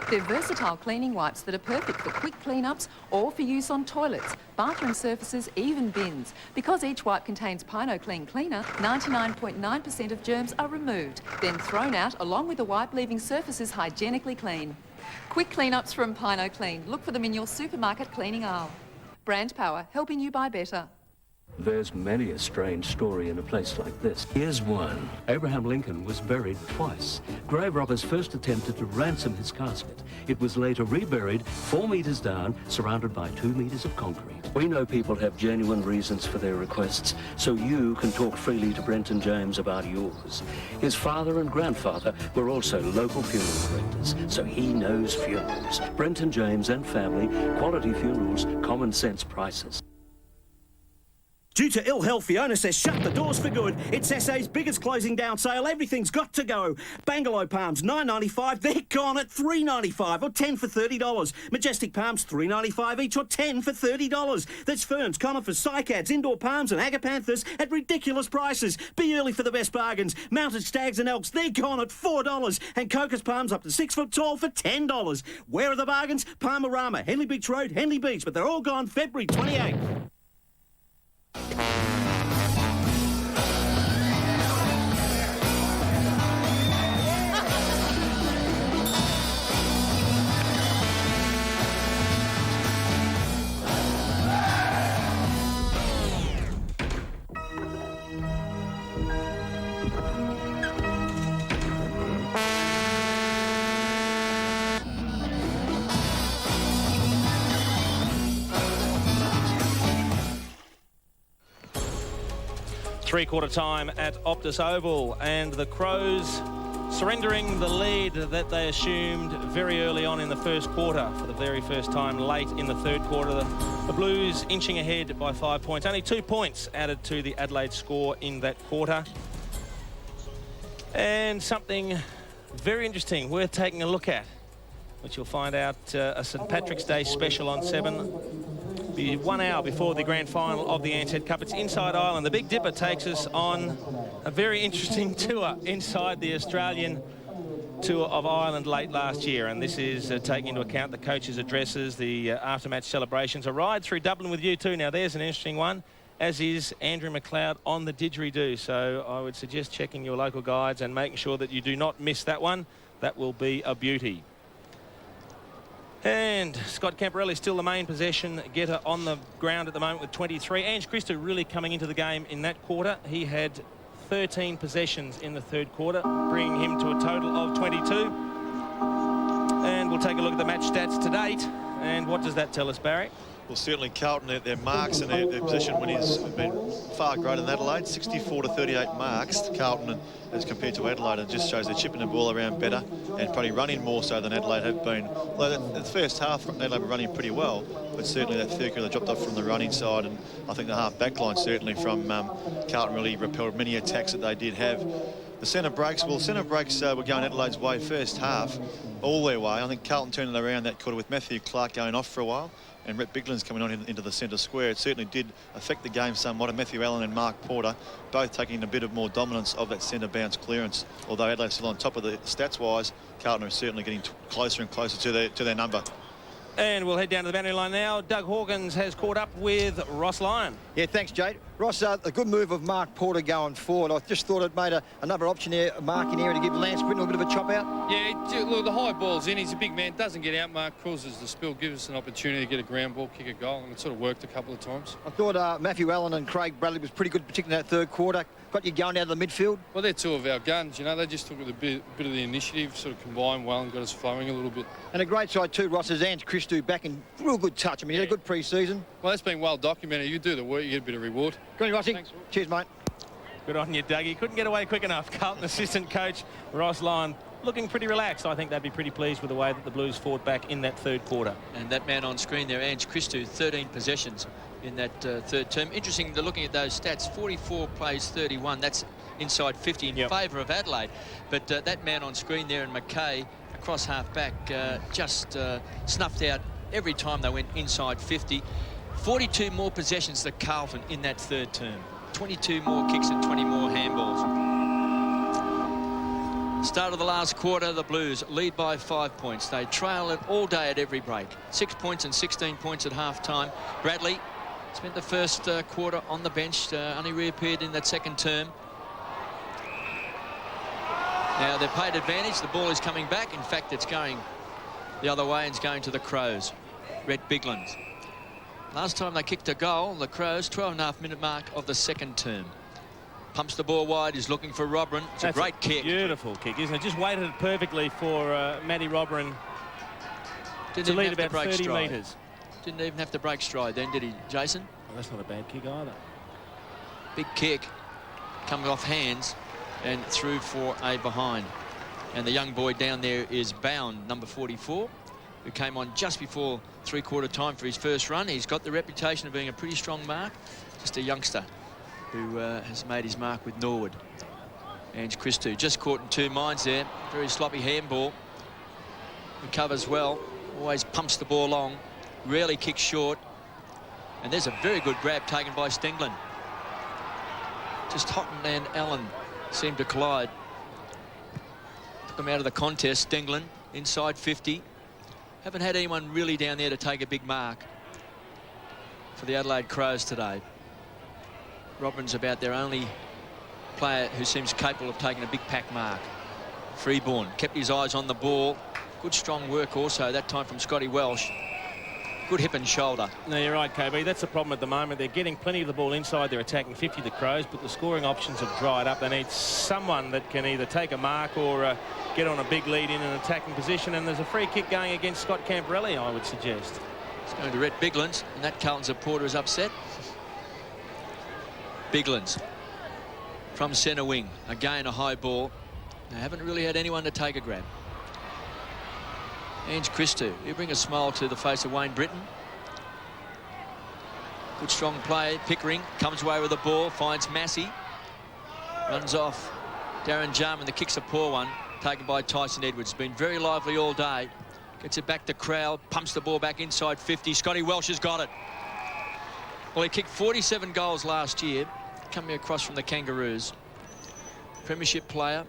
S27: They're versatile cleaning wipes that are perfect for quick cleanups or for use on toilets, bathroom surfaces, even bins. Because each wipe contains Pino Clean cleaner, 99.9% of germs are removed, then thrown out along with the wipe, leaving surfaces hygienically clean. Quick cleanups from Pino Clean. Look for them in your supermarket cleaning aisle. Brand Power, helping you buy better.
S29: There's many a strange story in a place like this. Here's one. Abraham Lincoln was buried twice. Grave robbers first attempted to ransom his casket. It was later reburied 4 metres down, surrounded by 2 metres of concrete. We know people have genuine reasons for their requests, so you can talk freely to Brenton James about yours. His father and grandfather were also local funeral directors, so he knows funerals. Brenton James and family, quality funerals, common sense prices.
S7: Due to ill health, Fiona says shut the doors for good. It's SA's biggest closing down sale. Everything's got to go. Bangalow palms, $9.95. They're gone at $3.95 or 10 for $30. Majestic palms, $3.95 each or 10 for $30. There's ferns, conifers, cycads, indoor palms and agapanthus at ridiculous prices. Be early for the best bargains. Mounted stags and elks, they're gone at $4. And cocos palms up to 6 foot tall for $10. Where are the bargains? Palmarama, Henley Beach Road, Henley Beach, but they're all gone February 28th.
S2: Three-quarter time at Optus Oval, and the Crows surrendering the lead that they assumed very early on in the first quarter for the very first time late in the third quarter. The Blues inching ahead by 5 points. Only 2 points added to the Adelaide score in that quarter. And something very interesting worth taking a look at, which you'll find out a St Patrick's Day special on 7. Be 1 hour before the grand final of the Ansett Cup. It's inside Ireland. The Big Dipper takes us on a very interesting tour inside the Australian tour of Ireland late last year, and this is taking into account the coaches' addresses, the after-match celebrations. A ride through Dublin with you too. Now there's an interesting one, as is Andrew McLeod on the didgeridoo. So I would suggest checking your local guides and making sure that you do not miss that one. That will be a beauty. And Scott Camporelli still the main possession getter on the ground at the moment with 23. Ange Christou really coming into the game in that quarter. He had 13 possessions in the third quarter, bringing him to a total of 22. And we'll take a look at the match stats to date. And what does that tell us, Barry?
S3: Well, certainly Carlton, their marks and their possession winning has been far greater than Adelaide. 64 to 38 marks, Carlton, as compared to Adelaide. It just shows they're chipping the ball around better and probably running more so than Adelaide have been. Although the first half, Adelaide were running pretty well, but certainly that third quarter dropped off from the running side, and I think the half-back line certainly from Carlton really repelled many attacks that they did have. The centre breaks, well, centre breaks were going Adelaide's way first half, all their way. I think Carlton turned it around that quarter with Matthew Clark going off for a while and Rhett Bigland's coming on into the centre square. It certainly did affect the game somewhat, and Matthew Allen and Mark Porter both taking a bit of more dominance of that centre bounce clearance. Although Adelaide's still on top of the stats-wise, Carlton are certainly getting closer and closer to their number.
S2: And we'll head down to the boundary line now. Doug Hawkins has caught up with Ross Lyon.
S11: Yeah, thanks, Jade. Ross, a good move of Mark Porter going forward. I just thought it made another option there, Mark in area to give Lance Whitnell a bit of a chop out.
S8: Yeah, look, the high ball's in. He's a big man, doesn't get out. Mark causes the spill, gives us an opportunity to get a ground ball, kick a goal, and it sort of worked a couple of times.
S11: I thought Matthew Allen and Craig Bradley was pretty good, particularly in that third quarter. Got you going out of the midfield.
S8: Well, they're two of our guns, you know. They just took a bit of the initiative, sort of combined well and got us flowing a little bit.
S11: And a great side too, Ross, is Ange Christou back in real good touch. I mean, he had a good pre-season.
S8: Well, that's been well documented. You do the work, you get a bit of reward.
S11: Good on you, Rossi.
S8: Thanks.
S11: Cheers, mate.
S2: Good on you, Dougie. Couldn't get away quick enough. Carlton assistant coach Ross Lyon looking pretty relaxed. I think they'd be pretty pleased with the way that the Blues fought back in that third quarter.
S24: And that man on screen there, Ange Christou, 13 possessions in that third term. Interesting, looking at those stats, 44 plays, 31. That's inside 50 in favour of Adelaide. But that man on screen there, and McKay, across half-back, just snuffed out every time they went inside 50. 42 more possessions than Carlton in that third term. 22 more kicks and 20 more handballs. Start of the last quarter, the Blues lead by 5 points. They trail it all day at every break. 6 points and 16 points at half-time. Bradley spent the first quarter on the bench, only reappeared in that second term. Now they've paid advantage. The ball is coming back. In fact, it's going the other way and it's going to the Crows. Rhett Bigland. Last time they kicked a goal, the Crows, 12.5-minute mark of the second term. Pumps the ball wide, is looking for Robran. It's a great kick.
S2: Beautiful kick, isn't it? Just weighted it perfectly for Matty Robran to lead about 30 metres.
S24: Didn't even have to break stride then, did he, Jason?
S2: Well, that's not a bad kick either.
S24: Big kick, coming off hands and through for a behind. And the young boy down there is Bound, number 44, who came on just before three-quarter time for his first run. He's got the reputation of being a pretty strong mark. Just a youngster who has made his mark with Norwood. And Christou just caught in two minds there. Very sloppy handball. Recovers well. Always pumps the ball long. Rarely kicks short. And there's a very good grab taken by Stenglen. Just Houghton and Allen seemed to collide. Took him out of the contest. Stenglen inside 50. Haven't had anyone really down there to take a big mark for the Adelaide Crows today. Robin's about their only player who seems capable of taking a big pack mark. Freeborn kept his eyes on the ball. Good strong work also, that time from Scotty Welsh. Good hip and shoulder.
S2: No, you're right, KB. That's the problem at the moment. They're getting plenty of the ball inside. They're attacking 50, the Crows, but the scoring options have dried up. They need someone that can either take a mark or get on a big lead in an attacking position. And there's a free kick going against Scott Camporelli, I would suggest.
S24: It's going to Rhett Biglands, and that Carlton supporter is upset. Biglands from centre wing. Again, a high ball. They haven't really had anyone to take a grab. Ange Christou, he'll bring a smile to the face of Wayne Britton. Good strong play. Pickering comes away with the ball, finds Massey. Runs off Darren Jarman. The kick's a poor one, taken by Tyson Edwards. Been very lively all day. Gets it back to Crowd, pumps the ball back inside 50. Scotty Welsh has got it. Well, he kicked 47 goals last year, coming across from the Kangaroos. Premiership player,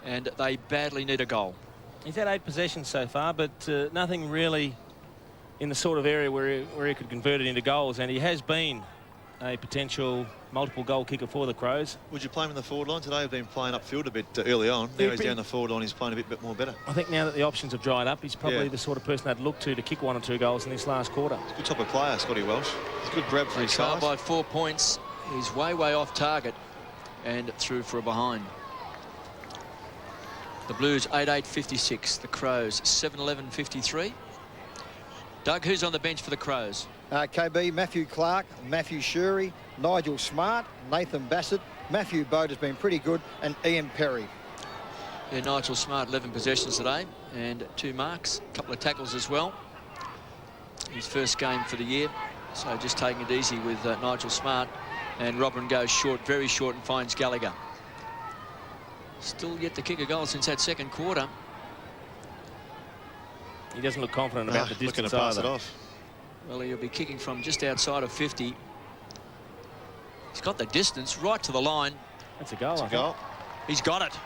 S24: and they badly need a goal.
S2: He's had 8 possessions so far, but nothing really in the sort of area where he could convert it into goals, and he has been a potential multiple goal kicker for the Crows.
S3: Would you play him in the forward line today? He's been playing upfield a bit early on. Now he's down the forward line, he's playing a bit more better.
S2: I think now that the options have dried up, he's probably the sort of person they'd look to kick 1 or 2 goals in this last quarter.
S3: He's a good type of player, Scotty Welsh. He's a good grab for his size.
S24: By 4 points. He's way off target and through for a behind. The Blues 8-8-56. The Crows 7-11-53. Doug, who's on the bench for the Crows?
S11: KB, Matthew Clark, Matthew Shurey, Nigel Smart, Nathan Bassett, Matthew Bode has been pretty good, and Ian Perry.
S24: Yeah, Nigel Smart, 11 possessions today and 2 marks, a couple of tackles as well. His first game for the year, so just taking it easy with Nigel Smart. And Robin goes short, very short, and finds Gallagher. Still yet to kick a goal since that second quarter.
S2: He doesn't look confident about the distance
S3: looking to pass
S2: either.
S3: it off.
S24: Well, he'll be kicking from just outside of 50. He's got the distance right to the line.
S2: That's a goal.
S3: It's a goal.
S24: He's got it.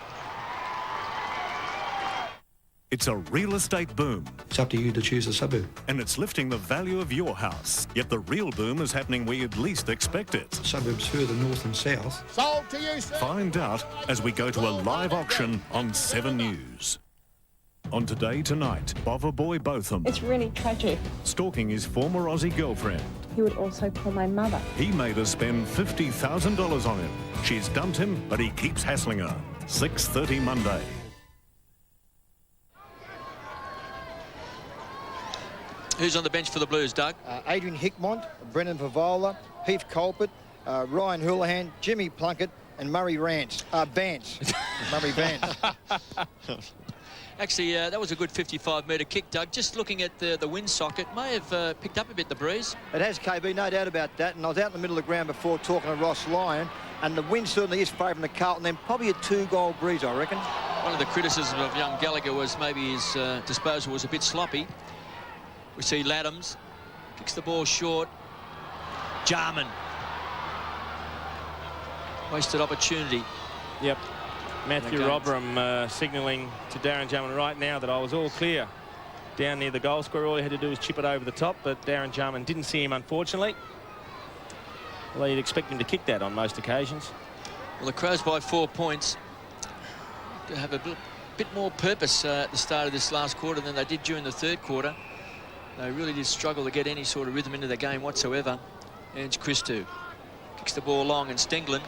S9: It's a real estate boom.
S10: It's up to you to choose a suburb.
S9: And it's lifting the value of your house. Yet the real boom is happening where you'd least expect it.
S10: Suburbs further north and south.
S9: Sold to you, sir. Find out as we go to a live auction on 7 News. On Today Tonight, Bother Boy Botham.
S12: It's really tragic.
S9: Stalking his former Aussie girlfriend.
S12: He would also call my mother.
S9: He made her spend $50,000 on him. She's dumped him, but he keeps hassling her. 6:30 Monday.
S24: Who's on the bench for the Blues, Doug?
S11: Adrian Hickmont, Brendan Pavola, Heath Colpert, Ryan Houlihan, Jimmy Plunkett, and Murray Vance. Murray Vance.
S24: Actually, that was a good 55-metre kick, Doug. Just looking at the wind socket, may have picked up a bit the breeze.
S11: It has, KB, no doubt about that. And I was out in the middle of the ground before talking to Ross Lyon, and the wind certainly is favouring the Carlton. Then probably a 2-goal breeze, I reckon.
S24: One of the criticisms of young Gallagher was maybe his disposal was a bit sloppy. We see Laddams kicks the ball short. Jarman. Wasted opportunity.
S2: Yep. Matthew Robram signalling to Darren Jarman right now that I was all clear down near the goal square. All he had to do was chip it over the top, but Darren Jarman didn't see him, unfortunately. Well, you'd expect him to kick that on most occasions.
S24: Well, the Crows by 4 points to have a bit more purpose at the start of this last quarter than they did during the third quarter. They really did struggle to get any sort of rhythm into the game whatsoever. Ange Christou kicks the ball long, and Stenglen,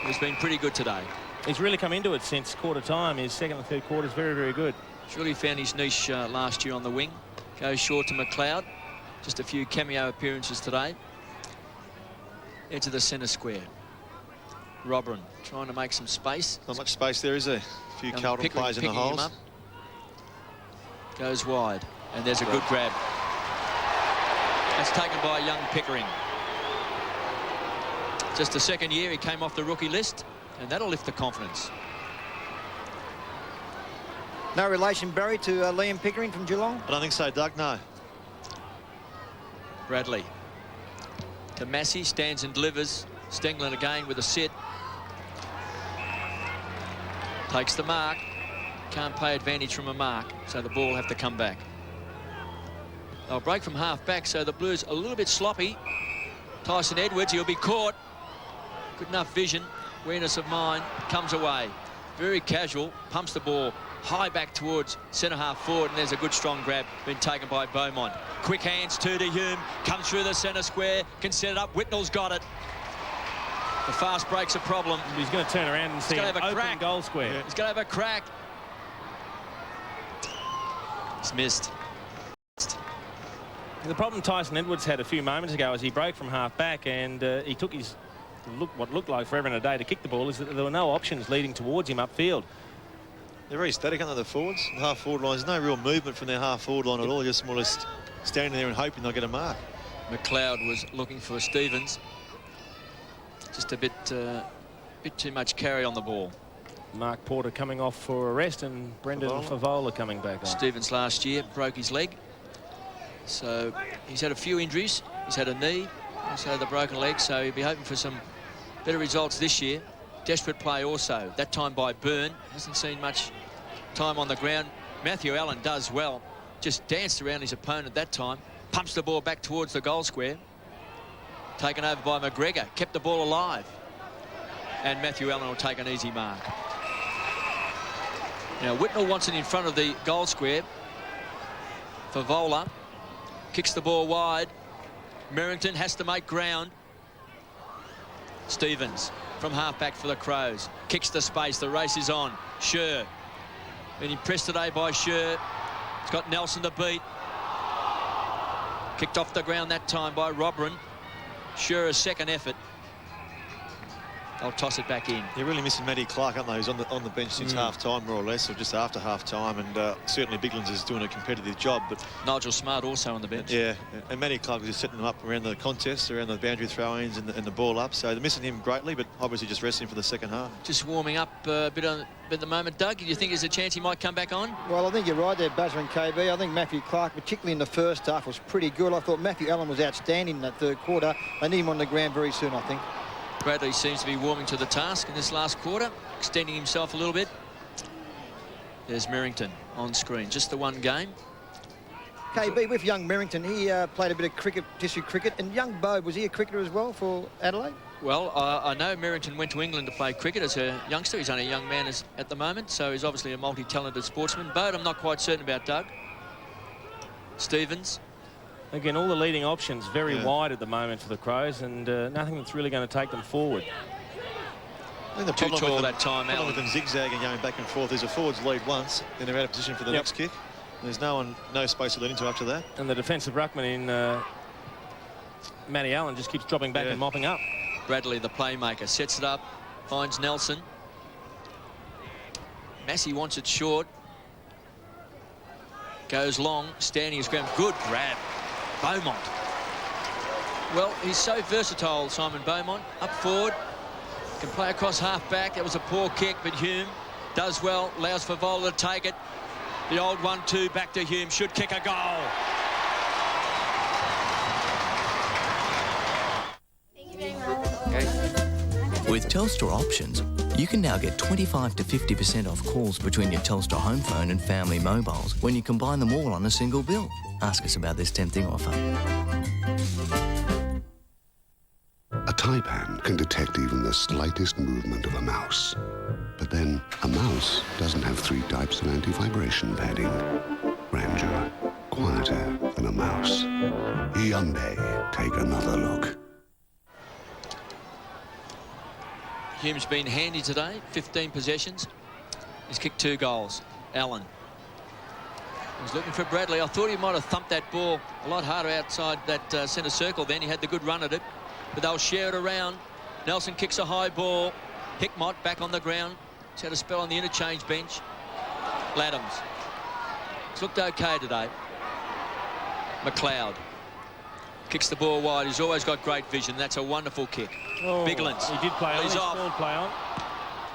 S24: who's been pretty good today.
S2: He's really come into it since quarter time. His second and third quarter is very good.
S24: He's really found his niche last year on the wing. Goes short to McLeod. Just a few cameo appearances today. Into the centre square. Robin trying to make some space.
S3: Not much space there, is there? A few Carlton players in the holes.
S24: Goes wide. And there's a good grab. That's taken by young Pickering. Just the second year he came off the rookie list, and that'll lift the confidence.
S11: No relation, Barry, to Liam Pickering from Geelong?
S3: I don't think so, Doug, no.
S24: Bradley. To Massey, stands and delivers. Stenglen again with a sit. Takes the mark. Can't pay advantage from a mark, so the ball will have to come back. They'll break from half back, so the Blues a little bit sloppy. Tyson Edwards, he'll be caught. Good enough vision, awareness of mind, comes away. Very casual, pumps the ball high back towards centre half forward, and there's a good strong grab been taken by Beaumont. Quick hands to Hume, comes through the centre square, can set it up. Whitnell's got it. The fast break's a problem.
S2: He's going to turn around and see an open goal square.
S24: He's going to have a crack. It's missed.
S2: The problem Tyson Edwards had a few moments ago as he broke from half back and he took his what looked like forever and a day to kick the ball, is that there were no options leading towards him upfield.
S3: They're very static, aren't they, the forwards? The half forward line, there's no real movement from their half forward line at all, just more or less standing there and hoping they'll get a mark.
S24: McLeod was looking for Stevens. Just a bit too much carry on the ball.
S2: Mark Porter coming off for a rest and Brendan Favola coming back on.
S24: Stevens last year broke his leg. So he's had a few injuries. He's had a knee, also the broken leg, so he'll be hoping for some better results this year. Desperate play also, that time by Byrne. Hasn't seen much time on the ground. Matthew Allen does well. Just danced around his opponent that time. Pumps the ball back towards the goal square. Taken over by McGregor. Kept the ball alive. And Matthew Allen will take an easy mark. Now, Whitnell wants it in front of the goal square. Favola kicks the ball wide. Merrington has to make ground. Stevens from half-back for the Crows. Kicks the space. The race is on. Scher. Been impressed today by Scher. He's got Nelson to beat. Kicked off the ground that time by Robran. Scher's second effort. They'll toss it back in.
S3: They're really missing Matty Clark, aren't they? He's on the bench since half-time, more or less, or just after half-time, and certainly Biglands is doing a competitive job. But
S24: Nigel Smart also on the bench.
S3: Yeah, and Matty Clark was just setting them up around the contest, around the boundary throw-ins and the ball up. So they're missing him greatly, but obviously just resting for the second half.
S24: Just warming up a bit at the moment. Doug, do you think there's a chance he might come back on?
S11: Well, I think you're right there, Bazza and KB. I think Matthew Clark, particularly in the first half, was pretty good. I thought Matthew Allen was outstanding in that third quarter. They need him on the ground very soon, I think.
S24: Bradley seems to be warming to the task in this last quarter, extending himself a little bit. There's Merrington on screen. Just the one game.
S11: KB, with young Merrington, he played a bit of cricket, district cricket. And young Bobe, was he a cricketer as well for Adelaide?
S24: Well, I know Merrington went to England to play cricket as a youngster. He's only a young man at the moment, so he's obviously a multi-talented sportsman. Bode, I'm not quite certain about, Doug. Stevens.
S2: Again, all the leading options very wide at the moment for the Crows, and nothing that's really going to take them forward.
S3: I think the
S24: Too tall that time,
S3: Allen. With them zigzagging, going back and forth. There's a forwards lead once, then they're out of position for the next kick. There's no space to lead into after that.
S2: And the defensive ruckman in Matty Allen just keeps dropping back and mopping up.
S24: Bradley, the playmaker, sets it up, finds Nelson. Massey wants it short. Goes long, standing his ground. Good grab. Beaumont. Well, he's so versatile, Simon Beaumont. Up forward, can play across half-back. That was a poor kick, but Hume does well, allows Favola to take it. The old 1-2 back to Hume, should kick a goal.
S1: With Telstra Options, you can now get 25 to 50% off calls between your Telstra home phone and family mobiles when you combine them all on a single bill. Ask us about this tempting offer.
S4: A Taipan can detect even the slightest movement of a mouse. But then, a mouse doesn't have 3 types of anti-vibration padding. Grandeur, quieter than a mouse. Hyundai, take another look.
S24: Hume's been handy today, 15 possessions. He's kicked 2 goals. Allen. He's looking for Bradley. I thought he might have thumped that ball a lot harder outside that centre circle then. He had the good run at it, but they'll share it around. Nelson kicks a high ball. Hickmott back on the ground. He's had a spell on the interchange bench. Laddams. It's looked okay today. McLeod kicks the ball wide. He's always got great vision. That's a wonderful kick. Biglands.
S2: He did play on.
S24: He's off.
S2: Called play on.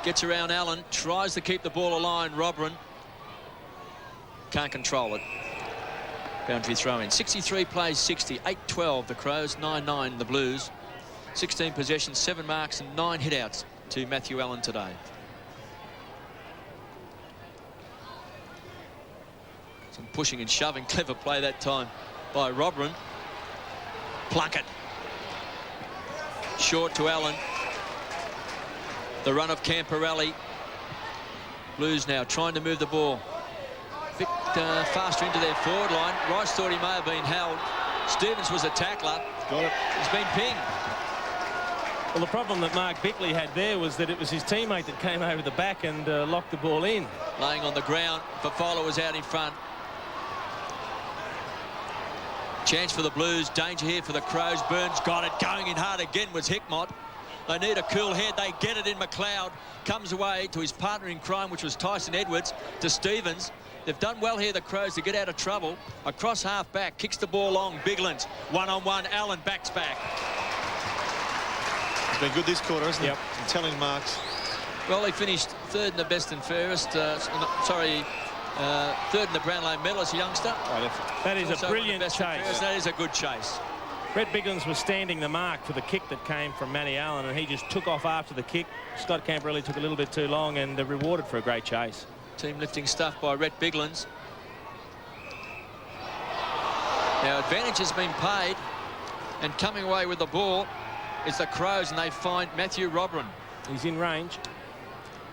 S24: Gets around Allen. Tries to keep the ball aligned. Robran can't control it. Boundary throw in. 63 plays 60. 8-12 the Crows. 9-9 the Blues. 16 possessions, 7 marks and 9 hitouts to Matthew Allen today. Some pushing and shoving. Clever play that time by Robran. Plunkett. Short to Allen. The run of Camporelli. Blues now trying to move the ball. A bit faster into their forward line. Rice thought he may have been held. Stevens was a tackler.
S3: Got it.
S24: He's been pinged.
S2: Well, the problem that Mark Bickley had there was that it was his teammate that came over the back and locked the ball in.
S24: Laying on the ground. Fafala was out in front. Chance for the Blues. Danger here for the Crows. Burns got it. Going in hard again was Hickmott. They need a cool head. They get it in. McLeod comes away to his partner in crime, which was Tyson Edwards, to Stevens. They've done well here, the Crows, to get out of trouble. Across half back. Kicks the ball long. Biglands. One-on-one. Allen backs back.
S3: It's been good this quarter, hasn't it? Some telling marks.
S24: Well, he finished third in the best and fairest. Third in the Brownlow medalist youngster.
S2: That is
S24: Also
S2: a brilliant chase.
S24: That is a good chase.
S2: Brett Biglands was standing the mark for the kick that came from Matty Allen, and he just took off after the kick. Scott Camporelli took a little bit too long and rewarded for a great chase.
S24: Team lifting stuff by Rhett Biglands. Now advantage has been paid, and coming away with the ball is the Crows, and they find Matthew Robran.
S2: He's in range.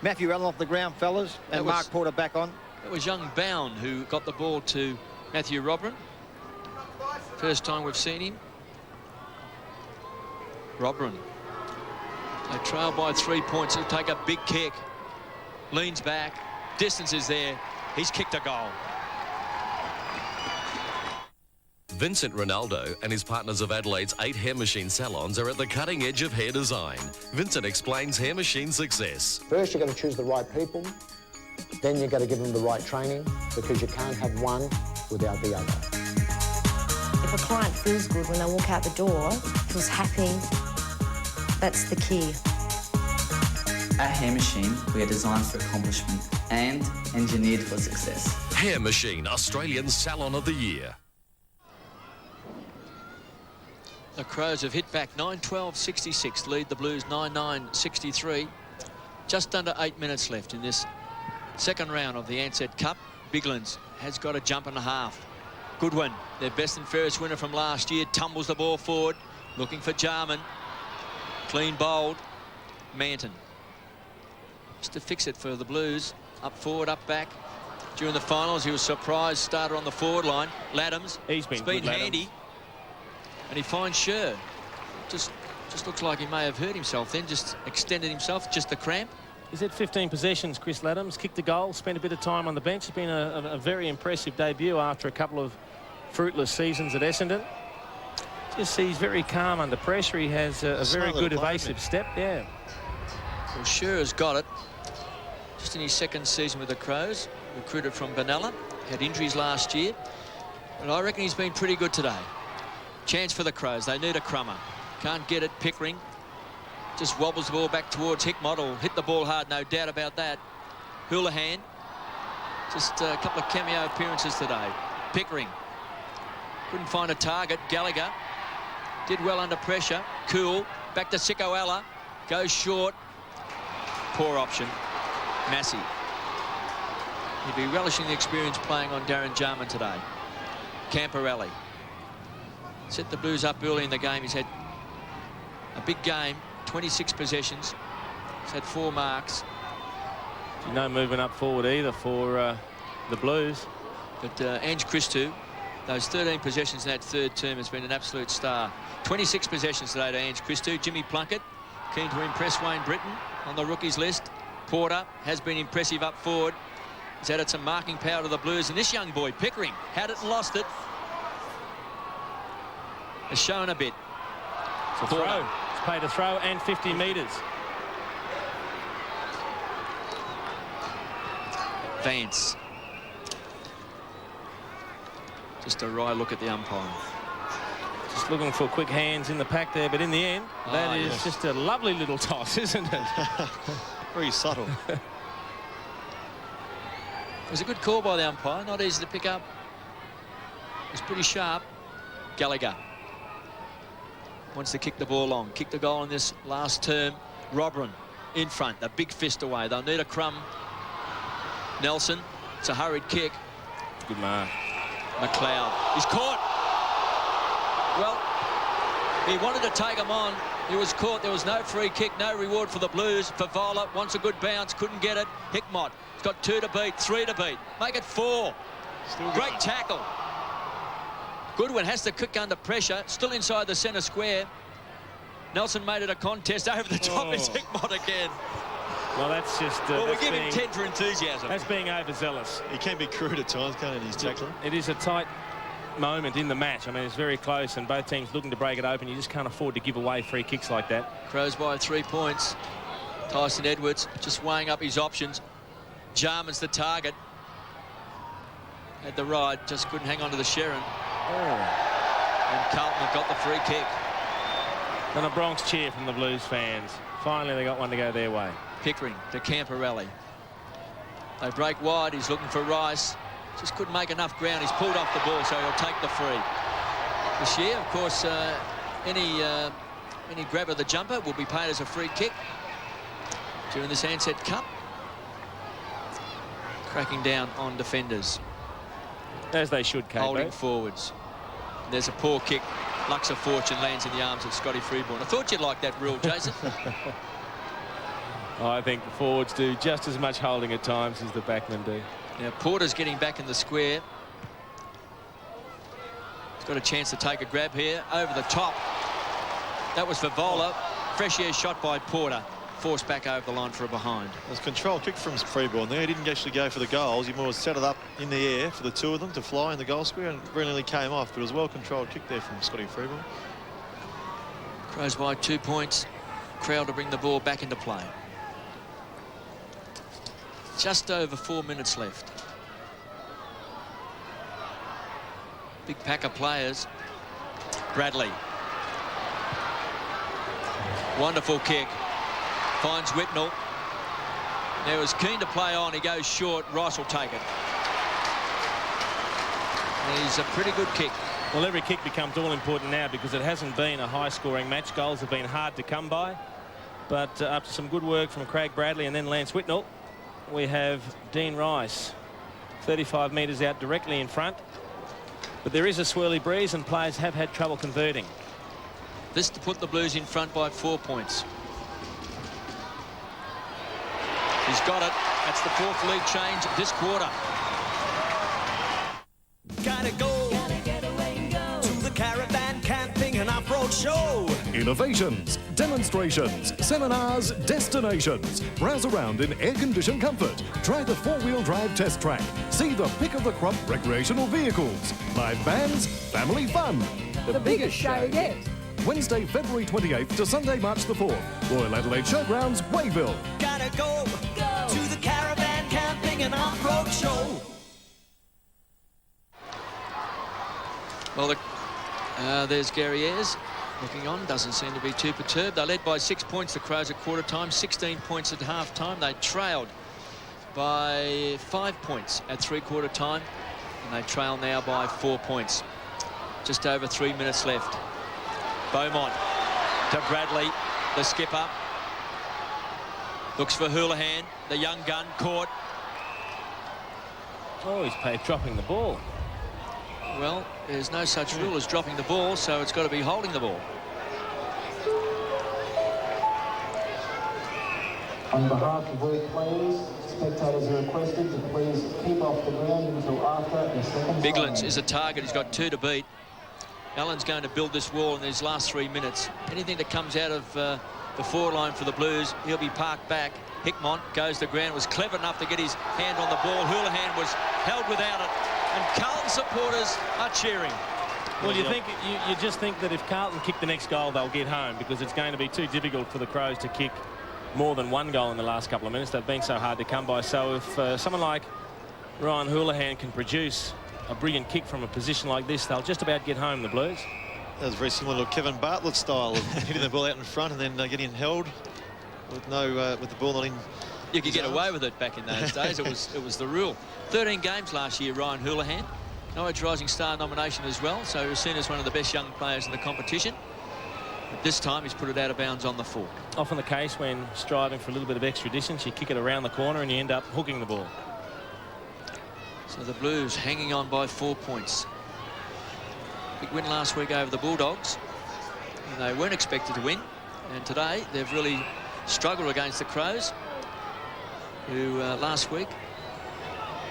S11: Matthew Allen off the ground, fellas, and Mark Porter back on.
S24: It was young Bound who got the ball to Matthew Robran. First time we've seen him. Robran. They trail by 3 points. He'll take a big kick. Leans back. Distance is there. He's kicked a goal.
S13: Vincent Ronaldo and his partners of Adelaide's 8 hair machine salons are at the cutting edge of hair design. Vincent explains hair machine success.
S14: First, you've got to choose the right people. Then you've got to give them the right training, because you can't have one without the other.
S16: If a client feels good when they walk out the door, feels happy, that's the key.
S17: At Hair Machine, we are designed for accomplishment and engineered for success.
S13: Hair Machine, Australian Salon of the Year.
S24: The Crows have hit back 9-12-66, lead the Blues 9-9-63. Just under 8 minutes left in this second round of the Ansett Cup. Biglands has got a jump and a half. Goodwin, their best and fairest winner from last year, tumbles the ball forward, looking for Jarman. Clean bowled. Manton. Just to fix it for the Blues. Up forward, up back. During the finals, he was surprised starter on the forward line. Laddams.
S2: He's been good,
S24: handy.
S2: Laddams.
S24: And he finds Sher. Just looks like he may have hurt himself then, just extended himself, just the cramp.
S2: He's had 15 possessions, Chris Laddams. Kicked a goal, spent a bit of time on the bench. It's been a very impressive debut after a couple of fruitless seasons at Essendon. Just he's very calm under pressure. He has a very good evasive step. Yeah.
S24: Well, Sher has got it. Just in his second season with the Crows. Recruited from Benalla. Had injuries last year. But I reckon he's been pretty good today. Chance for the Crows. They need a crummer. Can't get it. Pickering just wobbles the ball back towards Hickmott. Will hit the ball hard, no doubt about that. Houlihan. Just a couple of cameo appearances today. Pickering. Couldn't find a target. Gallagher did well under pressure. Cool. Back to Sikoala. Goes short. Poor option. Massey. He'd be relishing the experience playing on Darren Jarman today. Camporelli. Set the Blues up early in the game. He's had a big game. 26 possessions. He's had 4 marks.
S2: No movement up forward either for the Blues.
S24: But Ange Christou, those 13 possessions in that third term, has been an absolute star. 26 possessions today to Ange Christou. Jimmy Plunkett, keen to impress Wayne Britton on the rookies list. Porter has been impressive up forward. He's added some marking power to the Blues. And this young boy, Pickering, had it and lost it. Has shown a bit.
S2: It's a throw. It's paid a throw and 50 metres.
S24: Vance. Just a wry look at the umpire.
S2: Just looking for quick hands in the pack there, but in the end, that is just a lovely little toss, isn't it?
S5: Very subtle.
S24: It was a good call by the umpire, not easy to pick up. It was pretty sharp. Gallagher wants to kick the ball long, kick the goal in this last term. Robran in front, the big fist away. They'll need a crumb. Nelson, it's a hurried kick.
S2: Good mark.
S24: McLeod, he's caught. Well, he wanted to take him on. He was caught. There was no free kick, no reward for the Blues. Favola wants a good bounce, couldn't get it. Hickmott, he's got 2 to beat, 3 to beat. Make it 4. Great tackle. Goodwin has to kick under pressure, still inside the centre square. Nelson made it a contest. Over the top is Hickmott again.
S2: Well, that's just...
S24: well, we give him 10 for enthusiasm.
S2: That's being overzealous.
S5: He can be crude at times, can't he, his tackling?
S2: It is a tight moment in the match. I mean, it's very close, and both teams looking to break it open. You just can't afford to give away free kicks like that.
S24: Crows by 3 points. Tyson Edwards just weighing up his options. Jarman's the target. Had the ride, just couldn't hang on to the Sherrin. And Carlton have got the free kick.
S2: And a Bronx cheer from the Blues fans. Finally, they got one to go their way.
S24: Pickering to Camporelli. They break wide. He's looking for Rice. Just couldn't make enough ground. He's pulled off the ball, so he'll take the free. This year, of course, any grab of the jumper will be paid as a free kick during this Ansett Cup. Cracking down on defenders.
S2: As they should, Kate.
S24: Holding forwards. There's a poor kick. Lucks of Fortune lands in the arms of Scotty Freeborn. I thought you'd like that rule, Jason.
S2: I think the forwards do just as much holding at times as the backmen do.
S24: Now, Porter's getting back in the square. He's got a chance to take a grab here. Over the top. That was for Vola. Fresh air shot by Porter. Forced back over the line for a behind.
S5: It was a control kick from Freeborn there. He didn't actually go for the goals. He more set it up in the air for the two of them to fly in the goal square, and brilliantly came off. But it was a well-controlled kick there from Scotty Freeborn.
S24: Crows by 2 points. Crowd to bring the ball back into play. Just over 4 minutes left. Big pack of players. Bradley. Wonderful kick. Finds Whitnell. Now is keen to play on. He goes short. Rice will take it. And he's a pretty good kick.
S2: Well, every kick becomes all important now because it hasn't been a high-scoring match. Goals have been hard to come by. But after some good work from Craig Bradley and then Lance Whitnell, we have Dean Rice 35 metres out directly in front. But there is a swirly breeze and players have had trouble converting.
S24: This to put the Blues in front by 4 points. He's got it. That's the 4th league change this quarter.
S26: Gotta go, get away and go to the caravan camping and off-road show.
S9: Innovations, demonstrations, seminars, destinations. Browse around in air-conditioned comfort. Try the 4-wheel drive test track. See the pick of the crop recreational vehicles. Live bands, family fun.
S6: The biggest show yet.
S9: Wednesday, February 28th to Sunday, March the 4th. Royal Adelaide Showgrounds, Wayville.
S26: Gotta go to the caravan camping and off-road show.
S24: Well, there's Gary Ayres looking on. Doesn't seem to be too perturbed. They led by 6 points, the Crows, at quarter time. 16 points at half time. They trailed by 5 points at three-quarter time. And they trail now by 4 points. Just over 3 minutes left. Beaumont to Bradley, the skipper. Looks for Houlihan, the young gun, caught.
S2: Oh, he's dropping the ball.
S24: Well, there's no such rule as dropping the ball, so it's got to be holding the ball.
S14: On behalf of work players, spectators are requested to please keep off the ground until after the second.
S24: Biglands is a target. He's got 2 to beat. Allen's going to build this wall in these last 3 minutes. Anything that comes out of the forward line for the Blues, he'll be parked back. Hickmont goes to ground, was clever enough to get his hand on the ball. Houlihan was held without it, and Carlton supporters are cheering.
S2: Well, you just think that if Carlton kick the next goal, they'll get home, because it's going to be too difficult for the Crows to kick more than 1 goal in the last couple of minutes. They've been so hard to come by. So if someone like Ryan Houlihan can produce a brilliant kick from a position like this, they'll just about get home, the Blues.
S5: That was very similar to Kevin Bartlett's style of hitting the ball out in front and then getting held with with the ball not in.
S24: You could get away with it back in those days. It was the rule. 13 games last year, Ryan Houlihan. Norwich Rising Star nomination as well, so he was seen as one of the best young players in the competition. But this time he's put it out of bounds on the full.
S2: Often the case when striving for a little bit of extra distance, you kick it around the corner and you end up hooking the ball.
S24: So the Blues hanging on by 4 points. Big win last week over the Bulldogs. And they weren't expected to win. And today they've really struggled against the Crows, who last week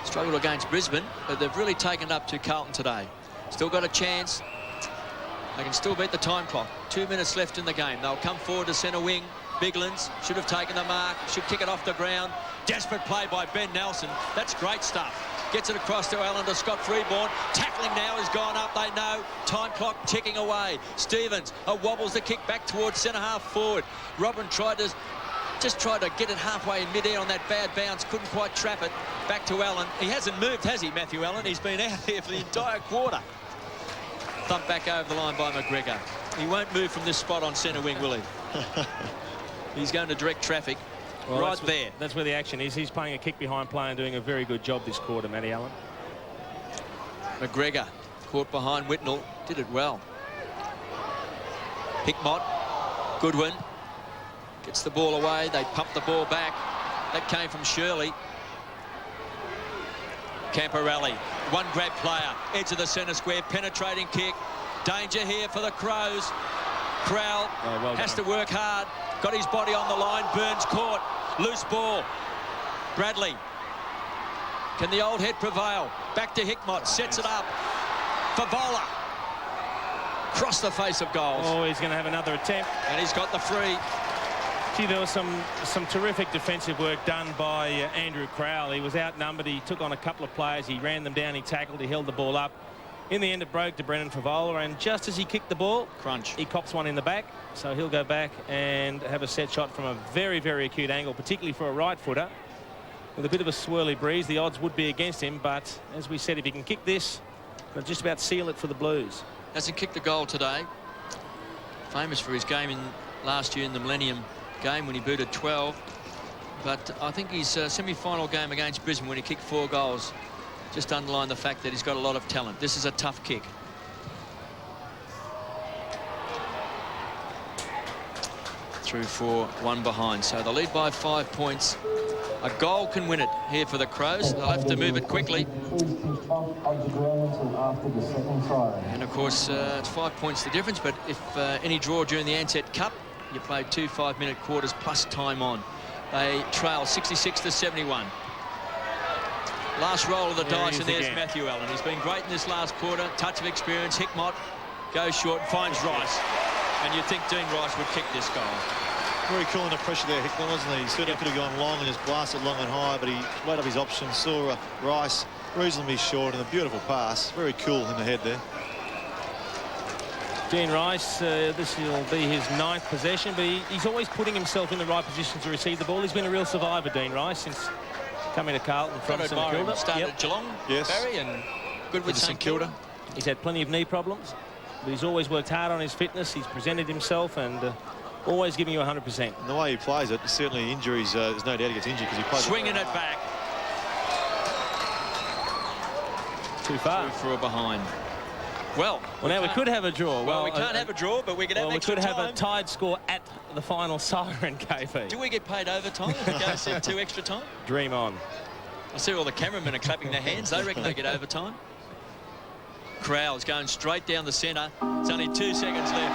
S24: struggled against Brisbane, but they've really taken up to Carlton today. Still got a chance. They can still beat the time clock. 2 minutes left in the game. They'll come forward to centre wing. Biglands should have taken the mark, should kick it off the ground. Desperate play by Ben Nelson. That's great stuff. Gets it across to Allen to Scott Freeborn. Tackling now has gone up, they know. Time clock ticking away. Stevens wobbles the kick back towards centre half forward. Robin just tried to get it halfway in mid-air on that bad bounce. Couldn't quite trap it. Back to Allen. He hasn't moved, has he, Matthew Allen? He's been out here for the entire quarter. Thumped back over the line by McGregor. He won't move from this spot on centre wing, will he? He's going to direct traffic right there.
S2: That's where the action is. He's playing a kick behind play and doing a very good job this quarter, Matty Allen.
S24: McGregor caught behind Whitnell. Did it well. Hickmott. Goodwin. Gets the ball away. They pump the ball back. That came from Shirley. Camporelli. One grab player. Edge of the centre square. Penetrating kick. Danger here for the Crows. Crowell has to work hard. Got his body on the line. Burns caught. Loose ball. Bradley. Can the old head prevail? Back to Hickmott. Sets it up. Favola. Cross the face of goals.
S2: Oh, he's going to have another attempt.
S24: And he's got the free.
S2: Gee, there was some terrific defensive work done by Andrew Crowell. He was outnumbered. He took on a couple of players. He ran them down. He tackled. He held the ball up. In the end, it broke to Brendan Favola, and just as he kicked the ball,
S24: crunch,
S2: he cops one in the back. So he'll go back and have a set shot from a very, very acute angle, particularly for a right footer. With a bit of a swirly breeze, the odds would be against him, but as we said, if he can kick this, they'll just about seal it for the Blues.
S24: Hasn't kicked a goal today. Famous for his game in last year in the Millennium game when he booted 12. But I think his semi-final game against Brisbane when he kicked 4 goals just underline the fact that he's got a lot of talent. This is a tough kick. Through for 1 behind. So they lead by 5 points. A goal can win it here for the Crows. They'll have to move it quickly. And of course, it's 5 points the difference. But if any draw during the Ansett Cup, you play 2 5-minute quarters plus time on. They trail 66-71. Last roll of the dice, and there's Matthew Allen. He's been great in this last quarter. Touch of experience. Hickmott goes short, finds Rice. And you'd think Dean Rice would kick this goal.
S5: Very cool under pressure there, Hickmott, wasn't he? He certainly could have gone long and just blasted long and high, but he weighed up his options, saw Rice reasonably short, and a beautiful pass. Very cool in the head there.
S2: Dean Rice, this will be his 9th possession, but he's always putting himself in the right position to receive the ball. He's been a real survivor, Dean Rice, since coming to Carlton from St Kilda.
S24: Started at Geelong, Barry, and good with St Kilda.
S2: He's had plenty of knee problems, but he's always worked hard on his fitness. He's presented himself and always giving you 100%.
S5: And the way he plays it, certainly injuries, there's no doubt he gets injured because he plays
S24: swinging it back.
S2: Too far.
S24: 2 for a behind. Well,
S2: now we could have a draw.
S24: Well, we can't have a draw, but we could have extra time.
S2: We could have a tied score at the final siren, KP.
S24: Do we get paid overtime if it goes to 2 extra time?
S2: Dream on.
S24: I see all the cameramen are clapping their hands. They reckon they get overtime. Crowell's going straight down the centre. It's only 2 seconds left.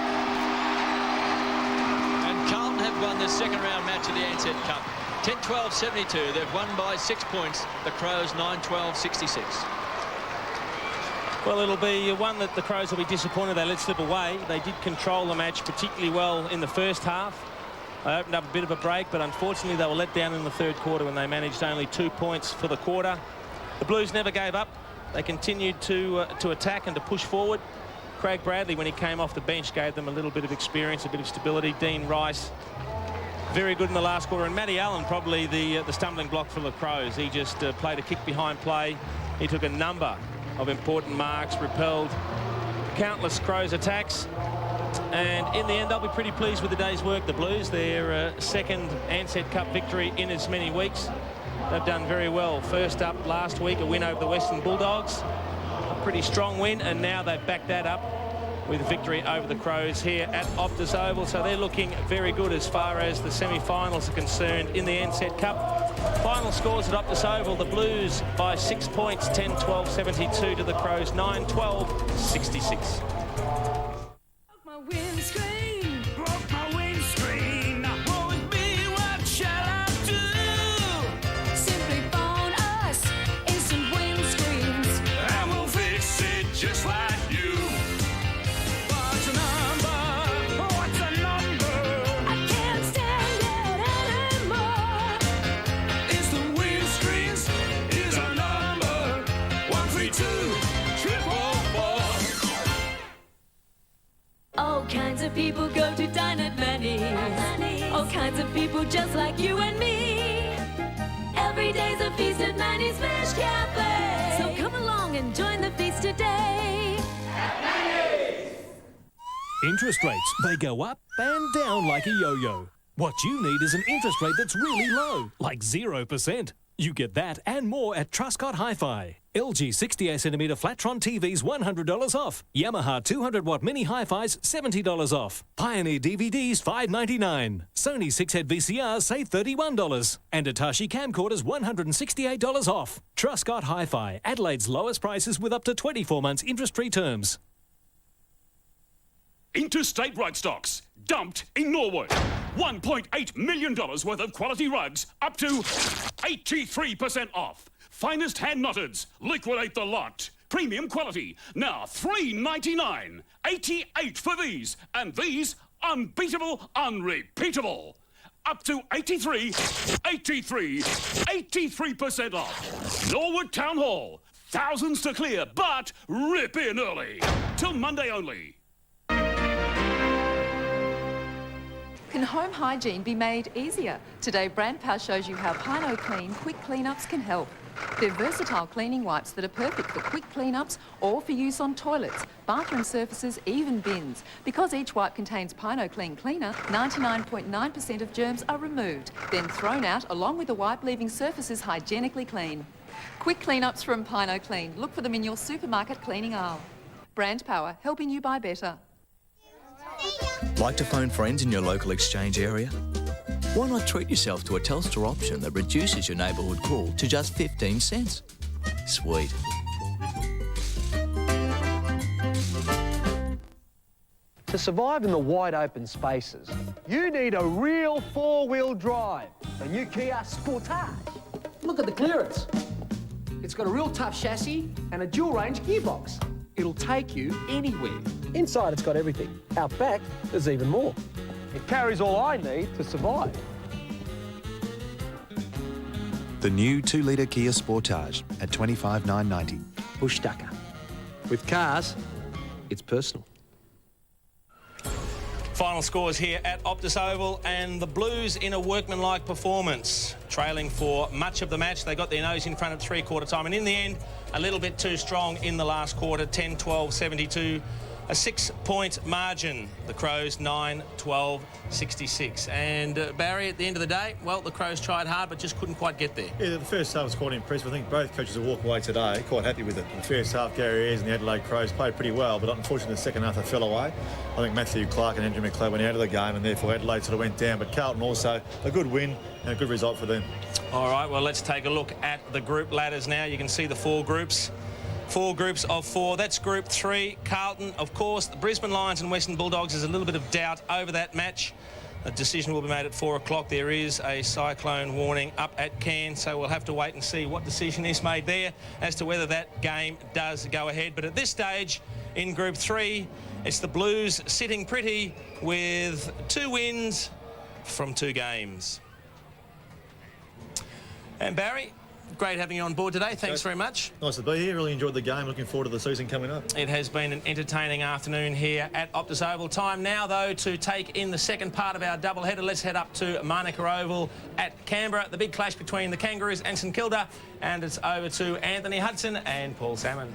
S24: And Carlton have won the second round match of the Ansett Cup. 10-12-72. They've won by 6 points. The Crows 9-12-66.
S2: Well, it'll be one that the Crows will be disappointed they let slip away. They did control the match particularly well in the first half. They opened up a bit of a break, but unfortunately they were let down in the third quarter when they managed only 2 points for the quarter. The Blues never gave up. They continued to attack and to push forward. Craig Bradley, when he came off the bench, gave them a little bit of experience, a bit of stability. Dean Rice, very good in the last quarter. And Matty Allen, probably the stumbling block for the Crows. He just played a kick behind play. He took a number of important marks, repelled countless Crows attacks. And in the end, they'll be pretty pleased with the day's work. The Blues, their second Ansett Cup victory in as many weeks. They've done very well. First up last week, a win over the Western Bulldogs. A pretty strong win, and now they've backed that up with a victory over the Crows here at Optus Oval. So they're looking very good as far as the semi-finals are concerned in the Ansett Cup. Final scores at Optus Oval: the Blues by 6 points, 10-12-72 to the Crows, 9-12-66.
S26: My windscreen, broke my windscreen. Woe is me, what shall I do? Simply phone us, instant windscreens, and we'll fix it just like you. What's a number? What's a number? I can't stand it anymore. It's the windscreens, is our number. 132 444.
S15: All kinds of people go to dine at Manny's. All kinds of people just like you and me. Every day's a feast at Manny's Fish Cafe. So come along and join the feast today.
S18: Interest rates, they go up and down like a yo-yo. What you need is an interest rate that's really low, like 0%. You get that and more at Truscott Hi-Fi. LG 68cm Flatron TVs $100 off. Yamaha 200-watt mini Hi-Fis $70 off. Pioneer DVDs $5.99. Sony 6-head VCRs save $31. And Hitachi camcorders $168 off. Truscott Hi-Fi, Adelaide's lowest prices with up to 24 months interest-free terms.
S19: Interstate Rug Stocks, dumped in Norwood. $1.8 million worth of quality rugs, up to 83% off. Finest hand knotteds, liquidate the lot. Premium quality, now $3.99. 88 for these, and these, unbeatable, unrepeatable. Up to 83% off. Norwood Town Hall, thousands to clear, but rip in early. Till Monday only.
S27: Can home hygiene be made easier? Today, Brand Power shows you how Pino Clean quick cleanups can help. They're versatile cleaning wipes that are perfect for quick cleanups or for use on toilets, bathroom surfaces, even bins. Because each wipe contains Pino Clean Cleaner, 99.9% of germs are removed, then thrown out along with the wipe, leaving surfaces hygienically clean. Quick cleanups from Pino Clean. Look for them in your supermarket cleaning aisle. Brand Power, helping you buy better.
S1: Like to phone friends in your local exchange area? Why not treat yourself to a Telstra option that reduces your neighbourhood call to just 15 cents? Sweet.
S20: To survive in the wide open spaces, you need a real four-wheel drive. The new Kia Sportage.
S6: Look at the clearance. It's got a real tough chassis and a dual-range gearbox. It'll take you anywhere.
S20: Inside, it's got everything. Out back, there's even more. It carries all I need to survive.
S21: The new 2-litre Kia Sportage at $25,990.
S20: Bush ducker. With cars, it's personal.
S2: Final scores here at Optus Oval, and the Blues in a workmanlike performance. Trailing for much of the match, they got their nose in front at three-quarter time, and in the end, a little bit too strong in the last quarter, 10-12-72. A 6-point margin. The Crows 9-12-66. And Barry, at the end of the day, well, the Crows tried hard but just couldn't quite get there.
S3: Yeah, the first half was quite impressive. I think both coaches will walk away today quite happy with it. The first half, Gary Ayres and the Adelaide Crows played pretty well, but unfortunately the second half they fell away. I think Matthew Clark and Andrew McLeod went out of the game, and therefore Adelaide sort of went down. But Carlton also a good win and a good result for them.
S2: All right, well, let's take a look at the group ladders now. You can see the four groups. 4 groups of 4. That's Group 3. Carlton, of course, the Brisbane Lions and Western Bulldogs. There's a little bit of doubt over that match. A decision will be made at 4 o'clock. There is a cyclone warning up at Cairns, so we'll have to wait and see what decision is made there as to whether that game does go ahead. But at this stage, in Group 3, it's the Blues sitting pretty with 2 wins from 2 games. And Barry, great having you on board today. Thanks very much.
S3: Nice to be here. Really enjoyed the game. Looking forward to the season coming up.
S2: It has been an entertaining afternoon here at Optus Oval. Time now, though, to take in the second part of our doubleheader. Let's head up to Manuka Oval at Canberra. The big clash between the Kangaroos and St Kilda. And it's over to Anthony Hudson and Paul Salmon.